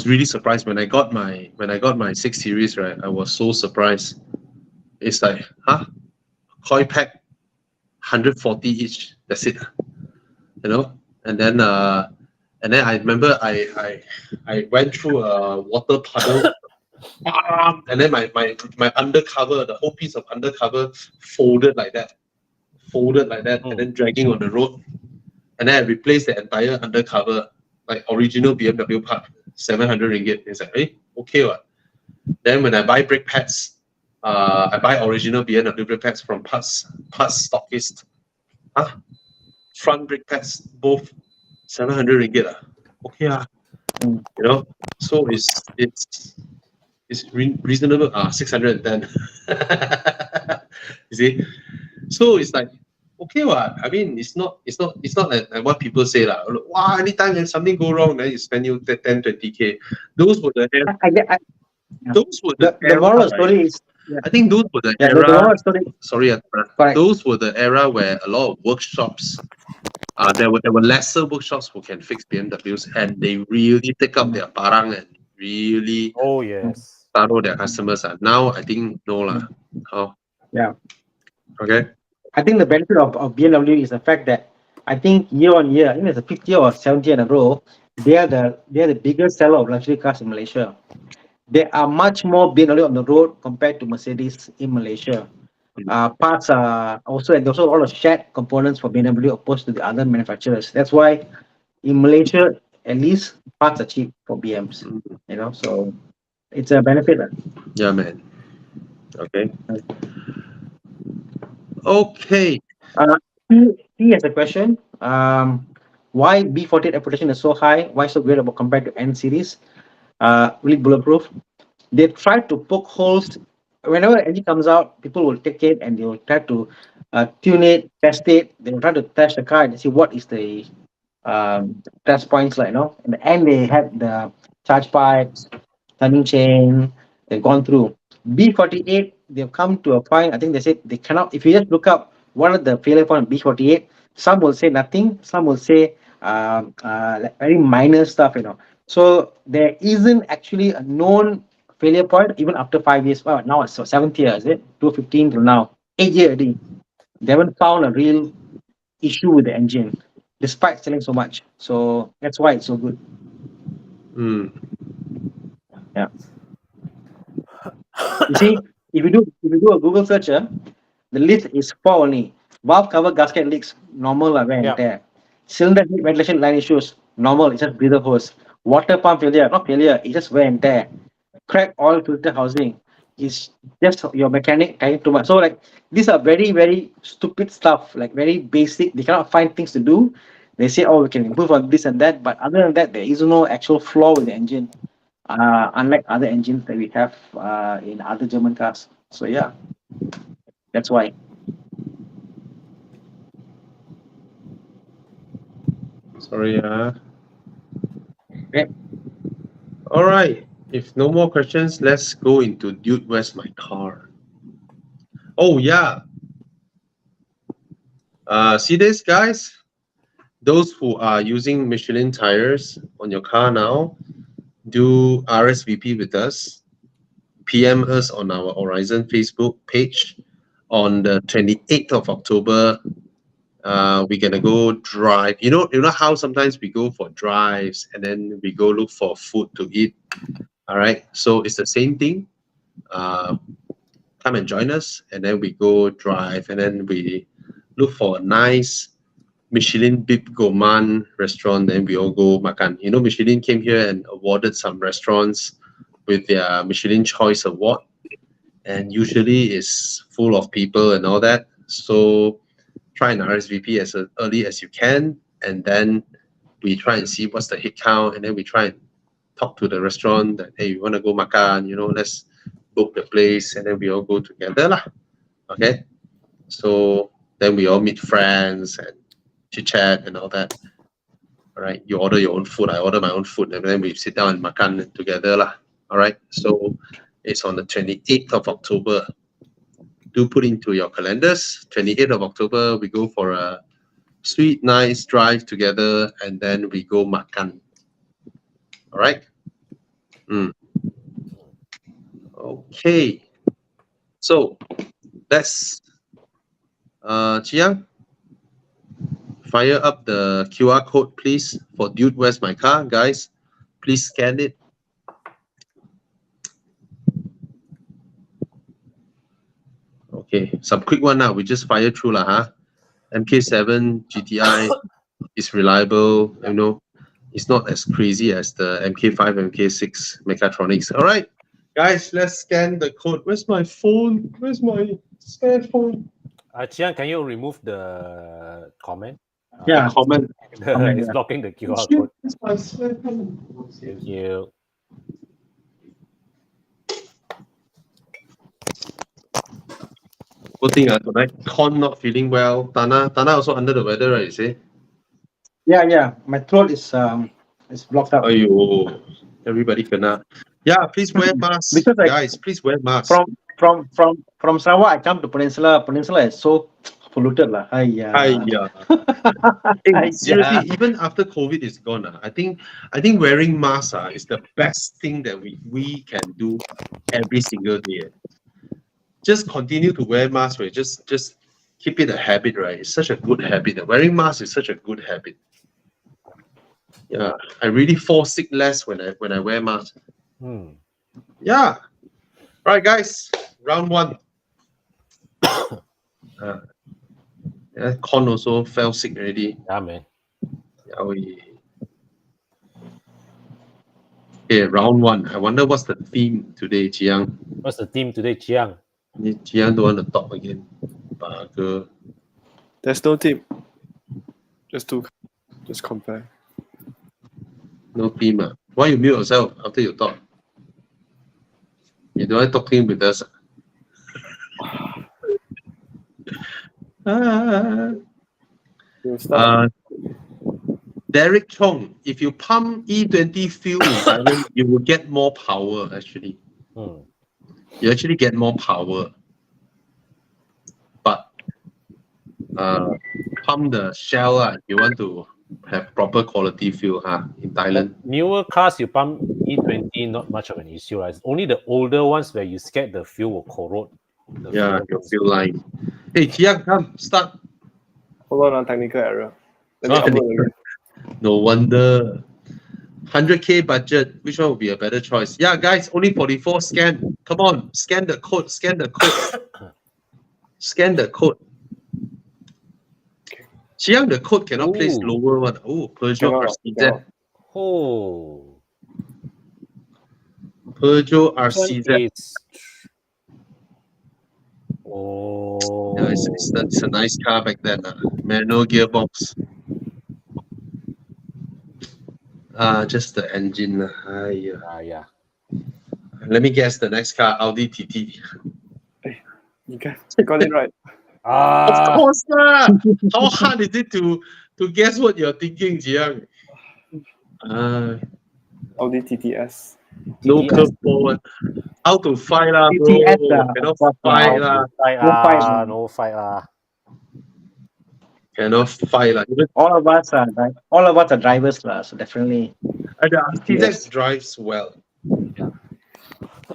really surprised when I got my 6 Series, right? I was so surprised. It's like, huh? Coil pack, 140 each. That's it. You know? And then I remember I went through a water puddle. And then my undercover, the whole piece of undercover folded like that. And then dragging on the road. And then I replaced the entire undercover, like original BMW part, 700 ringgit. It's like, hey, okay, what? Then when I buy brake pads, I buy original BMW brake pads from parts stockist. Huh? Front brake pads, both 700 ringgit. Okay, you know. So it's reasonable. 610. You see, so it's like, okay, what? I mean, it's not like what people say lah. Wow, anytime there's something go wrong, then you spend 10, 20K. Those were the era. Those were the The era, moral of the right? story is I think those were the the era. moral of the story. Sorry, Correct. those were the era where a lot of workshops. There were lesser workshops who can fix BMWs, and they really take up their parang and really Oh yes. taro their customers. Now I think no lah. Oh, Yeah. okay. I think the benefit of BMW is the fact that I think year on year, I think it's the 50th or 70th in a row, they are the biggest seller of luxury cars in Malaysia. There are much more BMW on the road compared to Mercedes in Malaysia. Parts are also, and there's also a lot of shared components for BMW opposed to the other manufacturers. That's why in Malaysia, at least parts are cheap for BMs. You know, so it's a benefit. Yeah, man. Okay. Okay. He has a question. Why B48 reputation is so high? Why so great about compared to N series? Really bulletproof. They try to poke holes. Whenever engine comes out, people will take it and they will try to tune it, test it. They will try to test the car and see what is the test points like. In the end, they had the charge pipes, turning chain. They've gone through B48. They've come to a point. I think they said they cannot. If you just look up what are the failure point of B48, some will say nothing. Some will say like very minor stuff. So there isn't actually a known failure point even after 5 years. Well, now it's 7th year, is it? 2015 till now, 8 years already. They haven't found a real issue with the engine, despite selling so much. So that's why it's so good. Yeah. You see, if you do a Google search, the list is 4 only. Valve cover gasket leaks, normal wear and tear. Cylinder heat ventilation line issues, normal, it's just breather hose. Water pump failure, not failure, it's just wear and tear. Cracked oil filter housing, is just your mechanic trying too much. So like these are very, very stupid stuff, like very basic. They cannot find things to do. They say, oh, we can improve on this and that, but other than that, there is no actual flaw with the engine. Unlike other engines that we have in other German cars. So yeah, that's why. Sorry. Okay. All right. If no more questions, let's go into Dude, Where's My Car? Oh yeah. See this, guys? Those who are using Michelin tires on your car now, do RSVP with us. PM us on our Horizon Facebook page on the 28th of October. We're gonna go drive. You know how sometimes we go for drives and then we go look for food to eat. All right, so it's the same thing. Come and join us, and then we go drive, and then we look for a nice Michelin Bib Gourmand restaurant. Then we all go makan. Michelin came here and awarded some restaurants with their Michelin Choice Award, and usually it's full of people and all that. So try and RSVP as early as you can, and then we try and see what's the head count, and then we try and talk to the restaurant that, hey, we want to go makan, let's book the place, and then we all go together lah. Okay, so then we all meet friends and chit chat and all that. All right, you order your own food, I order my own food, and then we sit down and makan together lah. All right, so it's on the 28th of October. Do put into your calendars. 28th of October, we go for a sweet, nice drive together, and then we go makan. All right. Okay. So let's Chiang, fire up the QR code, please, for Dude Where's My Car, guys. Please scan it. Okay, some quick one now. We just fire through lah, huh? MK7 GTI is reliable. You know, it's not as crazy as the MK5, MK6 Mechatronics. All right, guys, let's scan the code. Where's my phone? Where's my spare phone? Chiang, can you remove the comment? Yeah. Comment. It's blocking the QR code. Where's my spare phone? Thank you. Good thing tonight. Con not feeling well. Thana also under the weather, right? You say? Yeah. My throat is blocked up. Ayo, everybody kena. Yeah, please wear masks, Because guys. Please wear masks. From Sarawak, I come to Peninsula. Peninsula is so polluted lah. Hey, seriously, even after COVID is gone, I think wearing masks is the best thing that we can do every single day. Just continue to wear masks, right? Just keep it a habit, right? It's such a good habit. Wearing masks is such a good habit. Yeah, I really fall sick less when I wear masks. Yeah. All right, guys. Round one. Con also fell sick already. Yeah, man. Okay, round one. I wonder what's the theme today, Chiang. What's the theme today, Chiang? Chiang don't want to talk again. Bugger. There's no team. Just compare. No theme. Why you mute yourself after you talk? You don't like talking with us. Derek Chong, if you pump E20 fuel in Thailand, you will get more power actually. You actually get more power. But pump the Shell, you want to have proper quality fuel in Thailand. Newer cars, you pump E20, not much of an issue. Right? It's only the older ones where you scared the fuel will corrode. Your fuel line. Hey, Chiang, come, start. Hold on, technical error. Let me upload again. No wonder. 100K budget, which one would be a better choice? Yeah, guys, only 44 scan. Come on, scan the code, scan the code. Scan the code. Chiang, the code cannot place lower one. Oh, Peugeot RCZ. Oh. Peugeot RCZ. Oh. Yeah, it's a nice car back then. Manual gearbox. Just the engine. Yeah. Let me guess the next car, Audi TT. Hey, you got it right. Of course, how hard is it to guess what you're thinking, Jiang? Audi TTS. No curveball. How to fight lah, bro? Cannot fight lah. No fight lah. Cannot fight lah. All of us are drivers lah, so definitely. The RCZ drives well. Yeah.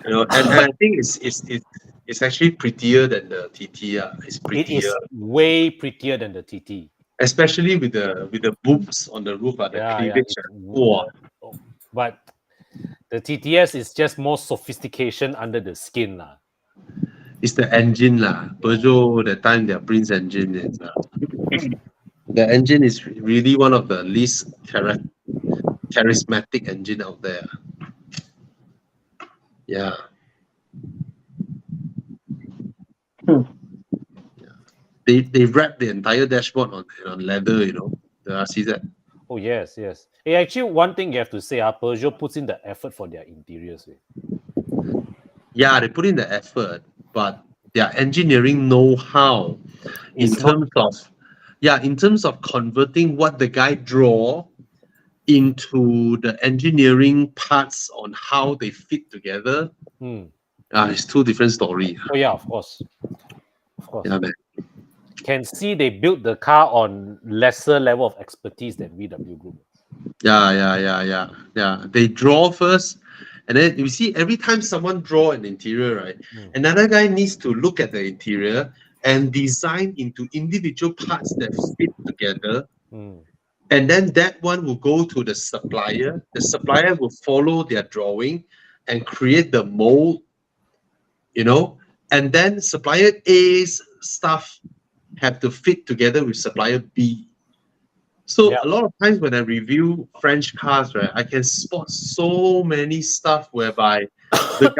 You know, and I think it's actually prettier than the TT. It's prettier. It is way prettier than the TT. Especially with the boobs on the roof, the cleavage. Wow. But the TTS is just more sophistication under the skin lah. It's the engine lah. Peugeot, the time their Prince engine is. The engine is really one of the least charismatic engine out there. Yeah. They wrap the entire dashboard on leather, you know, the RCZ. Oh yes. Hey, actually, one thing you have to say, Peugeot puts in the effort for their interiors. Yeah, they put in the effort, but their engineering know-how in terms of converting what the guy draw into the engineering parts on how they fit together, it's two different stories. Oh yeah, of course. Yeah, man. Can see they built the car on lesser level of expertise than VW Group. Yeah. They draw first, and then you see every time someone draw an interior, right? Another guy needs to look at the interior and design into individual parts that fit together. And then that one will go to the supplier. The supplier will follow their drawing and create the mold, and then supplier A's stuff have to fit together with supplier B. So a lot of times when I review French cars, right, I can spot so many stuff whereby the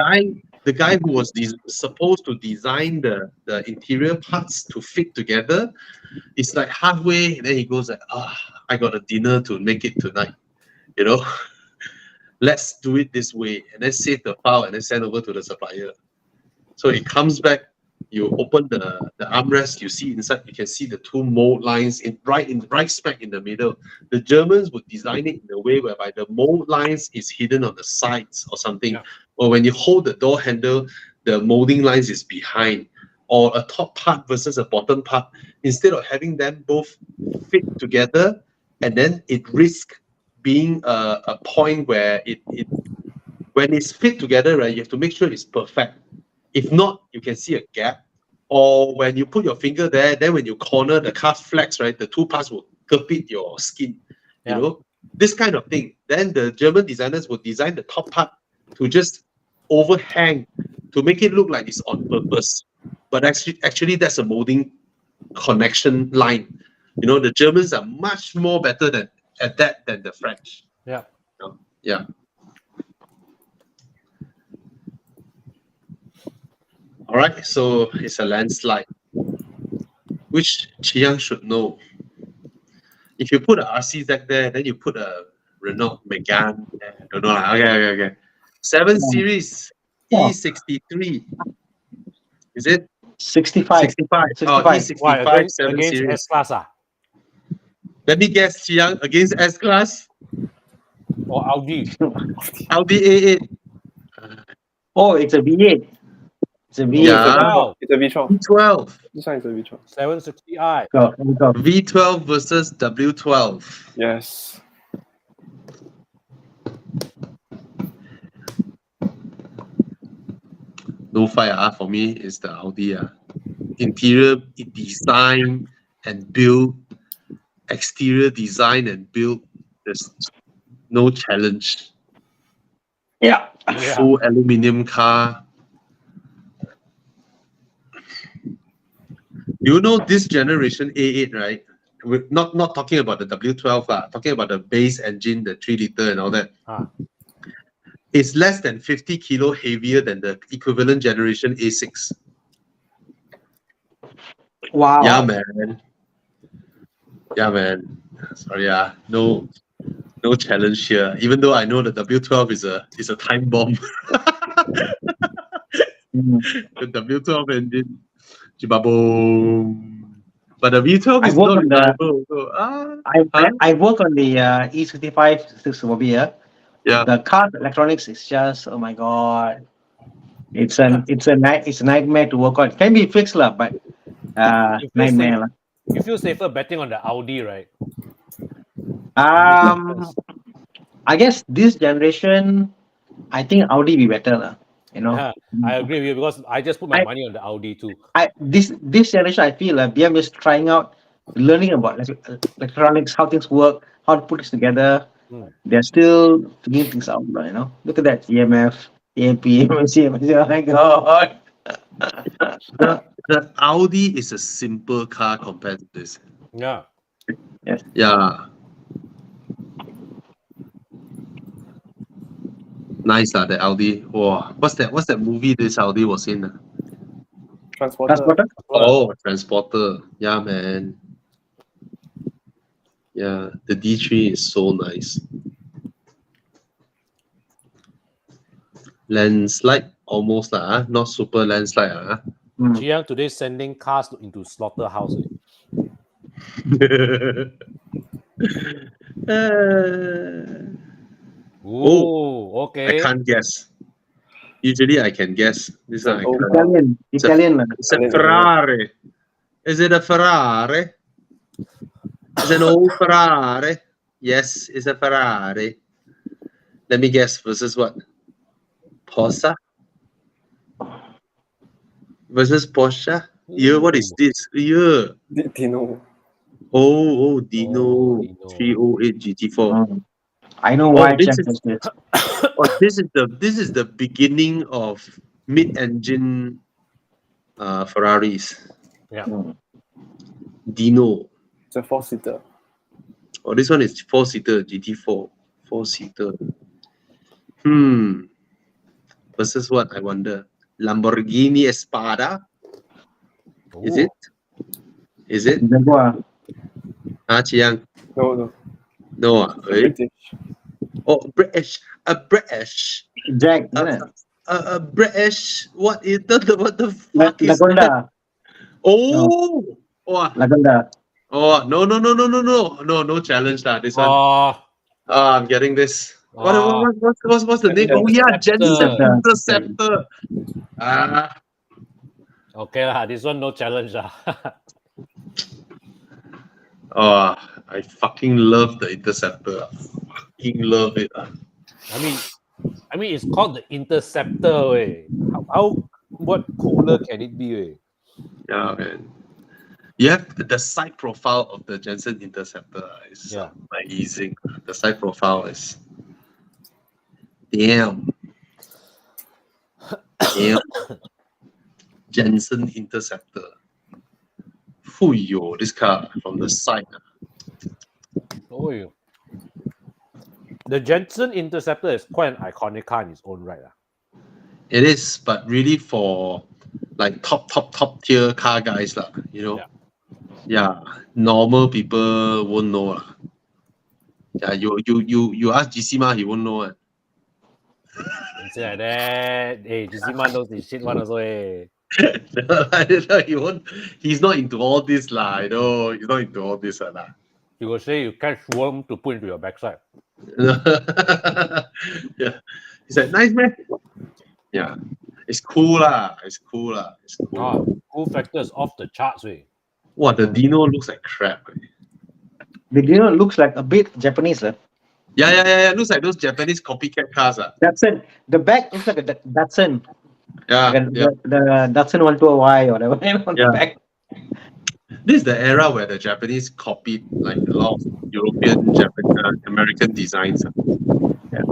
guy who was supposed to design the interior parts to fit together, it's like halfway, and then he goes like, I got a dinner to make it tonight, let's do it this way, and then save the file and then send over to the supplier. So it comes back, you open the armrest, you see inside, you can see the two mold lines right smack in the middle. The Germans would design it in a way whereby the mold lines is hidden on the sides or something. Or when you hold the door handle, the molding lines is behind. Or a top part versus a bottom part. Instead of having them both fit together, and then it risks being a point where when it's fit together, right, you have to make sure it's perfect. If not, you can see a gap. Or when you put your finger there, then when you corner, the car flex, right? The two parts will compete your skin. This kind of thing. Then the German designers would design the top part to just overhang to make it look like it's on purpose. But actually that's a molding connection line. The Germans are much more better at that than the French. Yeah. Yeah. All right, so it's a landslide, which Chiang should know. If you put a RCZ there, then you put a Renault Megane there. I don't know. Okay. 7 Series E63. Is it? 65. 65. Oh, 65. Why, E65 7 against Series. S-Class Let me guess, Chiang, against S-Class? or Audi? Audi A8. Oh, it's a V8. It's a V8. Yeah. It's a V12. V12. This one is a V12. 760i. Go. V12 versus W12. Yes. No fight for me is the Audi. Interior design and build, exterior design and build. There's no challenge. Yeah. Full aluminium car. You know this generation A8, right? We're not talking about the W12, talking about the base engine, the 3 liter and all that. It's less than 50 kilo heavier than the equivalent generation A6. Wow. Yeah, man. Sorry, no challenge here. Even though I know the W12 is a time bomb. The W12 engine, jibaboom. But the V12 is not reliable. I work on the E65 Suburbia. Yeah. The car electronics is just, oh my god, it's a nightmare to work on. It can be fixed lah, but nightmare lah. You feel safer betting on the Audi, right? I guess this generation, I think Audi be better lah. Yeah, I agree with you because I just put my money on the Audi too. This generation, I feel BM is trying out, learning about electronics, how things work, how to put this together. They're still figuring things out, Look at that EMF, AMP, oh my god. The Audi is a simple car compared to this. Yeah. Yes. Yeah. Nice, the Audi. Wow. What's that movie this Audi was in? Transporter. Oh, Transporter. Yeah, man. Yeah, the D3 is so nice. Landslide, almost not super landslide. Chiang today sending cars into slaughterhouse. Ooh, I okay. can't guess. Usually I can guess. This one I Oh, can't. Italian. It's a, Italian. it's a Italian. Ferrari. Is it a Ferrari? Is it an old Ferrari? Yes, it's a Ferrari. Let me guess. Versus what? Porsche? Versus Porsche? Yeah, what is Ooh. this? Yeah. Dino. Oh, Dino Dino. 308 GT4. I know Oh, why this Jack is does this. this is the beginning of mid-engine Ferraris. Yeah. Dino. It's a 4-seater. Oh, this one is 4-seater GT4. 4-seater. Versus what? I wonder. Lamborghini Espada. Is Ooh. it? Is it? Jaguar. Chiang? No. No. British. Oh, British. A British. Jack, A, isn't it? a British. What the fuck is that? Lagonda. Oh. Oh. Lagonda. Oh, no challenge that this one. Oh, I'm getting this. What's the name? Oh yeah, Jensen Interceptor. Interceptor. Okay lah. This one no challenge lah. Oh, I fucking love the Interceptor. Fucking love it. I mean, it's called the Interceptor. Way. What cooler can it be? Way? Yeah, man. You have the side profile of the Jensen Interceptor is Yeah. amazing. The side profile is damn. Jensen Interceptor. Fuyo, this car from the side. Oh, yeah. The Jensen Interceptor is quite an iconic car in its own right. It is, but really for like top tier car guys, you know. Yeah, normal people won't know. Yeah, you ask GC Ma, he won't know. Don't say like that. Hey, Jisima knows this shit one also. Hey. He won't. He's not into all this lah. You know, he's not into all this lah. You will say you catch worm to put into your backside. Yeah, he's like nice man. Yeah, it's cool lah. It's cool lah. It's cool. Ah, cool factor is off the charts. Way. What the Dino looks like crap. The Dino looks like a bit Japanese. Yeah. Looks like those Japanese copycat cars. Datsun. The back looks like a Datsun. Yeah, Like yeah. the Datsun 120Y or whatever. On Yeah. the back. This is the era where the Japanese copied like a lot of European, Japanese, American designs. Yeah.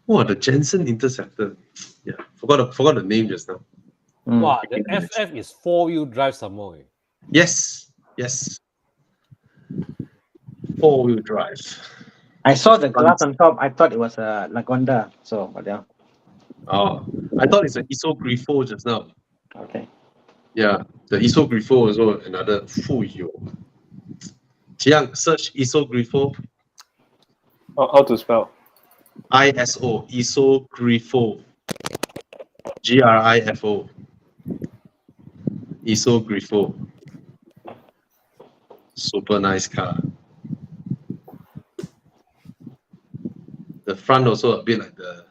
Oh, the Jensen Interceptor. Yeah, forgot the name just now. Wow, the FF is 4-wheel drive some more. Eh. Yes. 4-wheel drive. I saw the glass on top. I thought it was a Lagonda. So, but yeah. Oh, I thought it's an ISO Grifo just now. Okay. Yeah, the ISO Grifo also another Fuyo. Jiang, search ISO Grifo. How to spell? ISO, ISO Grifo. GRIFO. ISO Grifo. Super nice car. The front also a bit like the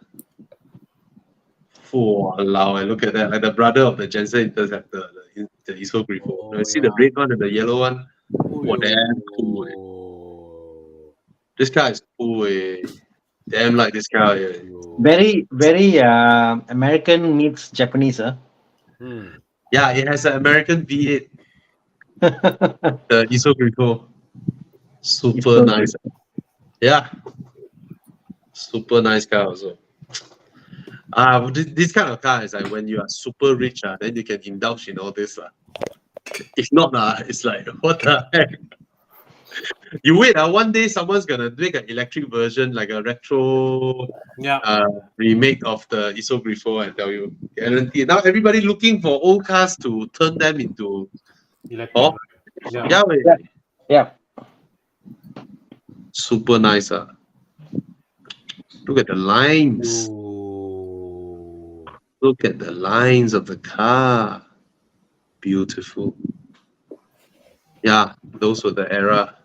Walao, and look at that, like the brother of the Jensen Interceptor, the ISO Grifo. Oh, You see the red one and the yellow one? Oh, Oh, damn cool. This car is cool. Damn like this car. Very, very American meets Japanese. Yeah, it has an American V8. The ISO Grifo. Super nice. Yeah. Super nice car also. This kind of car is like when you are super rich, then you can indulge in all this. If not, it's like, what the heck? You wait, one day someone's gonna make an electric version, like a retro remake of the ISO Grifo, and tell you, guarantee. Now everybody looking for old cars to turn them into electric. Yeah. Super nice. Look at the lines. Ooh. Look at the lines of the car. Beautiful. Yeah, those were the era.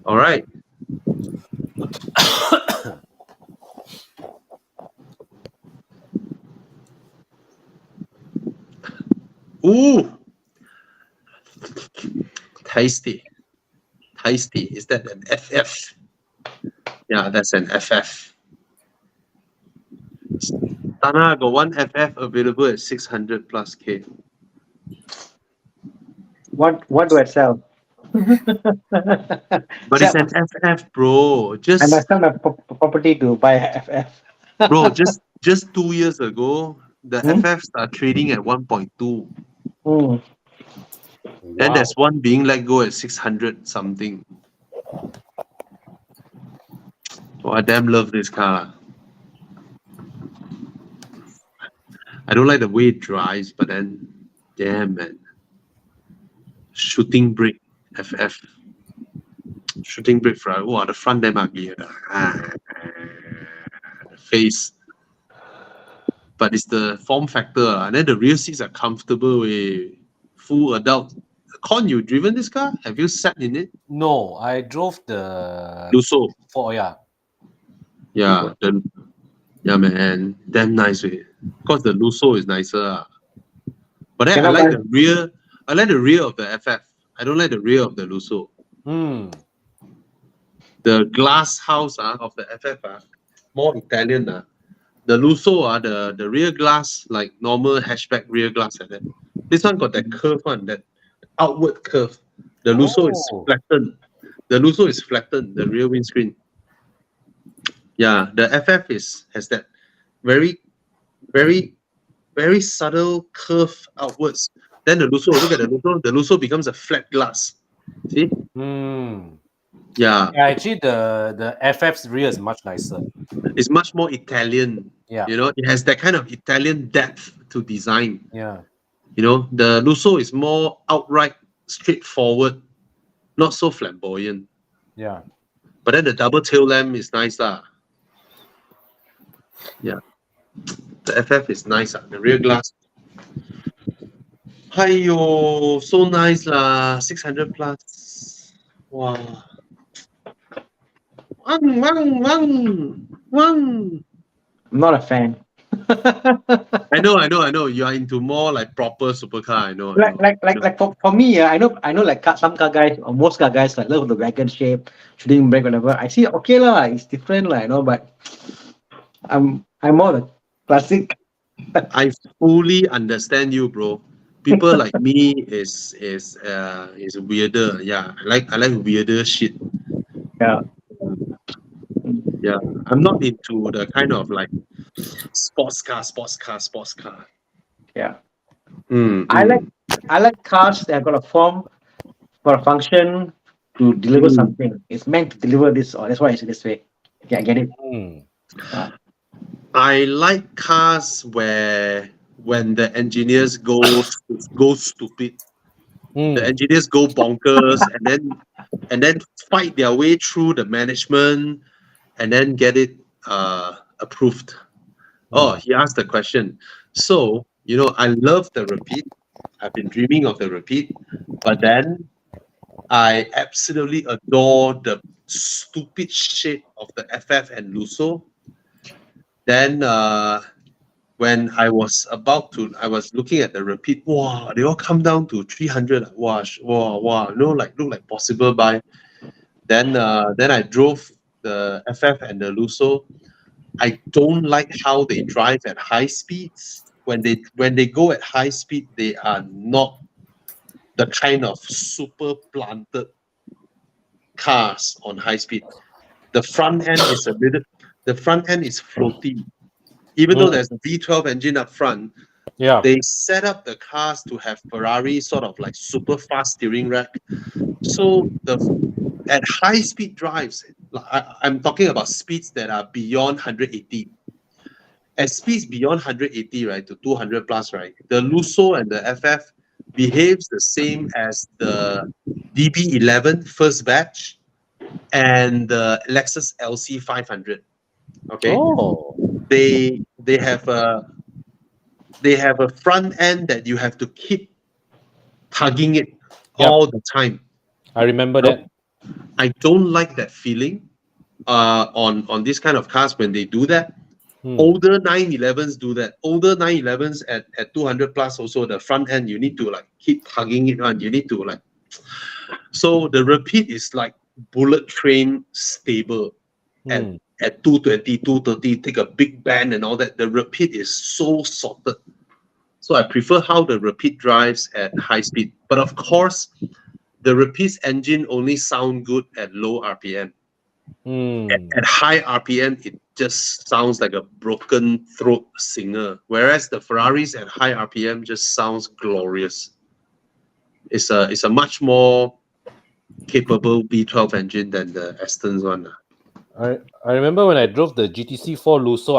All right. Ooh, tasty. Tasty. Is that an FF? Yeah, that's an FF. Thana got one FF available at 600 plus K. What do I sell? But it's Sell. an FF, bro. I Just must sell my property to buy a FF. bro, just 2 years ago, the Hmm? FFs are trading at 1.2. Hmm. Then Wow. there's one being let go at 600 something. Oh, I damn love this car. I don't like the way it drives, but then, damn man. Shooting brake, FF. Shooting brake front. Wow, the front damn ugly. The face. But it's the form factor. And then the rear seats are comfortable with full adult. Con, you driven this car? Have you sat in it? No, I drove the Lusso. yeah. Yeah, yeah, man. Damn nice way. Of course, the Lusso is nicer. But then I Cannot like buy. the rear. I like the rear of the FF. I don't like the rear of the Lusso. Hmm. The glass house of the FF more Italian. The Lusso the rear glass like normal hatchback rear glass like that. This one got that curve one, that outward curve. The Lusso is Oh. flattened. The Lusso is flattened. The rear windscreen. Yeah, the FF has that very very very subtle curve outwards. Then the Lusso, look at the Lusso becomes a flat glass. See? Hmm. Yeah, Yeah, actually, the FF's rear is much nicer. it's much more Italian. Yeah. You know, it has that kind of Italian depth to design. Yeah. You know, the Lusso is more outright, straightforward, not so flamboyant. Yeah. But then the double tail lamp is nice. Yeah. The FF is nice. The rear glass. Hiyo, so nice lah. 600 plus. Wow. One. I'm not a fan. I know. You are into more like proper supercar. I know. Like for me, I know like some car guys or most car guys like love the wagon shape, shooting brake, whatever. I see okay lah, it's different lah, but I'm more the classic. I fully understand you, bro. People like me is weirder. Yeah, I like weirder shit. Yeah. Yeah, I'm not into the kind of like sports car. Yeah. Mm, I like mm. I like cars that got a form, got a function to deliver something. It's meant to deliver this, or that's why it's this way. Yeah, I get it. Hmm. I like cars where when the engineers go stupid, the engineers go bonkers, and then fight their way through the management, and then get it approved. Oh, he asked the question. So, I love the repeat. I've been dreaming of the repeat, but then I absolutely adore the stupid shape of the FF and Lusso. Then when I was looking at the repeat, wow, they all come down to 300. Wow, wow, look like possible buy. Then I drove the FF and the Lusso. I don't like how they drive at high speeds. When they go at high speed, they are not the kind of super planted cars on high speed. The front end is floaty. Even though there's a V12 engine up front, Yeah. they set up the cars to have Ferrari sort of like super fast steering rack. So at high speed drives, I'm talking about speeds that are beyond 180. At speeds beyond 180, right, to 200 plus, right, the Lusso and the FF behaves the same as the DB11 first batch and the Lexus LC 500. Okay, Oh. they have they have a front end that you have to keep tugging it Yep. all the time. I remember Nope. that. I don't like that feeling on this kind of cars when they do that. Older 911s do that. Older 911s at 200 plus also, the front end, you need to like keep tugging it on. You need to like, so the Rapid is like bullet train stable at 220, 230, take a big bend and all that. The Rapid is so sorted. So I prefer how the Rapid drives at high speed. But of course, the Rapid's engine only sound good at low RPM. At high RPM, it just sounds like a broken throat singer. Whereas the Ferraris at high RPM just sounds glorious. It's a much more capable V12 engine than the Aston's one. I remember when I drove the GTC4 Lusso,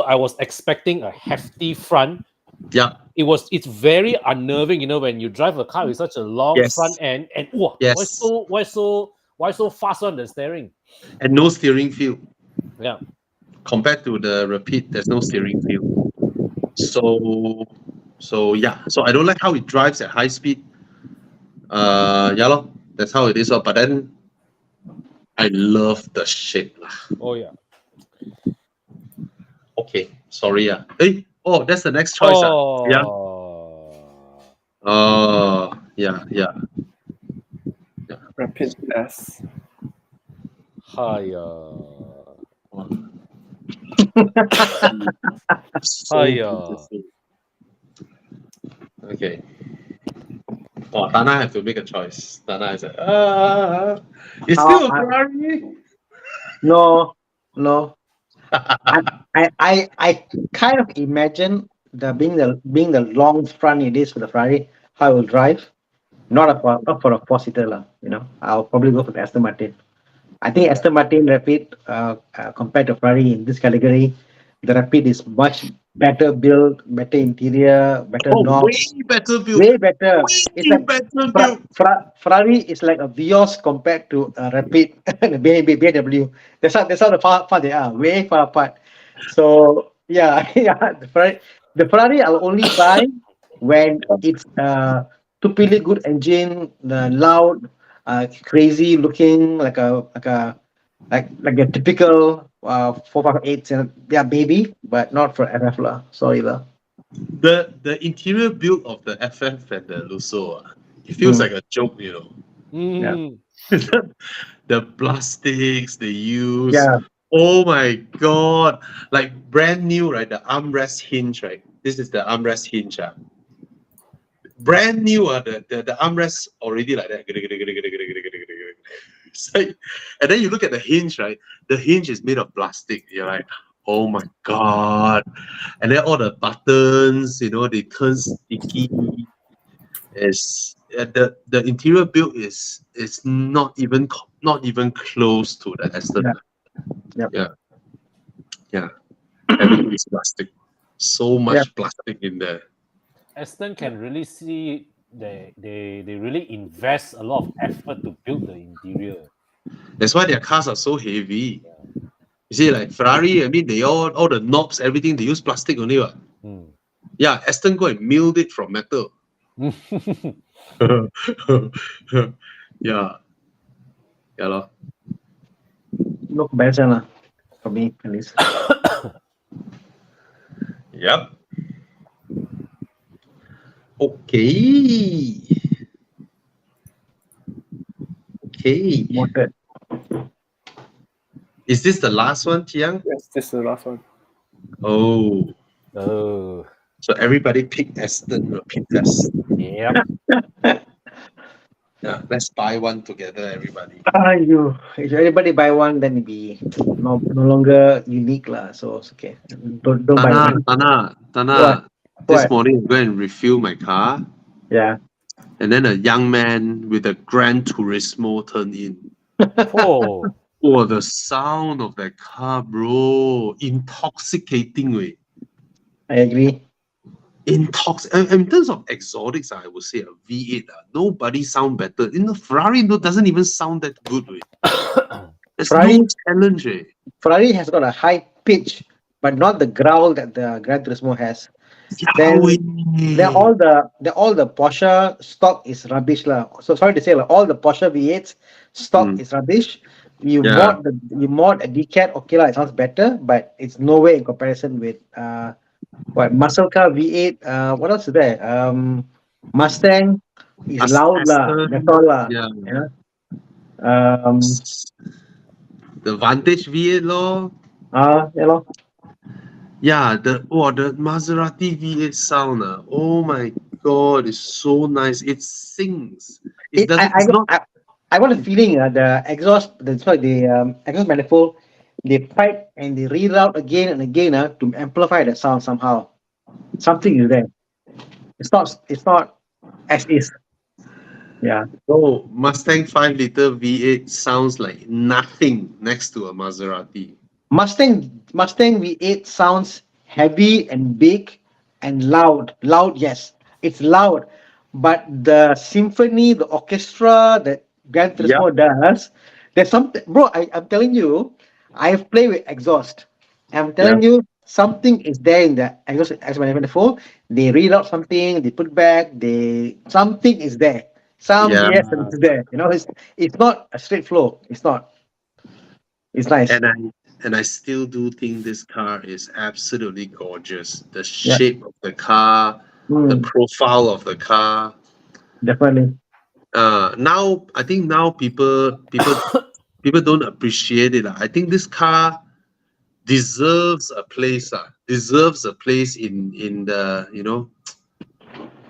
I was expecting a hefty front. Yeah. It's very unnerving, when you drive a car with such a long front end and why so fast on the steering? And no steering feel. Yeah. Compared to the Rapid, there's no steering feel. So yeah. So I don't like how it drives at high speed. That's how it is. But then I love the shape. Oh yeah. Okay, sorry. Hey, that's the next choice. Yeah. Oh, yeah. Rapid S. Hiya. So beautiful. Okay. Thana have to make a choice. Thana is like, it's still a Ferrari. No. I kind of imagine being the long front it is for the Ferrari, how it will drive. Not for a four-seater, I'll probably go for the Aston Martin. I think Aston Martin Rapid, compared to Ferrari in this category, the Rapid is much better built, better interior, better knobs. Way better build. Way better. It's like better build. Ferrari is like a Vios compared to a Rapid, BMW. That's how far they are. Way far apart. So yeah. The Ferrari I'll only buy when it's stupidly good engine, the loud, crazy looking, like a typical 458. Yeah, maybe, but not for FF lah. Sorry lah. The interior build of the FF and the Lusso, it feels like a joke, Yeah. The plastics they use. Yeah. Oh my god! Like brand new, right? The armrest hinge, right? This is the armrest hinge. Brand new, the armrest already like that. It's like, and then you look at the hinge, right? The hinge is made of plastic. You're like, oh my god! And then all the buttons, they turn sticky. Is the interior build is not even close to the Aston. Yeah. Everything is plastic. So much plastic in there. Aston can really see they really invest a lot of effort to build the interior. That's why their cars are so heavy. You see, like Ferrari, I mean, they all the knobs, everything, they use plastic only. Yeah, Aston go and milled it from metal. Yeah. No comparison lah, for me at least. Yep. Okay. Noted. Is this the last one, Chiang? Yes, this is the last one. Oh. So everybody pick Aston, repeat test. Yep. Yeah, let's buy one together, everybody. If everybody buy one, then it'll be no longer unique lah. So it's okay. Don't buy one. Thana. This morning I go and refuel my car. Yeah. And then a young man with a Gran Turismo turned in. Oh, the sound of that car, bro. Intoxicating way. I agree. In terms of exotics, I would say a V8. Nobody sound better. Ferrari doesn't even sound that good. There's no challenge. Ferrari has got a high pitch, but not the growl that the Gran Turismo has. Then Yahweh. all the Porsche stock is rubbish lah. So sorry to say, like, all the Porsche V8s stock is rubbish. You Yeah. mod a decat, okay lah, it sounds better, but it's nowhere in comparison with what muscle car V8. What else is there? Mustang is loud lah. Aston, That's all lah. yeah. You know? Um. The Vantage V8 lor. Yeah, lor. Yeah, the Maserati V8 sound. Oh my god, it's so nice. It sings. It doesn't. It's not. I got a feeling the exhaust, the exhaust manifold, they pipe and they reroute again and again to amplify the sound somehow. Something is there. It's not as is. Yeah. Oh, Mustang 5-liter V8 sounds like nothing next to a Maserati. Mustang V8 sounds heavy and big and loud. Loud, yes, it's loud, but the symphony, the orchestra that Gran Turismo does, there's something, bro. I'm telling you, I've played with exhaust. I'm telling you, something is there in the exhaust manifold. They read out something, they put back, something is there. Some Yeah. BS is there. You know, it's not a straight flow. It's not. It's nice. And I still do think this car is absolutely gorgeous. The shape of the car, the profile of the car. Definitely. Now I think now people don't appreciate it. I think this car deserves a place. Deserves a place in the, you know,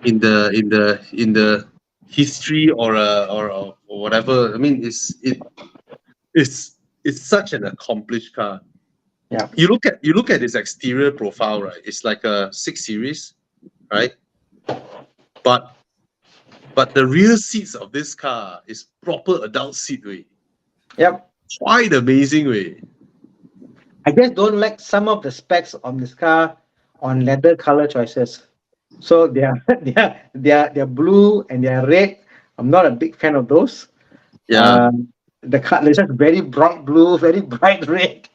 in the history or whatever. I mean, it's such an accomplished car. Yeah. You look at its exterior profile, right? It's like a 6 Series, right? But the rear seats of this car is proper adult seat way. Yep. Quite amazing way. I just don't like some of the specs on this car on leather color choices. So they're blue and they're red. I'm not a big fan of those. Yeah. The car is just very bright blue, very bright red,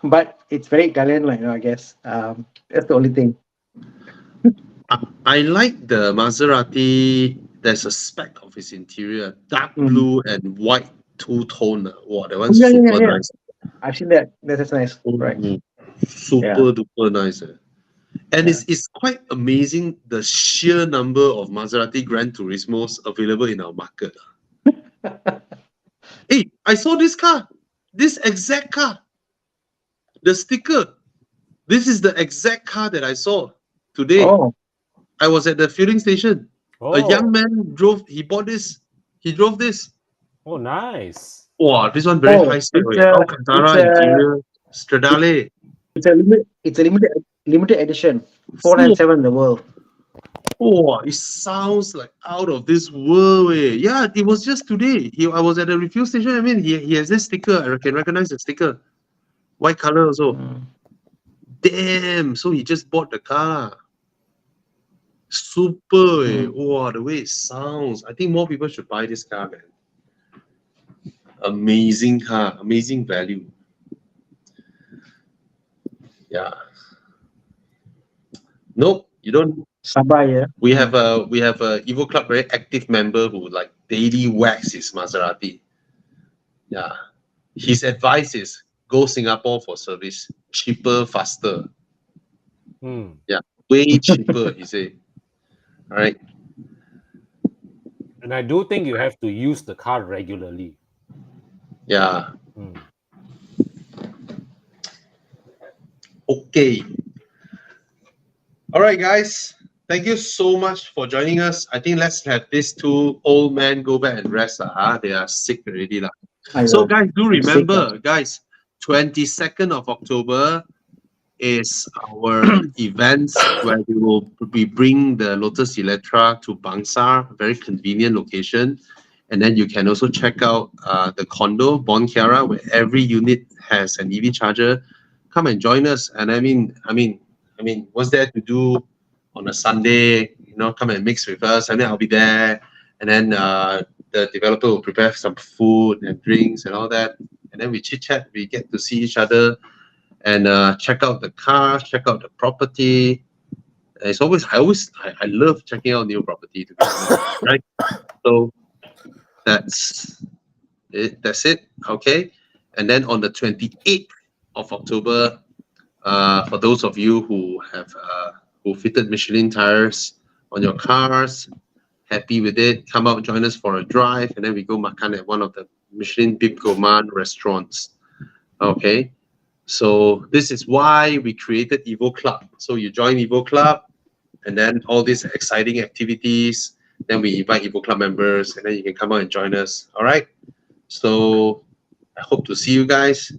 but it's very Italian, like, I guess. That's the only thing. I like the Maserati. There's a spec of its interior, dark blue and white two-tone. Wow, that one's super nice. I've seen that. That's nice. Right. Super duper nice. And it's quite amazing the sheer number of Maserati Gran Turismos available in our market. Hey, I saw this car, this exact car, the sticker. This is the exact car that I saw today. Oh. I was at the filling station. Oh. A young man drove this. Oh, nice. Wow, this one very high spec. Alcantara interior, Stradale. It's a limited edition. 497 in the world. Oh, it sounds like out of this world. Yeah, it was just today. I was at the refuel station. I mean, he has this sticker. I can recognize the sticker. White color also. Damn. So he just bought the car. Super. Wow, the way it sounds. I think more people should buy this car, man. Amazing car. Amazing value. Yeah. Nope, you don't. Sabah, yeah. We have a Evo Club very active member who like daily wax his Maserati. Yeah. His advice is go Singapore for service. Cheaper, faster. Yeah. Way cheaper, he say. All right. And I do think you have to use the car regularly. Yeah. Okay. All right, guys. Thank you so much for joining us. I think let's have these two old men go back and rest. They are sick already. So, guys, do remember, guys, 22nd of October is our events where we bring the Lotus Electra to Bangsar, a very convenient location. And then you can also check out the condo, Bon Chiara, where every unit has an EV charger. Come and join us. And I mean, what's there to do on a Sunday? You know, come and mix with us. And then I'll be there. And then the developer will prepare some food and drinks and all that. And then we chit chat. We get to see each other and check out the car, check out the property. It's always I love checking out new property to be honest, right? So that's it. That's it. Okay. And then on the 28th of October, for those of you who have who fitted Michelin tires on your cars, happy with it, come out, join us for a drive, and then we go makan at one of the Michelin Bib Gourmand restaurants. Okay. So this is why we created Evo Club. So you join Evo Club, and then all these exciting activities. Then we invite Evo Club members, and then you can come out and join us. All right. So I hope to see you guys.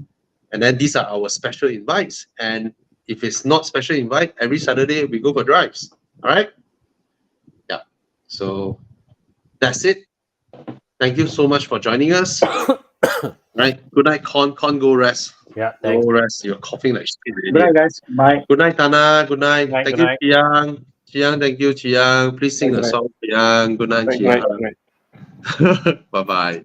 And then these are our special invites. And if it's not special invite, every Saturday we go for drives. All right. Yeah. So that's it. Thank you so much for joining us. Right. Good night, Con. Con, go rest. Yeah, thanks. Go rest. You're coughing like shit Good night, already. guys. Bye. Good night, Thana. Good night. Good night, Thank good you, night. Chiang. Chiang, thank you, Chiang. Please sing Good the night. song, Chiang. Good night, Good night. Chiang. Good night. Bye-bye.